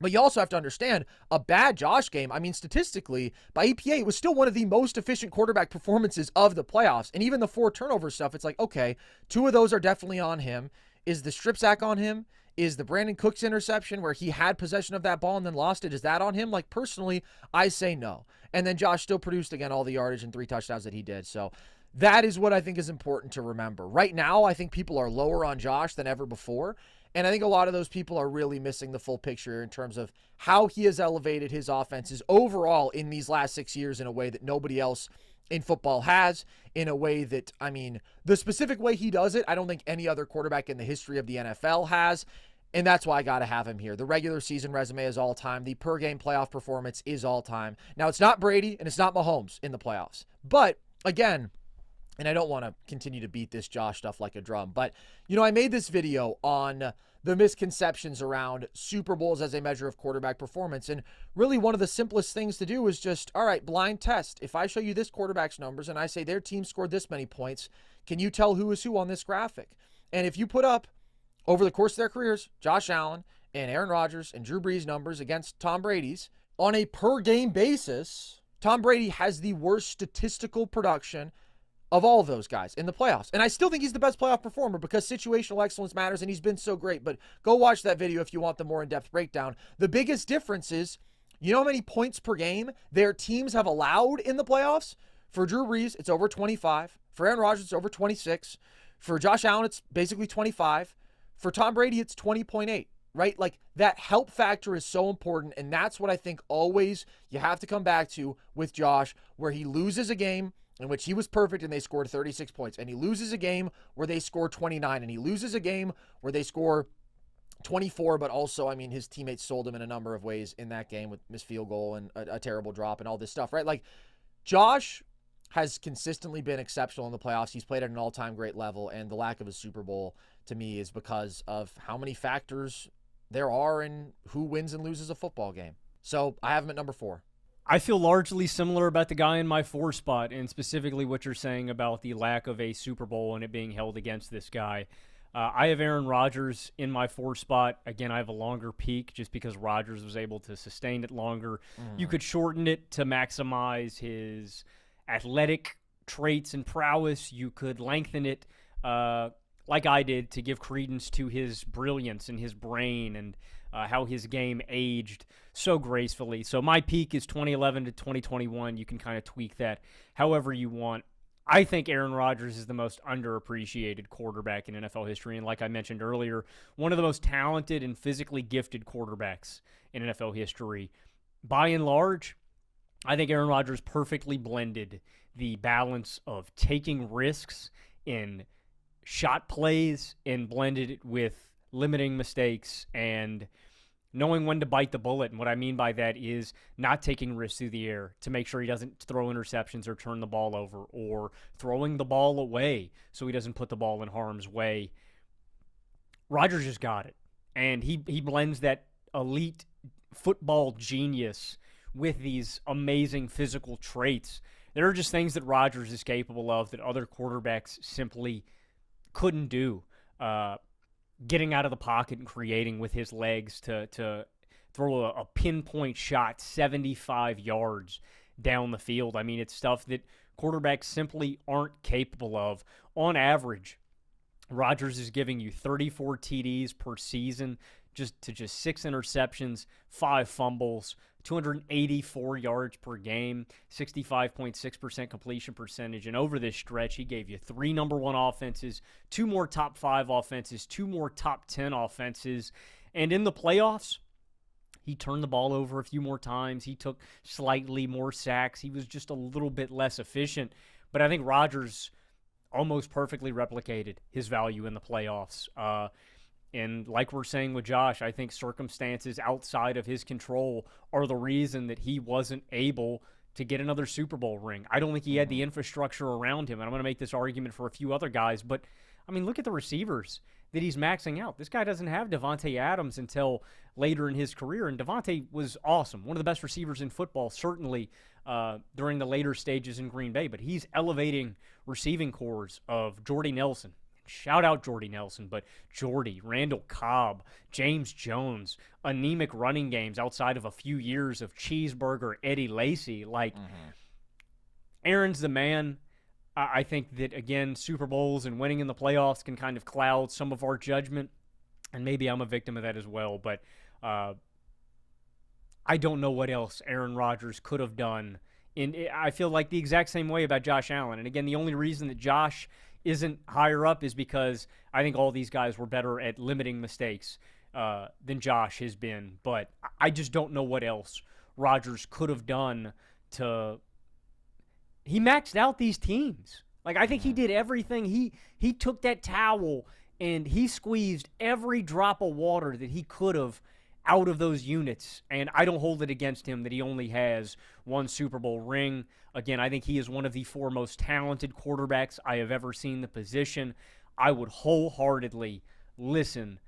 But you also have to understand, a bad Josh game, I mean, statistically, by EPA, it was still one of the most efficient quarterback performances of the playoffs. And even the 4 turnover stuff, it's like, okay, 2 of those are definitely on him. Is the strip sack on him? Is the Brandon Cooks interception where he had possession of that ball and then lost it, is that on him? Like, personally, I say no. And then Josh still produced, again, all the yardage and 3 touchdowns that he did. So that is what I think is important to remember. Right now, I think people are lower on Josh than ever before. And I think a lot of those people are really missing the full picture in terms of how he has elevated his offenses overall in these last 6 years in a way that nobody else in football has, in a way that, I mean, the specific way he does it, I don't think any other quarterback in the history of the NFL has. And that's why I got to have him here. The regular season resume is all time. The per game playoff performance is all time. Now, it's not Brady and it's not Mahomes in the playoffs. But again, and I don't want to continue to beat this Josh stuff like a drum, but, you know, I made this video on the misconceptions around Super Bowls as a measure of quarterback performance. And really one of the simplest things to do is just, all right, blind test. If I show you this quarterback's numbers and I say their team scored this many points, can you tell who is who on this graphic? And if you put up, over the course of their careers, Josh Allen and Aaron Rodgers and Drew Brees numbers against Tom Brady's, on a per-game basis, Tom Brady has the worst statistical production of all of those guys in the playoffs. And I still think he's the best playoff performer because situational excellence matters, and he's been so great. But go watch that video if you want the more in-depth breakdown. The biggest difference is, you know how many points per game their teams have allowed in the playoffs? For Drew Brees, it's over 25. For Aaron Rodgers, it's over 26. For Josh Allen, it's basically 25. For Tom Brady, it's 20.8, right? Like, that help factor is so important, and that's what I think always you have to come back to with Josh, where he loses a game in which he was perfect and they scored 36 points, and he loses a game where they score 29, and he loses a game where they score 24, but also, I mean, his teammates sold him in a number of ways in that game with missed field goal and a terrible drop and all this stuff, right? Like, Josh has consistently been exceptional in the playoffs. He's played at an all-time great level, and the lack of a Super Bowl to me is because of how many factors there are in who wins and loses a football game. So I have him at number 4. I feel largely similar about the guy in my 4 spot, and specifically what you're saying about the lack of a Super Bowl and it being held against this guy. I have Aaron Rodgers in my 4 spot. Again, I have a longer peak just because Rodgers was able to sustain it longer. You could shorten it to maximize his athletic traits and prowess. You could lengthen it like I did to give credence to his brilliance and his brain and how his game aged so gracefully. So my peak is 2011 to 2021. You can kind of tweak that however you want. I think Aaron Rodgers is the most underappreciated quarterback in NFL history. And like I mentioned earlier, one of the most talented and physically gifted quarterbacks in NFL history. By and large, I think Aaron Rodgers perfectly blended the balance of taking risks in shot plays and blended it with limiting mistakes and knowing when to bite the bullet. And what I mean by that is not taking risks through the air to make sure he doesn't throw interceptions or turn the ball over, or throwing the ball away so he doesn't put the ball in harm's way. Rodgers just got it. And he blends that elite football genius with these amazing physical traits. There are just things that Rodgers is capable of that other quarterbacks simply couldn't do. Getting out of the pocket and creating with his legs to throw a pinpoint shot 75 yards down the field. I mean, it's stuff that quarterbacks simply aren't capable of. On average, Rodgers is giving you 34 TDs per season, just 6 interceptions, 5 fumbles, 284 yards per game, 65.6% completion percentage. And over this stretch, he gave you 3 number 1 offenses, 2 more top 5 offenses, 2 more top 10 offenses. And in the playoffs, he turned the ball over a few more times. He took slightly more sacks. He was just a little bit less efficient. But I think Rodgers almost perfectly replicated his value in the playoffs. And like we're saying with Josh, I think circumstances outside of his control are the reason that he wasn't able to get another Super Bowl ring. I don't think he had the infrastructure around him. And I'm going to make this argument for a few other guys. But, I mean, look at the receivers that he's maxing out. This guy doesn't have Devontae Adams until later in his career. And Devontae was awesome. One of the best receivers in football, certainly during the later stages in Green Bay. But he's elevating receiving cores of Jordy Nelson. Shout out Jordy Nelson, but Jordy, Randall Cobb, James Jones, anemic running games outside of a few years of Cheeseburger, Eddie Lacy. Aaron's the man. I think that, again, Super Bowls and winning in the playoffs can kind of cloud some of our judgment, and maybe I'm a victim of that as well. But I don't know what else Aaron Rodgers could have done. I feel like the exact same way about Josh Allen. And, again, the only reason that Josh isn't higher up is because I think all these guys were better at limiting mistakes than Josh has been. But I just don't know what else Rodgers could have done to – he maxed out these teams. I think he did everything. He took that towel and he squeezed every drop of water that he could have out of those units, and I don't hold it against him that he only has 1 Super Bowl ring. Again, I think he is one of the 4 most talented quarterbacks I have ever seen the position. I would wholeheartedly listen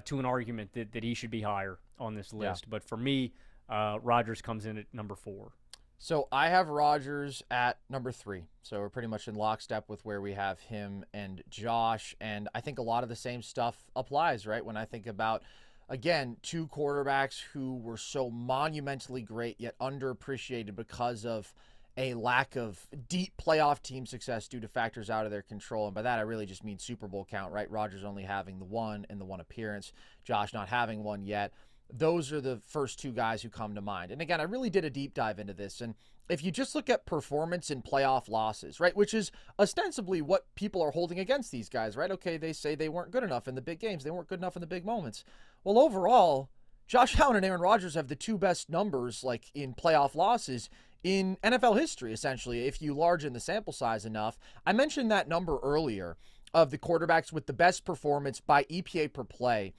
to an argument that he should be higher on this list. Yeah. But for me, Rodgers comes in at number 4. So I have Rodgers at number 3. So we're pretty much in lockstep with where we have him and Josh, and I think a lot of the same stuff applies, right? When I think about, again, 2 quarterbacks who were so monumentally great yet underappreciated because of a lack of deep playoff team success due to factors out of their control. And by that, I really just mean Super Bowl count, right? Rodgers only having the 1 in the 1 appearance, Josh not having 1 yet. Those are the first 2 guys who come to mind. And again, I really did a deep dive into this. And if you just look at performance in playoff losses, right, which is ostensibly what people are holding against these guys, right? Okay, they say they weren't good enough in the big games. They weren't good enough in the big moments. Well, overall, Josh Allen and Aaron Rodgers have the 2 best numbers, in playoff losses in NFL history, essentially, if you largen the sample size enough. I mentioned that number earlier of the quarterbacks with the best performance by EPA per play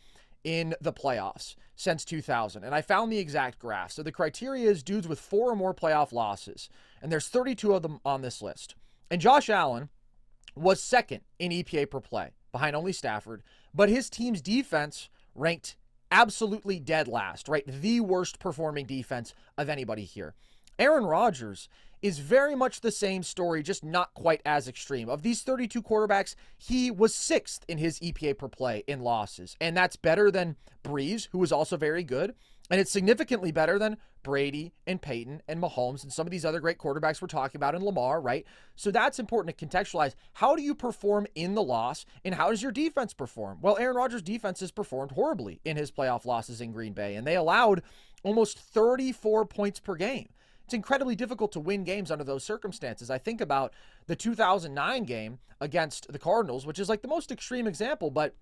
in the playoffs since 2000. And I found the exact graph. So the criteria is dudes with 4 or more playoff losses. And there's 32 of them on this list. And Josh Allen was second in EPA per play, behind only Stafford. But his team's defense ranked absolutely dead last, right? The worst performing defense of anybody here. Aaron Rodgers is very much the same story, just not quite as extreme. Of these 32 quarterbacks, he was 6th in his EPA per play in losses. And that's better than Brees, who was also very good. And it's significantly better than Brady and Peyton and Mahomes and some of these other great quarterbacks we're talking about in Lamar, right? So that's important to contextualize. How do you perform in the loss, and how does your defense perform? Well, Aaron Rodgers' defense has performed horribly in his playoff losses in Green Bay, and they allowed almost 34 points per game. It's incredibly difficult to win games under those circumstances. I think about the 2009 game against the Cardinals, which is the most extreme example, but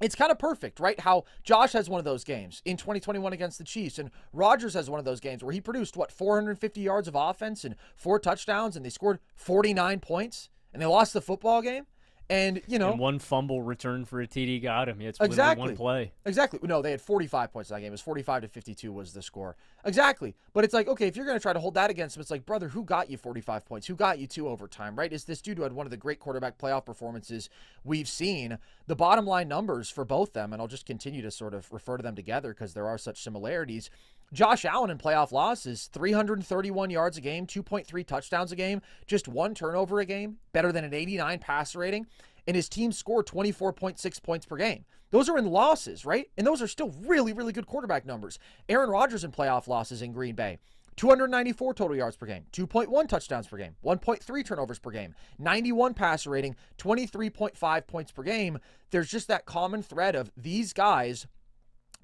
it's kind of perfect, right? How Josh has one of those games in 2021 against the Chiefs, and Rodgers has one of those games where he produced, 450 yards of offense and 4 touchdowns, and they scored 49 points, and they lost the football game. And, and 1 fumble return for a TD got him. It's exactly 1 play. Exactly. No, they had 45 points in that game. It was 45-52 was the score. Exactly. But it's okay, if you're going to try to hold that against him, it's brother, who got you 45 points? Who got you 2 overtime, right? Is this dude who had one of the great quarterback playoff performances we've seen? The bottom line numbers for both them, and I'll just continue to sort of refer to them together because there are such similarities. Josh Allen in playoff losses, 331 yards a game, 2.3 touchdowns a game, just 1 turnover a game, better than an 89 passer rating, and his team scored 24.6 points per game. Those are in losses, right? And those are still really, really good quarterback numbers. Aaron Rodgers in playoff losses in Green Bay, 294 total yards per game, 2.1 touchdowns per game, 1.3 turnovers per game, 91 passer rating, 23.5 points per game. There's just that common thread of these guys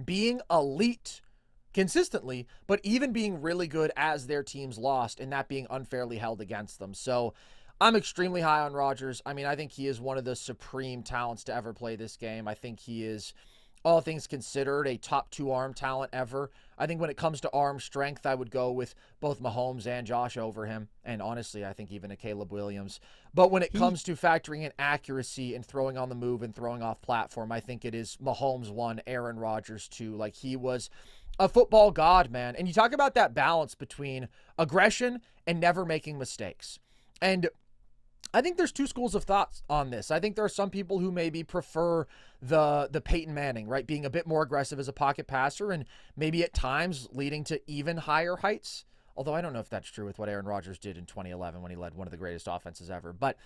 being elite consistently, but even being really good as their teams lost and that being unfairly held against them. So I'm extremely high on Rodgers. I mean, I think he is one of the supreme talents to ever play this game. I think he is, all things considered, a top 2 arm talent ever. I think when it comes to arm strength, I would go with both Mahomes and Josh over him. And honestly, I think even a Caleb Williams. But when it comes to factoring in accuracy and throwing on the move and throwing off platform, I think it is Mahomes 1, Aaron Rodgers 2. Like, he was a football god, man. And you talk about that balance between aggression and never making mistakes. And I think there's 2 schools of thoughts on this. I think there are some people who maybe prefer the Peyton Manning, right? Being a bit more aggressive as a pocket passer and maybe at times leading to even higher heights. Although I don't know if that's true with what Aaron Rodgers did in 2011 when he led one of the greatest offenses ever. But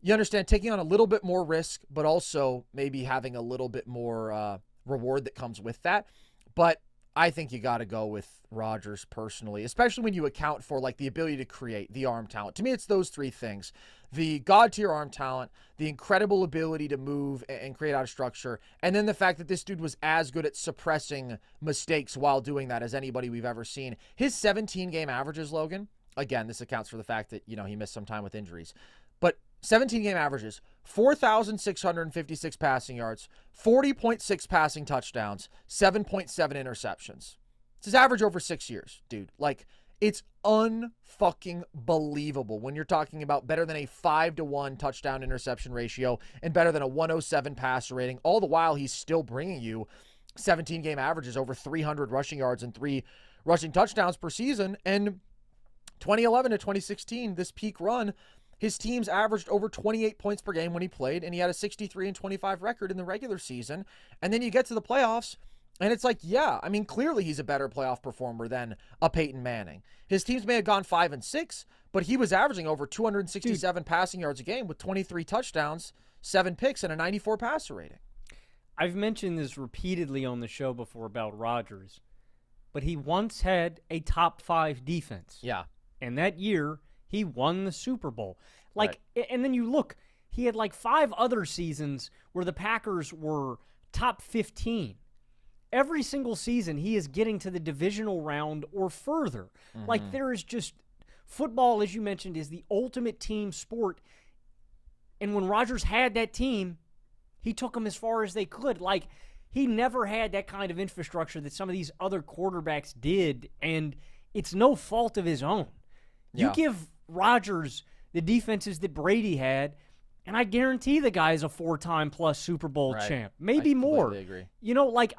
you understand, taking on a little bit more risk, but also maybe having a little bit more reward that comes with that. But I think you got to go with Rodgers personally, especially when you account for like the ability to create, the arm talent. To me, it's those 3 things: the god tier arm talent, the incredible ability to move and create out of structure, and then the fact that this dude was as good at suppressing mistakes while doing that as anybody we've ever seen. His 17-game averages, Logan, again, this accounts for the fact that, you know, he missed some time with injuries, but 17-game averages, 4,656 passing yards, 40.6 passing touchdowns, 7.7 interceptions. It's his average over 6 years, dude. Like, it's unfucking believable when you're talking about better than a 5-to-1 touchdown interception ratio and better than a 107 passer rating. All the while, he's still bringing you 17-game averages over 300 rushing yards and 3 rushing touchdowns per season. And 2011 to 2016, this peak run, his teams averaged over 28 points per game when he played, and he had a 63-25 record in the regular season. And then you get to the playoffs, and it's like, yeah, I mean, clearly he's a better playoff performer than a Peyton Manning. His teams may have gone 5-6, but he was averaging over 267 passing yards a game with 23 touchdowns, 7 picks, and a 94 passer rating. I've mentioned this repeatedly on the show before about Rodgers, but he once had a top 5 defense. Yeah. And that year, he won the Super Bowl. Like, right. And then you look, he had like 5 other seasons where the Packers were top 15. Every single season, he is getting to the divisional round or further. Mm-hmm. Like, there is just, football, as you mentioned, is the ultimate team sport. And when Rodgers had that team, he took them as far as they could. Like, he never had that kind of infrastructure that some of these other quarterbacks did, and it's no fault of his own. You give Rodgers the defenses that Brady had, and I guarantee the guy's a 4-time plus Super Bowl champ. Maybe more. I agree. You know, like,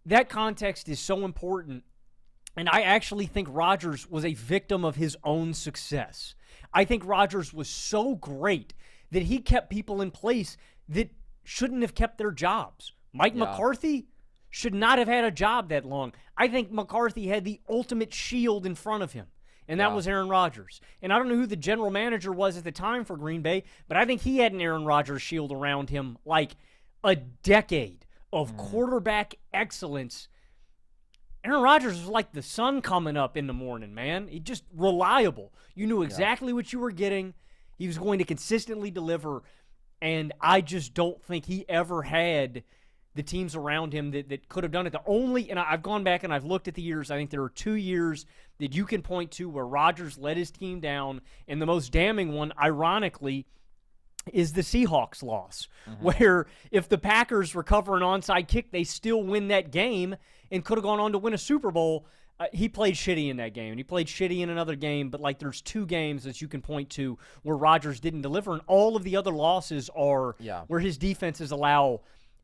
that context is so important, and I actually think Rodgers was a victim of his own success. I think Rodgers was so great that he kept people in place that shouldn't have kept their jobs. Mike McCarthy should not have had a job that long. I think McCarthy had the ultimate shield in front of him, and that was Aaron Rodgers. And I don't know who the general manager was at the time for Green Bay, but I think he had an Aaron Rodgers shield around him like a decade of quarterback excellence. Aaron Rodgers was like the sun coming up in the morning, man. He just reliable. You knew exactly what you were getting. He was going to consistently deliver, and I just don't think he ever had the teams around him that could have done it. The only, and I've gone back and I've looked at the years, I think there are 2 years that you can point to where Rodgers let his team down, and the most damning one, ironically, is the Seahawks loss, where if the Packers recover an onside kick, they still win that game and could have gone on to win a Super Bowl. He played shitty in that game, and he played shitty in another game, but like there's 2 games that you can point to where Rodgers didn't deliver, and all of the other losses are where his defenses allow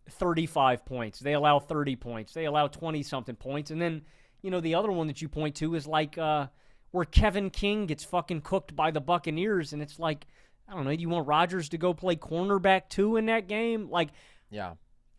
35 points. They allow 30 points. They allow 20-something points. And then, you know, the other one that you point to is like where Kevin King gets fucking cooked by the Buccaneers, and it's like, I don't know, you want Rodgers to go play cornerback too in that game? Like,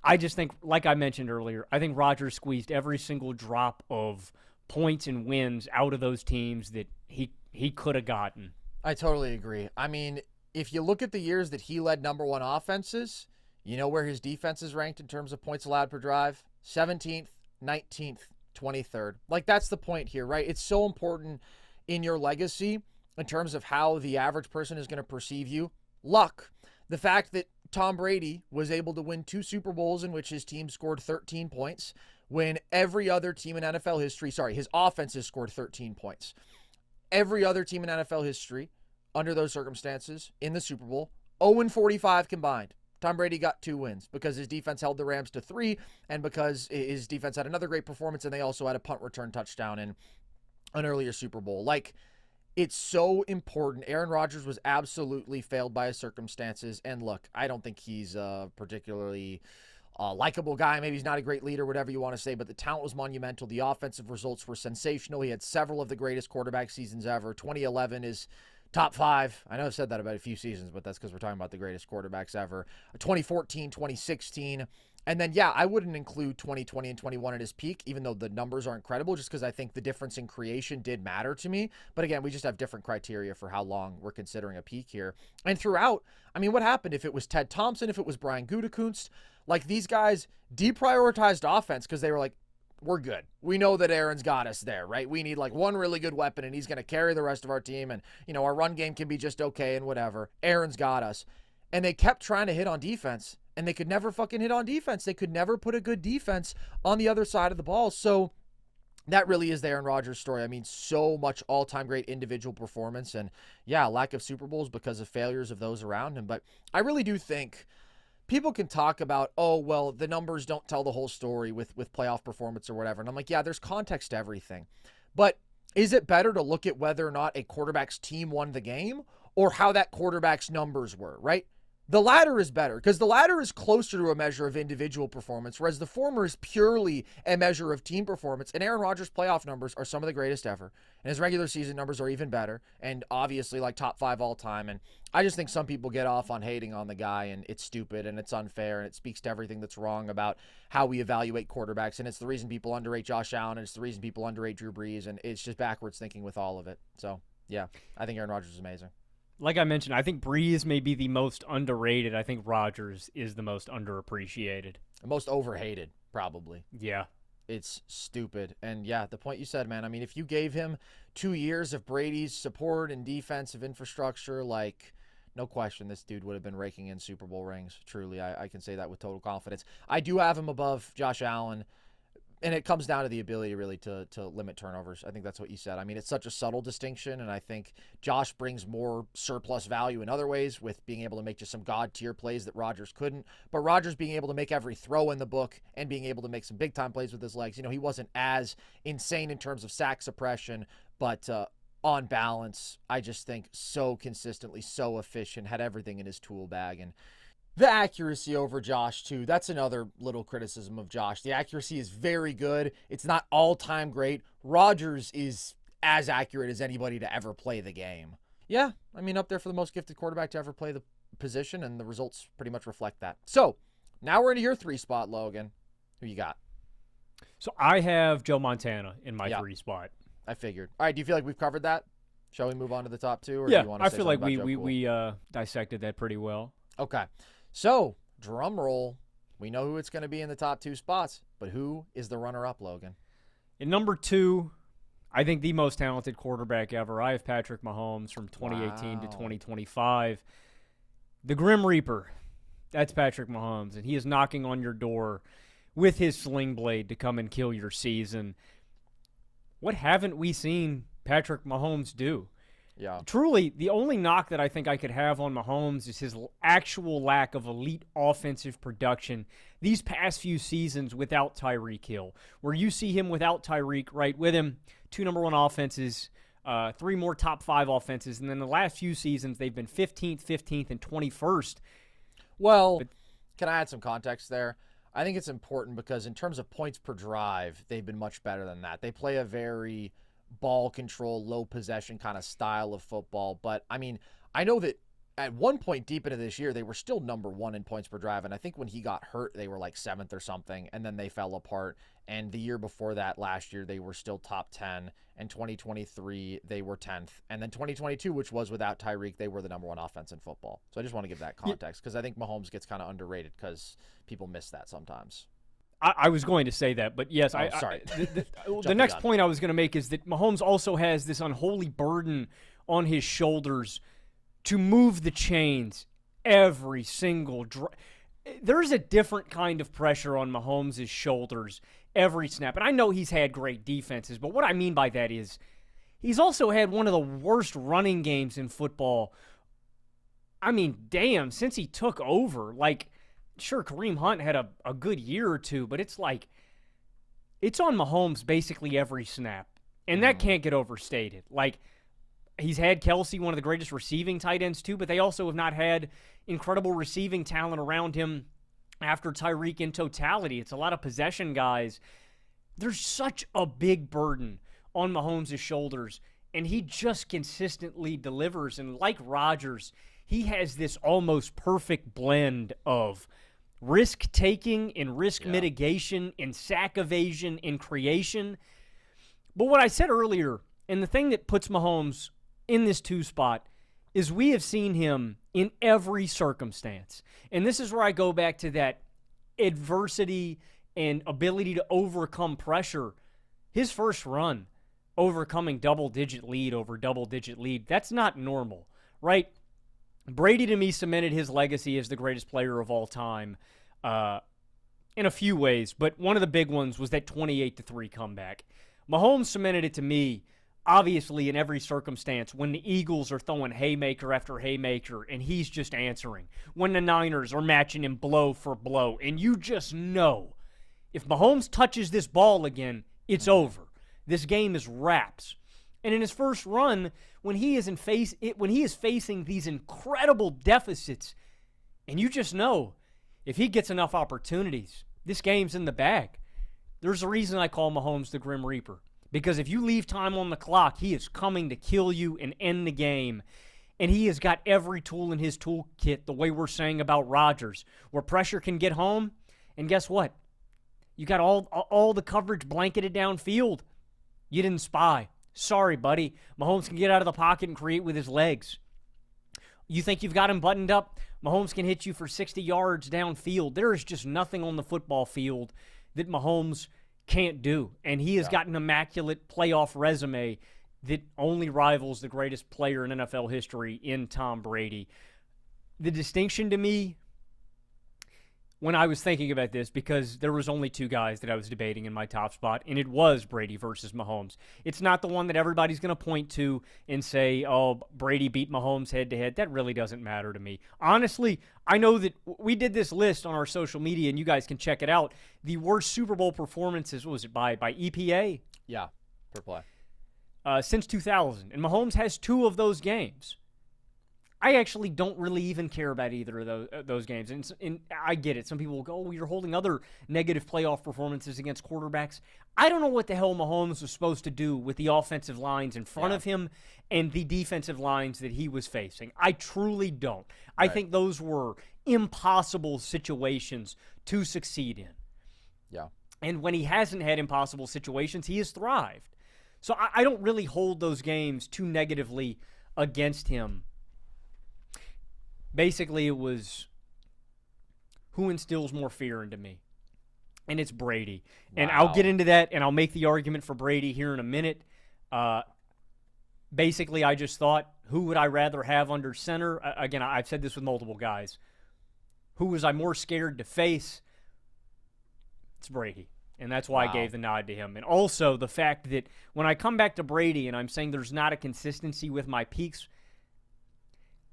I just think, like I mentioned earlier, I think Rodgers squeezed every single drop of points and wins out of those teams that he could have gotten. I totally agree. I mean, if you look at the years that he led number 1 offenses, you know where his defense is ranked in terms of points allowed per drive? 17th, 19th, 23rd. Like, that's the point here, right? It's so important in your legacy in terms of how the average person is going to perceive you. Luck. The fact that Tom Brady was able to win 2 Super Bowls in which his team scored 13 points, when every other team in NFL history, his offense has scored 13 points. Every other team in NFL history, under those circumstances, in the Super Bowl, 0-45 combined. Tom Brady got 2 wins because his defense held the Rams to 3 and because his defense had another great performance, and they also had a punt return touchdown in an earlier Super Bowl. Like, it's so important. Aaron Rodgers was absolutely failed by his circumstances. And look, I don't think he's a particularly likable guy. Maybe he's not a great leader, whatever you want to say, but the talent was monumental. The offensive results were sensational. He had several of the greatest quarterback seasons ever. 2011 is top 5. I know I've said that about a few seasons, but that's because we're talking about the greatest quarterbacks ever. 2014, 2016. And then, yeah, I wouldn't include 2020 and 21 at his peak, even though the numbers are incredible, just because I think the difference in creation did matter to me. But again, we just have different criteria for how long we're considering a peak here. And throughout, I mean, what happened if it was Ted Thompson, if it was Brian Gutekunst? Like, these guys deprioritized offense because they were like, we're good. We know that Aaron's got us there, right? We need like one really good weapon, and he's going to carry the rest of our team. And, our run game can be just okay and whatever. Aaron's got us. And they kept trying to hit on defense, and they could never fucking hit on defense. They could never put a good defense on the other side of the ball. So that really is the Aaron Rodgers story. I mean, so much all-time great individual performance, and yeah, lack of Super Bowls because of failures of those around him. But I really do think people can talk about, oh, well, the numbers don't tell the whole story with playoff performance or whatever. And I'm like, yeah, there's context to everything. But is it better to look at whether or not a quarterback's team won the game or how that quarterback's numbers were, right? The latter is better because the latter is closer to a measure of individual performance, whereas the former is purely a measure of team performance. And Aaron Rodgers' playoff numbers are some of the greatest ever. And his regular season numbers are even better and obviously like top 5 all time. And I just think some people get off on hating on the guy, and it's stupid and it's unfair, and it speaks to everything that's wrong about how we evaluate quarterbacks. And it's the reason people underrate Josh Allen, and it's the reason people underrate Drew Brees, and it's just backwards thinking with all of it. So, yeah, I think Aaron Rodgers is amazing. Like I mentioned, I think Brees may be the most underrated. I think Rodgers is the most underappreciated. The most overhated, probably. Yeah. It's stupid. And yeah, the point you said, man, I mean, if you gave him 2 years of Brady's support and defensive infrastructure, like, no question, this dude would have been raking in Super Bowl rings. Truly, I can say that with total confidence. I do have him above Josh Allen. And it comes down to the ability really to limit turnovers. I think that's what you said. I mean, it's such a subtle distinction, and I think Josh brings more surplus value in other ways with being able to make just some God-tier plays that Rodgers couldn't. But Rodgers being able to make every throw in the book and being able to make some big-time plays with his legs. He wasn't as insane in terms of sack suppression, but on balance, I just think so consistently, so efficient, had everything in his tool bag. And the accuracy over Josh, too. That's another little criticism of Josh. The accuracy is very good. It's not all-time great. Rodgers is as accurate as anybody to ever play the game. Yeah, I mean, up there for the most gifted quarterback to ever play the position, and the results pretty much reflect that. So, now we're into your 3 spot, Logan. Who you got? So, I have Joe Montana in my 3 spot. I figured. All right, do you feel like we've covered that? Shall we move on to the top 2? Or yeah, do you want to I say feel like we dissected that pretty well. Okay. So, drum roll. We know who it's going to be in the top 2 spots, but who is the runner-up, Logan? In number 2, I think the most talented quarterback ever. I have Patrick Mahomes from 2018 to 2025. The Grim Reaper. That's Patrick Mahomes, and he is knocking on your door with his sling blade to come and kill your season. What haven't we seen Patrick Mahomes do? Yeah. Truly, the only knock that I think I could have on Mahomes is his actual lack of elite offensive production these past few seasons without Tyreek Hill, where you see him without Tyreek, right, with him, 2 number 1 offenses, 3 more top 5 offenses, and then the last few seasons they've been 15th, and 21st. Well, can I add some context there? I think it's important because in terms of points per drive, they've been much better than that. They play a very ball control, low possession kind of style of football. But, I mean, I know that at one point deep into this year, they were still number 1 in points per drive. And I think when he got hurt, they were like 7th or something. And then they fell apart. And the year before that, last year, they were still top 10. And 2023, they were 10th. And then 2022, which was without Tyreek, they were the number 1 offense in football. So I just want to give that context because I think Mahomes gets kind of underrated because people miss that sometimes. I was going to say that, but yes, sorry. The next point I was going to make is that Mahomes also has this unholy burden on his shoulders to move the chains every single drive. There's a different kind of pressure on Mahomes' shoulders every snap. And I know he's had great defenses, but what I mean by that is he's also had one of the worst running games in football. I mean, damn, since he took over. Like, sure, Kareem Hunt had a good year or two, but it's like, it's on Mahomes basically every snap. And that can't get overstated. Like, he's had Kelsey, one of the greatest receiving tight ends too, but they also have not had incredible receiving talent around him after Tyreek in totality. It's a lot of possession guys. There's such a big burden on Mahomes' shoulders, and he just consistently delivers. And like Rodgers, he has this almost perfect blend of risk-taking and risk mitigation and sack evasion and creation. But what I said earlier, and the thing that puts Mahomes in this 2 spot, is we have seen him in every circumstance. And this is where I go back to that adversity and ability to overcome pressure. His first run, overcoming double-digit lead over double-digit lead, that's not normal, right? Brady, to me, cemented his legacy as the greatest player of all time in a few ways, but one of the big ones was that 28-3 comeback. Mahomes cemented it to me, obviously, in every circumstance, when the Eagles are throwing haymaker after haymaker, and he's just answering. When the Niners are matching him blow for blow, and you just know, if Mahomes touches this ball again, it's over. This game is wraps. And in his first run, when he is facing these incredible deficits, and you just know, if he gets enough opportunities, this game's in the bag. There's a reason I call Mahomes the Grim Reaper. Because if you leave time on the clock, he is coming to kill you and end the game. And he has got every tool in his toolkit, the way we're saying about Rodgers, where pressure can get home. And guess what? You got all the coverage blanketed downfield. You didn't spy. Sorry, buddy. Mahomes can get out of the pocket and create with his legs. You think you've got him buttoned up? Mahomes can hit you for 60 yards downfield. There is just nothing on the football field that Mahomes can't do. And he has got an immaculate playoff resume that only rivals the greatest player in NFL history in Tom Brady. The distinction to me, when I was thinking about this, because there was only 2 guys that I was debating in my top spot, and it was Brady versus Mahomes. It's not the one that everybody's going to point to and say, oh, Brady beat Mahomes head-to-head. That really doesn't matter to me. Honestly, I know that we did this list on our social media, and you guys can check it out. The worst Super Bowl performances, what was it, by EPA? Yeah, per play. Since 2000. And Mahomes has 2 of those games. I actually don't really even care about either of those games. And I get it. Some people will go, oh, you're holding other negative playoff performances against quarterbacks. I don't know what the hell Mahomes was supposed to do with the offensive lines in front of him and the defensive lines that he was facing. I truly don't. Right. I think those were impossible situations to succeed in. Yeah. And when he hasn't had impossible situations, he has thrived. So I don't really hold those games too negatively against him. Basically, it was who instills more fear into me. And it's Brady. Wow. And I'll get into that, and I'll make the argument for Brady here in a minute. Basically, I just thought, who would I rather have under center? Again, I've said this with multiple guys. Who was I more scared to face? It's Brady. And that's why I gave the nod to him. And also the fact that when I come back to Brady and I'm saying there's not a consistency with my peaks,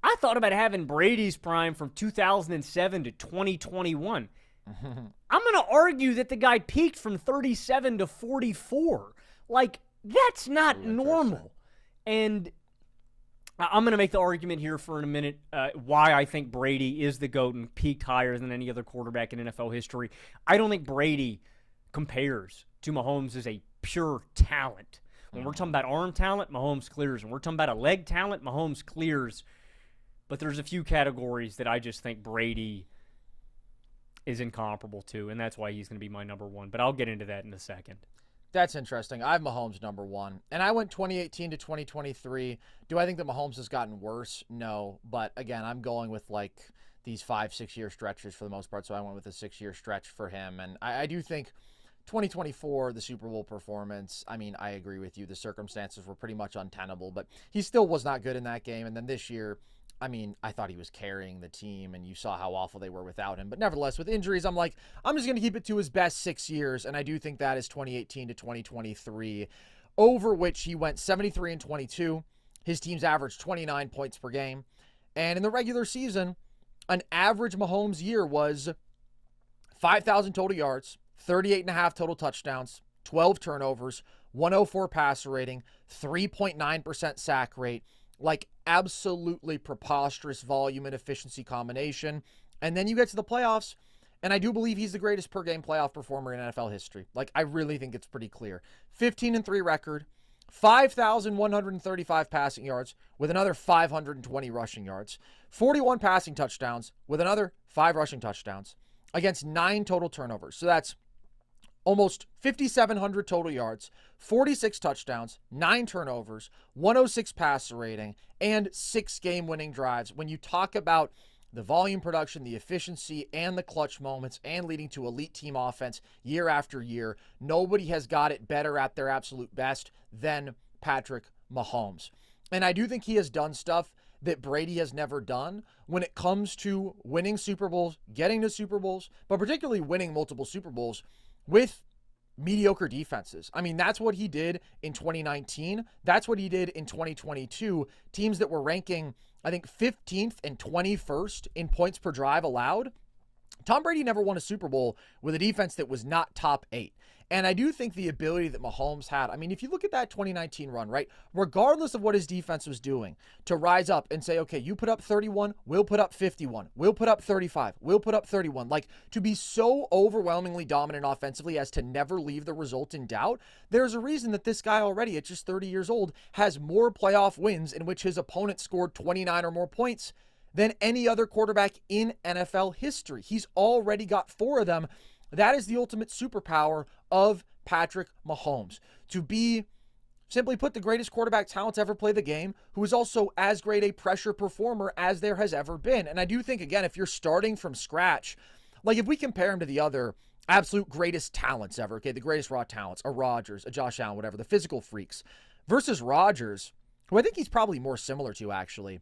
I thought about having Brady's prime from 2007 to 2021. I'm going to argue that the guy peaked from 37 to 44. Like, that's not normal. And I'm going to make the argument here for in a minute why I think Brady is the GOAT and peaked higher than any other quarterback in NFL history. I don't think Brady compares to Mahomes as a pure talent. When we're talking about arm talent, Mahomes clears. When we're talking about a leg talent, Mahomes clears. But there's a few categories that I just think Brady is incomparable to, and that's why he's going to be my number 1. But I'll get into that in a second. That's interesting. I have Mahomes number 1. And I went 2018 to 2023. Do I think that Mahomes has gotten worse? No. But, again, I'm going with, like, these 5-6 year stretches for the most part, so I went with a 6-year stretch for him. And I do think 2024, the Super Bowl performance, I mean, I agree with you. The circumstances were pretty much untenable, but he still was not good in that game. And then this year, I mean, I thought he was carrying the team, and you saw how awful they were without him. But nevertheless, with injuries, I'm like, I'm just going to keep it to his best 6 years, and I do think that is 2018 to 2023, over which he went 73 and 22. His team's averaged 29 points per game. And in the regular season, an average Mahomes year was 5,000 total yards, 38.5 total touchdowns, 12 turnovers, 104 passer rating, 3.9% sack rate, like absolutely preposterous volume and efficiency combination. And then you get to the playoffs, and I do believe he's the greatest per game playoff performer in NFL history. Like, I really think it's pretty clear. 15-3 record, 5,135 passing yards with another 520 rushing yards, 41 passing touchdowns with another 5 rushing touchdowns against 9 total turnovers. So that's almost 5,700 total yards, 46 touchdowns, 9 turnovers, 106 passer rating, and 6 game-winning drives. When you talk about the volume production, the efficiency, and the clutch moments, and leading to elite team offense year after year, nobody has got it better at their absolute best than Patrick Mahomes. And I do think he has done stuff that Brady has never done when it comes to winning Super Bowls, getting to Super Bowls, but particularly winning multiple Super Bowls with mediocre defenses. I mean, that's what he did in 2019. That's what he did in 2022. Teams that were ranking, I think, 15th and 21st in points per drive allowed. Tom Brady never won a Super Bowl with a defense that was not top 8. And I do think the ability that Mahomes had, I mean, if you look at that 2019 run, right, regardless of what his defense was doing, to rise up and say, okay, you put up 31, we'll put up 51, we'll put up 35, we'll put up 31. Like, to be so overwhelmingly dominant offensively as to never leave the result in doubt, there's a reason that this guy already, at just 30 years old, has more playoff wins in which his opponent scored 29 or more points than any other quarterback in NFL history. He's already got 4 of them. That is the ultimate superpower of Patrick Mahomes. To be, simply put, the greatest quarterback talent to ever play the game, who is also as great a pressure performer as there has ever been. And I do think, again, if you're starting from scratch, like if we compare him to the other absolute greatest talents ever, okay, the greatest raw talents, a Rodgers, a Josh Allen, whatever, the physical freaks, versus Rodgers, who I think he's probably more similar to, actually.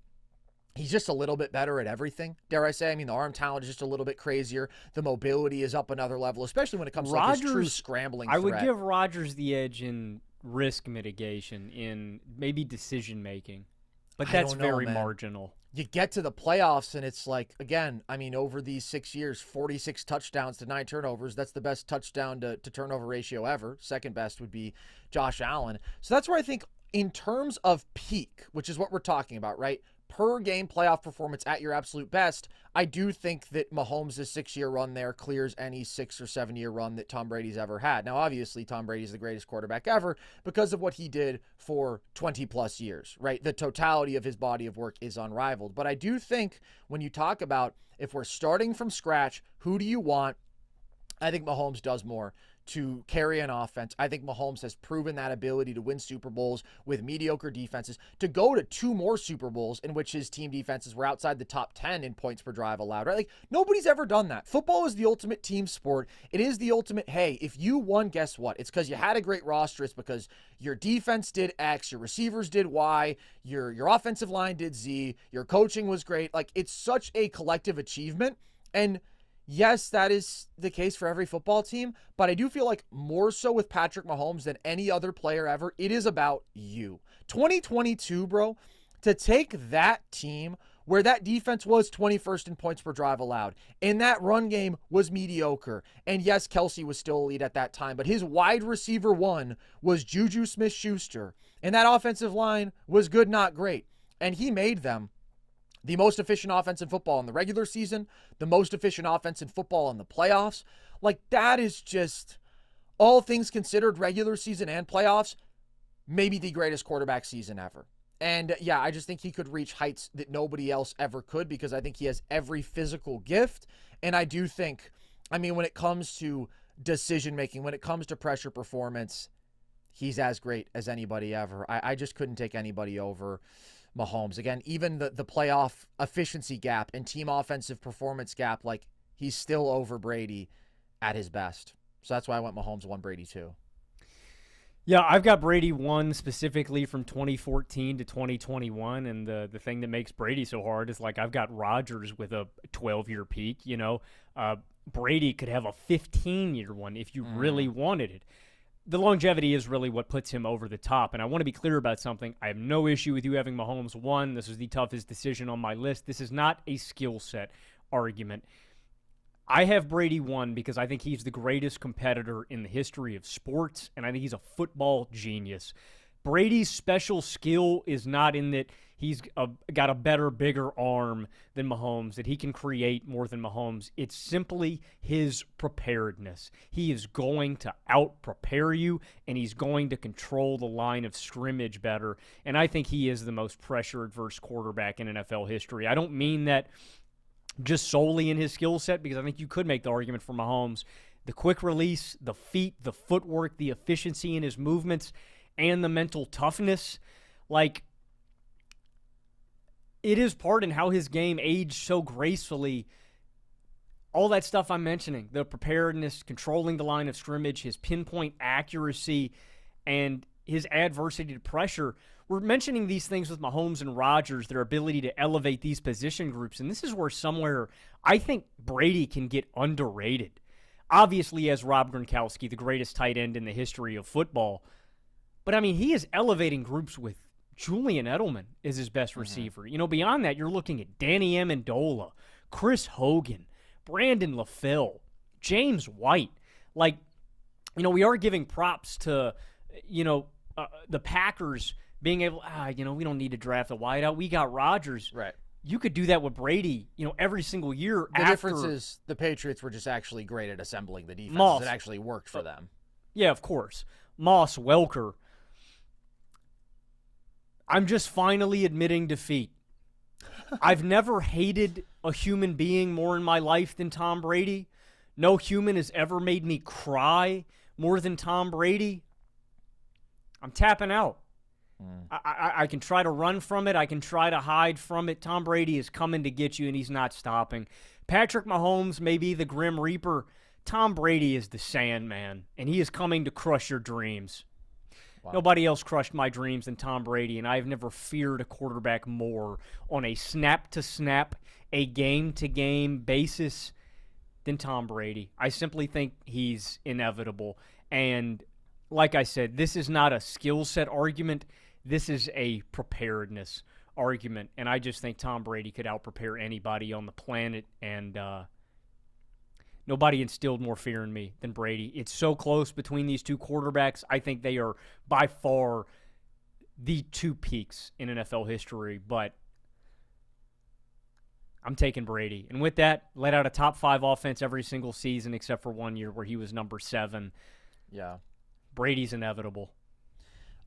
He's just a little bit better at everything, dare I say. I mean, the arm talent is just a little bit crazier. The mobility is up another level, especially when it comes to like his true scrambling threat. I would give Rodgers the edge in risk mitigation, in maybe decision-making. But that's very marginal. You get to the playoffs, and it's like, again, I mean, over these 6 years, 46 touchdowns to 9 turnovers. That's the best touchdown to turnover ratio ever. Second best would be Josh Allen. So that's where I think, in terms of peak, which is what we're talking about, right? Per game playoff performance at your absolute best, I do think that Mahomes' 6-year run there clears any 6 or 7-year run that Tom Brady's ever had. Now, obviously, Tom Brady's the greatest quarterback ever because of what he did for 20 plus years, right? The totality of his body of work is unrivaled. But I do think when you talk about if we're starting from scratch, who do you want? I think Mahomes does more to carry an offense. I think Mahomes has proven that ability to win Super Bowls with mediocre defenses, to go to 2 more Super Bowls in which his team defenses were outside the top 10 in points per drive allowed, right? Like, nobody's ever done that. Football is the ultimate team sport. It is the ultimate, hey, if you won, guess what? It's because you had a great roster. It's because your defense did X, your receivers did Y, your offensive line did Z, your coaching was great. Like, it's such a collective achievement. And yes, that is the case for every football team, but I do feel like more so with Patrick Mahomes than any other player ever, it is about you. 2022, bro, to take that team where that defense was 21st in points per drive allowed, and that run game was mediocre, and yes, Kelsey was still elite at that time, but his wide receiver 1 was Juju Smith-Schuster, and that offensive line was good, not great, and he made them the most efficient offense in football in the regular season, the most efficient offense in football in the playoffs. Like, that is just, all things considered, regular season and playoffs, maybe the greatest quarterback season ever. And yeah, I just think he could reach heights that nobody else ever could because I think he has every physical gift. And I do think, I mean, when it comes to decision-making, when it comes to pressure performance, he's as great as anybody ever. I just couldn't take anybody over Mahomes. Again, even the playoff efficiency gap and team offensive performance gap, like, he's still over Brady at his best. So that's why I went Mahomes 1, Brady 2. Yeah, I've got Brady 1 specifically from 2014 to 2021, and the thing that makes Brady so hard is like I've got Rodgers with a 12-year peak. Brady could have a 15-year one if you really wanted it. The longevity is really what puts him over the top, and I want to be clear about something. I have no issue with you having Mahomes 1. This was the toughest decision on my list. This is not a skill set argument. I have Brady 1 because I think he's the greatest competitor in the history of sports, and I think he's a football genius. Brady's special skill is not in that he's got a better, bigger arm than Mahomes, that he can create more than Mahomes. It's simply his preparedness. He is going to out-prepare you, and he's going to control the line of scrimmage better, and I think he is the most pressure-adverse quarterback in NFL history. I don't mean that just solely in his skill set, because I think you could make the argument for Mahomes. The quick release, the feet, the footwork, the efficiency in his movements, and the mental toughness. Like, it is part in how his game aged so gracefully. All that stuff I'm mentioning, the preparedness, controlling the line of scrimmage, his pinpoint accuracy, and his adversity to pressure. We're mentioning these things with Mahomes and Rodgers, their ability to elevate these position groups, and this is where somewhere I think Brady can get underrated. Obviously, as Rob Gronkowski, the greatest tight end in the history of football, but I mean, he is elevating groups with Julian Edelman as his best receiver. Beyond that, you're looking at Danny Amendola, Chris Hogan, Brandon LaFell, James White. We are giving props to, the Packers being able, we don't need to draft a wideout. We got Rodgers. Right. You could do that with Brady, every single year. The difference is the Patriots were just actually great at assembling the defense. It actually worked for them. Yeah, of course. Moss, Welker. I'm just finally admitting defeat. I've never hated a human being more in my life than Tom Brady. No human has ever made me cry more than Tom Brady. I'm tapping out. I can try to run from it. I can try to hide from it. Tom Brady is coming to get you, and he's not stopping. Patrick Mahomes may be the Grim Reaper. Tom Brady is the Sandman, and he is coming to crush your dreams. Wow. Nobody else crushed my dreams than Tom Brady, and I've never feared a quarterback more on a snap-to-snap, a game-to-game basis than Tom Brady. I simply think he's inevitable. And like I said, this is not a skill set argument. This is a preparedness argument, and I just think Tom Brady could out-prepare anybody on the planet, and nobody instilled more fear in me than Brady. It's so close between these two quarterbacks. I think they are by far the two peaks in NFL history, but I'm taking Brady. And with that, let out a top 5 offense every single season except for 1 year where he was number 7. Yeah. Brady's inevitable.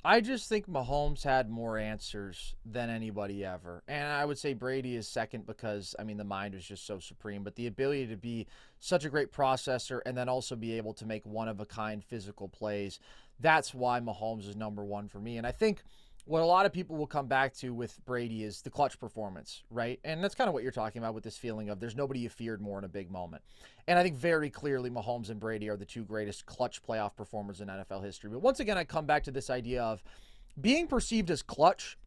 I just think Mahomes had more answers than anybody ever. And I would say Brady is second because, the mind was just so supreme. But the ability to be such a great processor and then also be able to make one-of-a-kind physical plays, that's why Mahomes is number 1 for me. And I think what a lot of people will come back to with Brady is the clutch performance, right? And that's kind of what you're talking about with this feeling of there's nobody you feared more in a big moment. And I think very clearly Mahomes and Brady are the two greatest clutch playoff performers in NFL history. But once again, I come back to this idea of being perceived as clutch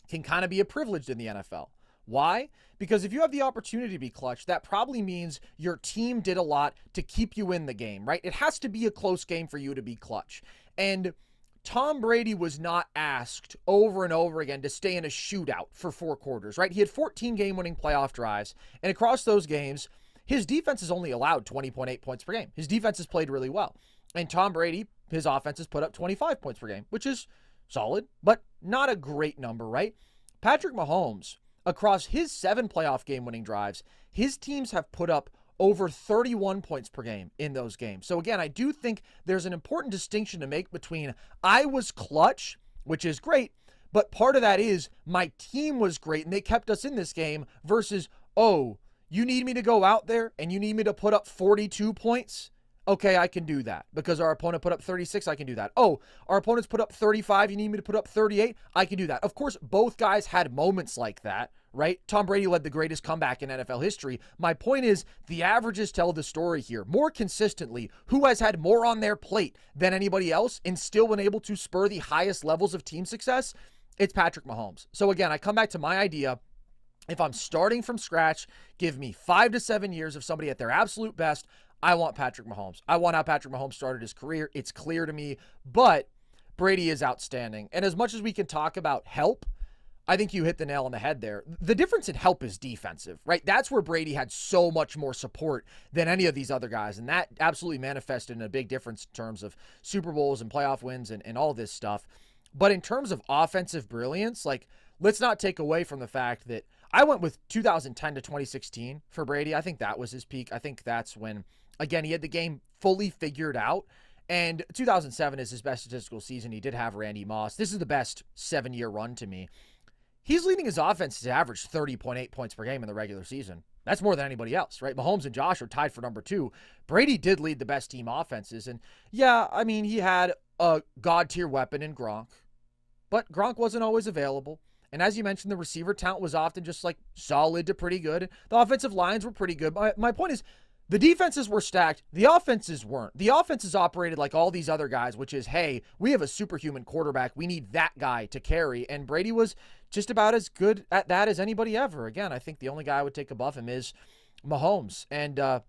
can kind of be a privilege in the NFL. Why? Because if you have the opportunity to be clutch, that probably means your team did a lot to keep you in the game, right? It has to be a close game for you to be clutch. And Tom Brady was not asked over and over again to stay in a shootout for 4 quarters, right? He had 14 game-winning playoff drives, and across those games, his defense has only allowed 20.8 points per game. His defense has played really well. And Tom Brady, his offense has put up 25 points per game, which is solid, but not a great number, right? Patrick Mahomes, across his 7 playoff game-winning drives, his teams have put up over 31 points per game in those games. So again, I do think there's an important distinction to make between I was clutch, which is great, but part of that is my team was great and they kept us in this game versus, oh, you need me to go out there and you need me to put up 42 points? Okay, I can do that because our opponent put up 36. I can do that. Oh, our opponents put up 35. You need me to put up 38. I can do that. Of course, both guys had moments like that, right? Tom Brady led the greatest comeback in NFL history. My point is the averages tell the story here. More consistently, who has had more on their plate than anybody else and still been able to spur the highest levels of team success? It's Patrick Mahomes. So again, I come back to my idea. If I'm starting from scratch, give me 5 to 7 years of somebody at their absolute best. I want Patrick Mahomes. I want how Patrick Mahomes started his career. It's clear to me, but Brady is outstanding. And as much as we can talk about help, I think you hit the nail on the head there. The difference in help is defensive, right? That's where Brady had so much more support than any of these other guys. And that absolutely manifested in a big difference in terms of Super Bowls and playoff wins and all this stuff. But in terms of offensive brilliance, like, let's not take away from the fact that I went with 2010 to 2016 for Brady. I think that was his peak. I think that's when, again, he had the game fully figured out. And 2007 is his best statistical season. He did have Randy Moss. This is the best 7-year run to me. He's leading his offense to average 30.8 points per game in the regular season. That's more than anybody else, right? Mahomes and Josh are tied for number 2. Brady did lead the best team offenses. And yeah, I mean, he had a God-tier weapon in Gronk, but Gronk wasn't always available. And as you mentioned, the receiver talent was often just like solid to pretty good. The offensive lines were pretty good. My point is, the defenses were stacked. The offenses weren't. The offenses operated like all these other guys, which is, hey, we have a superhuman quarterback. We need that guy to carry. And Brady was just about as good at that as anybody ever. Again, I think the only guy I would take above him is Mahomes. And the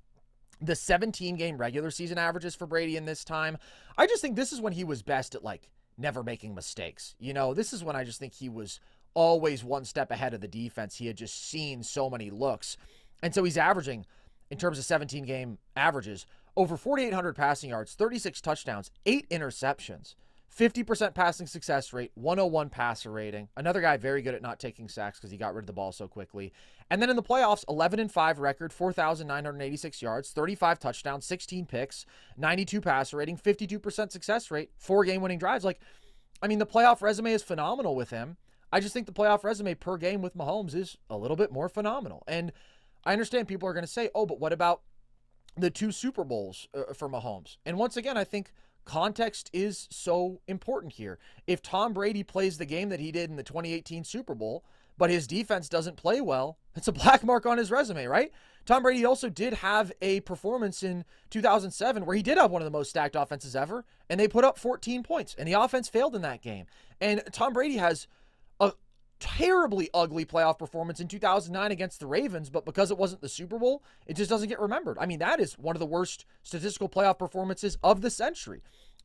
17-game regular season averages for Brady in this time, I just think this is when he was best at, like, never making mistakes. You know, this is when I just think he was always one step ahead of the defense. He had just seen so many looks. And so he's averaging, in terms of 17-game averages, over 4,800 passing yards, 36 touchdowns, 8 interceptions, 50% passing success rate, 101 passer rating. Another guy very good at not taking sacks because he got rid of the ball so quickly. And then in the playoffs, 11-5 record, 4,986 yards, 35 touchdowns, 16 picks, 92 passer rating, 52% success rate, 4 game-winning drives. Like, I mean, the playoff resume is phenomenal with him. I just think the playoff resume per game with Mahomes is a little bit more phenomenal. And I understand people are going to say, oh, but what about the 2 Super Bowls for Mahomes? And once again, I think context is so important here. If Tom Brady plays the game that he did in the 2018 Super Bowl, but his defense doesn't play well, it's a black mark on his resume, right? Tom Brady also did have a performance in 2007 where he did have one of the most stacked offenses ever, and they put up 14 points, and the offense failed in that game. And Tom Brady has a terribly ugly playoff performance in 2009 against the Ravens, but because it wasn't the Super Bowl, it just doesn't get remembered. I mean, that is one of the worst statistical playoff performances of the century.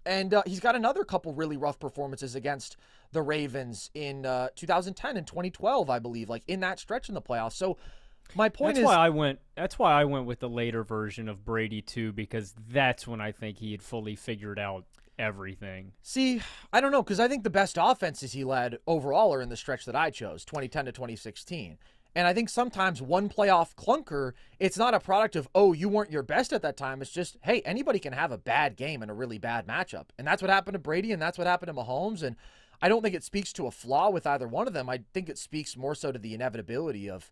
And he's got another couple really rough performances against the Ravens in 2010 and 2012, I believe, like in that stretch in the playoffs. So my point That's why I went with the later version of Brady too, because that's when I think he had fully figured out everything. See, I don't know, because I think the best offenses he led overall are in the stretch that I chose, 2010 to 2016. And I think sometimes one playoff clunker, it's not a product of, oh, you weren't your best at that time. It's just, hey, anybody can have a bad game in a really bad matchup. And that's what happened to Brady, and that's what happened to Mahomes. And I don't think it speaks to a flaw with either one of them. I think it speaks more so to the inevitability of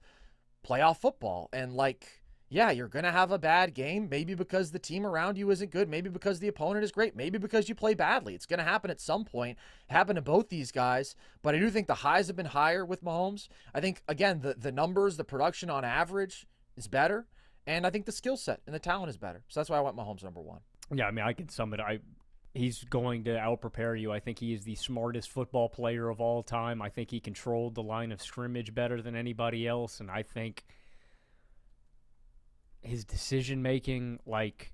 playoff football. And like, yeah, you're going to have a bad game, maybe because the team around you isn't good, maybe because the opponent is great, maybe because you play badly. It's going to happen at some point. It happened to both these guys, but I do think the highs have been higher with Mahomes. I think, again, the numbers, the production on average is better, and I think the skill set and the talent is better. So that's why I went Mahomes number 1. Yeah, I mean, I can sum it. He's going to out-prepare you. I think he is the smartest football player of all time. I think he controlled the line of scrimmage better than anybody else, and I think his decision-making, like,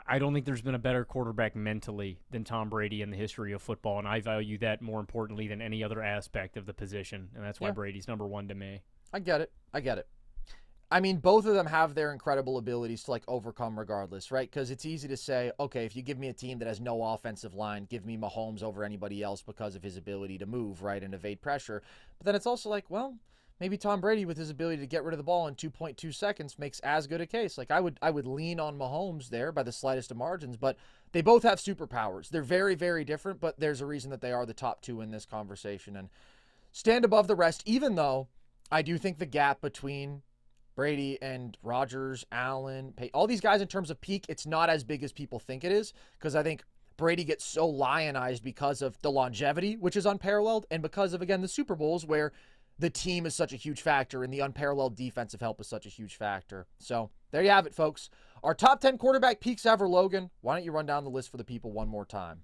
I don't think there's been a better quarterback mentally than Tom Brady in the history of football, and I value that more importantly than any other aspect of the position, and that's why Brady's number 1 to me. I get it. I mean, both of them have their incredible abilities to, like, overcome regardless, right? Because it's easy to say, okay, if you give me a team that has no offensive line, give me Mahomes over anybody else because of his ability to move, right, and evade pressure. But then it's also like, well, maybe Tom Brady, with his ability to get rid of the ball in 2.2 seconds, makes as good a case. Like, I would lean on Mahomes there by the slightest of margins, but they both have superpowers. They're very, very different, but there's a reason that they are the top 2 in this conversation and stand above the rest, even though I do think the gap between Brady and Rodgers, Allen, Peyton, all these guys in terms of peak, it's not as big as people think it is, because I think Brady gets so lionized because of the longevity, which is unparalleled, and because of, again, the Super Bowls where the team is such a huge factor and the unparalleled defensive help is such a huge factor. So there you have it, folks. Our top 10 quarterback peaks ever, Logan. Why don't you run down the list for the people one more time?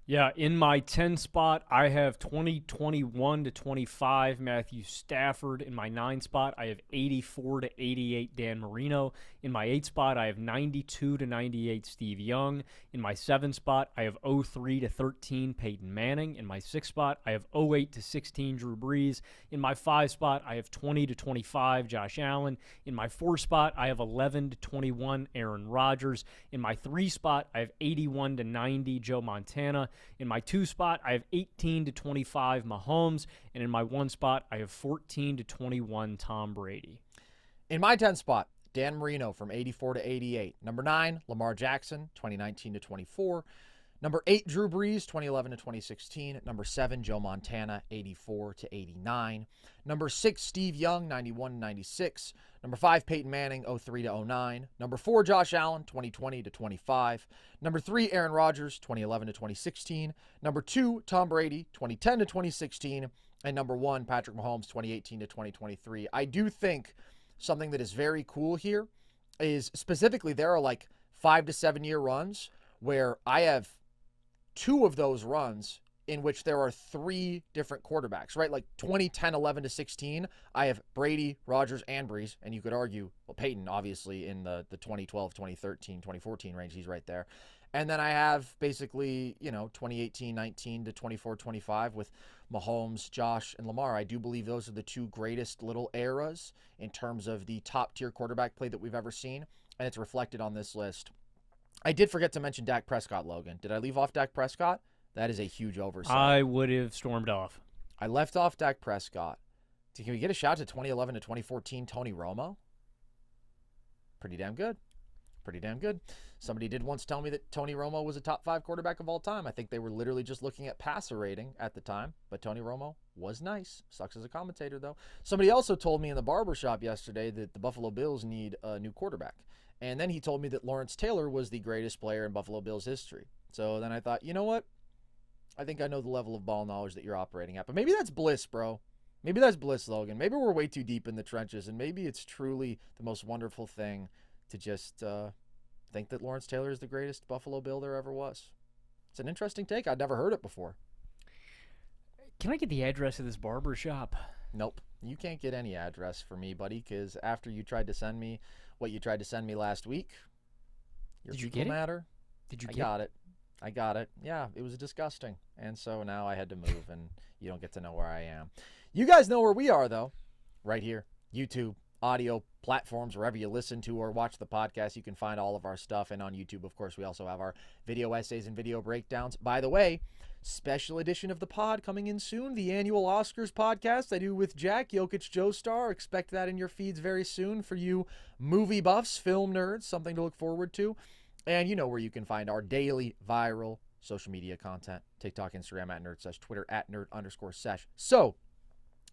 Yeah, in my 10 spot, I have 2021 to 25 Matthew Stafford. In my 9 spot, I have 84 to 88 Dan Marino. In my 8 spot, I have 92 to 98 Steve Young. In my 7 spot, I have 03 to 13 Peyton Manning. In my 6 spot, I have 08 to 16 Drew Brees. In my 5 spot, I have 20 to 25 Josh Allen. In my 4 spot, I have 11 to 21 Aaron Rodgers. In my 3 spot, I have 81 to 90 Joe Montana. In my 2 spot, I have 18 to 25 Mahomes, and in my 1 spot, I have 14 to 21 Tom Brady. In my 10 spot, Dan Marino from 84 to 88. Number 9, Lamar Jackson, 2019 to 24. Number 8, Drew Brees, 2011 to 2016. Number 7, Joe Montana, 84 to 89. Number 6, Steve Young, 91 to 96. Number 5, Peyton Manning, 03 to 09. Number 4, Josh Allen, 2020 to 25. Number 3, Aaron Rodgers, 2011 to 2016. Number 2, Tom Brady, 2010 to 2016. And number 1, Patrick Mahomes, 2018 to 2023. I do think something that is very cool here is specifically there are like 5 to 7 year runs where I have 2 of those runs in which there are 3 different quarterbacks, right? Like 2010, 11 to 16, I have Brady, Rodgers, and Brees. And you could argue, well, Peyton, obviously, in the 2012, 2013, 2014 range, he's right there. And then I have basically, 2018, 19 to 24, 25 with Mahomes, Josh, and Lamar. I do believe those are the 2 greatest little eras in terms of the top-tier quarterback play that we've ever seen, and it's reflected on this list. I did forget to mention Dak Prescott, Logan. Did I leave off Dak Prescott? That is a huge oversight. I would have stormed off. I left off Dak Prescott. Can we get a shout to 2011 to 2014 Tony Romo? Pretty damn good. Pretty damn good. Somebody did once tell me that Tony Romo was a top 5 quarterback of all time. I think they were literally just looking at passer rating at the time, but Tony Romo was nice. Sucks as a commentator, though. Somebody also told me in the barbershop yesterday that the Buffalo Bills need a new quarterback. And then he told me that Lawrence Taylor was the greatest player in Buffalo Bills history. So then I thought, you know what? I think I know the level of ball knowledge that you're operating at. But maybe that's bliss, bro. Maybe that's bliss, Logan. Maybe we're way too deep in the trenches, and maybe it's truly the most wonderful thing to just think that Lawrence Taylor is the greatest Buffalo Bill there ever was. It's an interesting take. I'd never heard it before. Can I get the address of this barber shop? Nope. You can't get any address for me, buddy, because after you tried to send me what you tried to send me last week, Did you get it? matter. Did you I get got it. I got it. Yeah, it was disgusting. And so now I had to move, and you don't get to know where I am. You guys know where we are, though. Right here. YouTube, audio platforms, wherever you listen to or watch the podcast, you can find all of our stuff. And on YouTube, of course, we also have our video essays and video breakdowns. By the way, special edition of the pod coming in soon, the annual Oscars podcast I do with Jack Jokic Joestar. Expect that in your feeds very soon for you movie buffs, film nerds, something to look forward to. And you know where you can find our daily viral social media content. TikTok, Instagram at NerdSesh, Twitter at Nerd_Sesh. So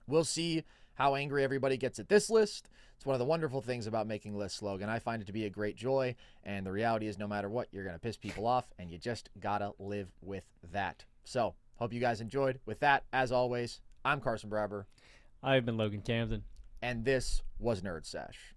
we'll see how angry everybody gets at this list. It's one of the wonderful things about making lists, Logan. I find it to be a great joy. And the reality is no matter what, you're going to piss people off. And you just got to live with that. So hope you guys enjoyed. With that, as always, I'm Carson Brabber. I've been Logan Camden. And this was Nerd Sesh.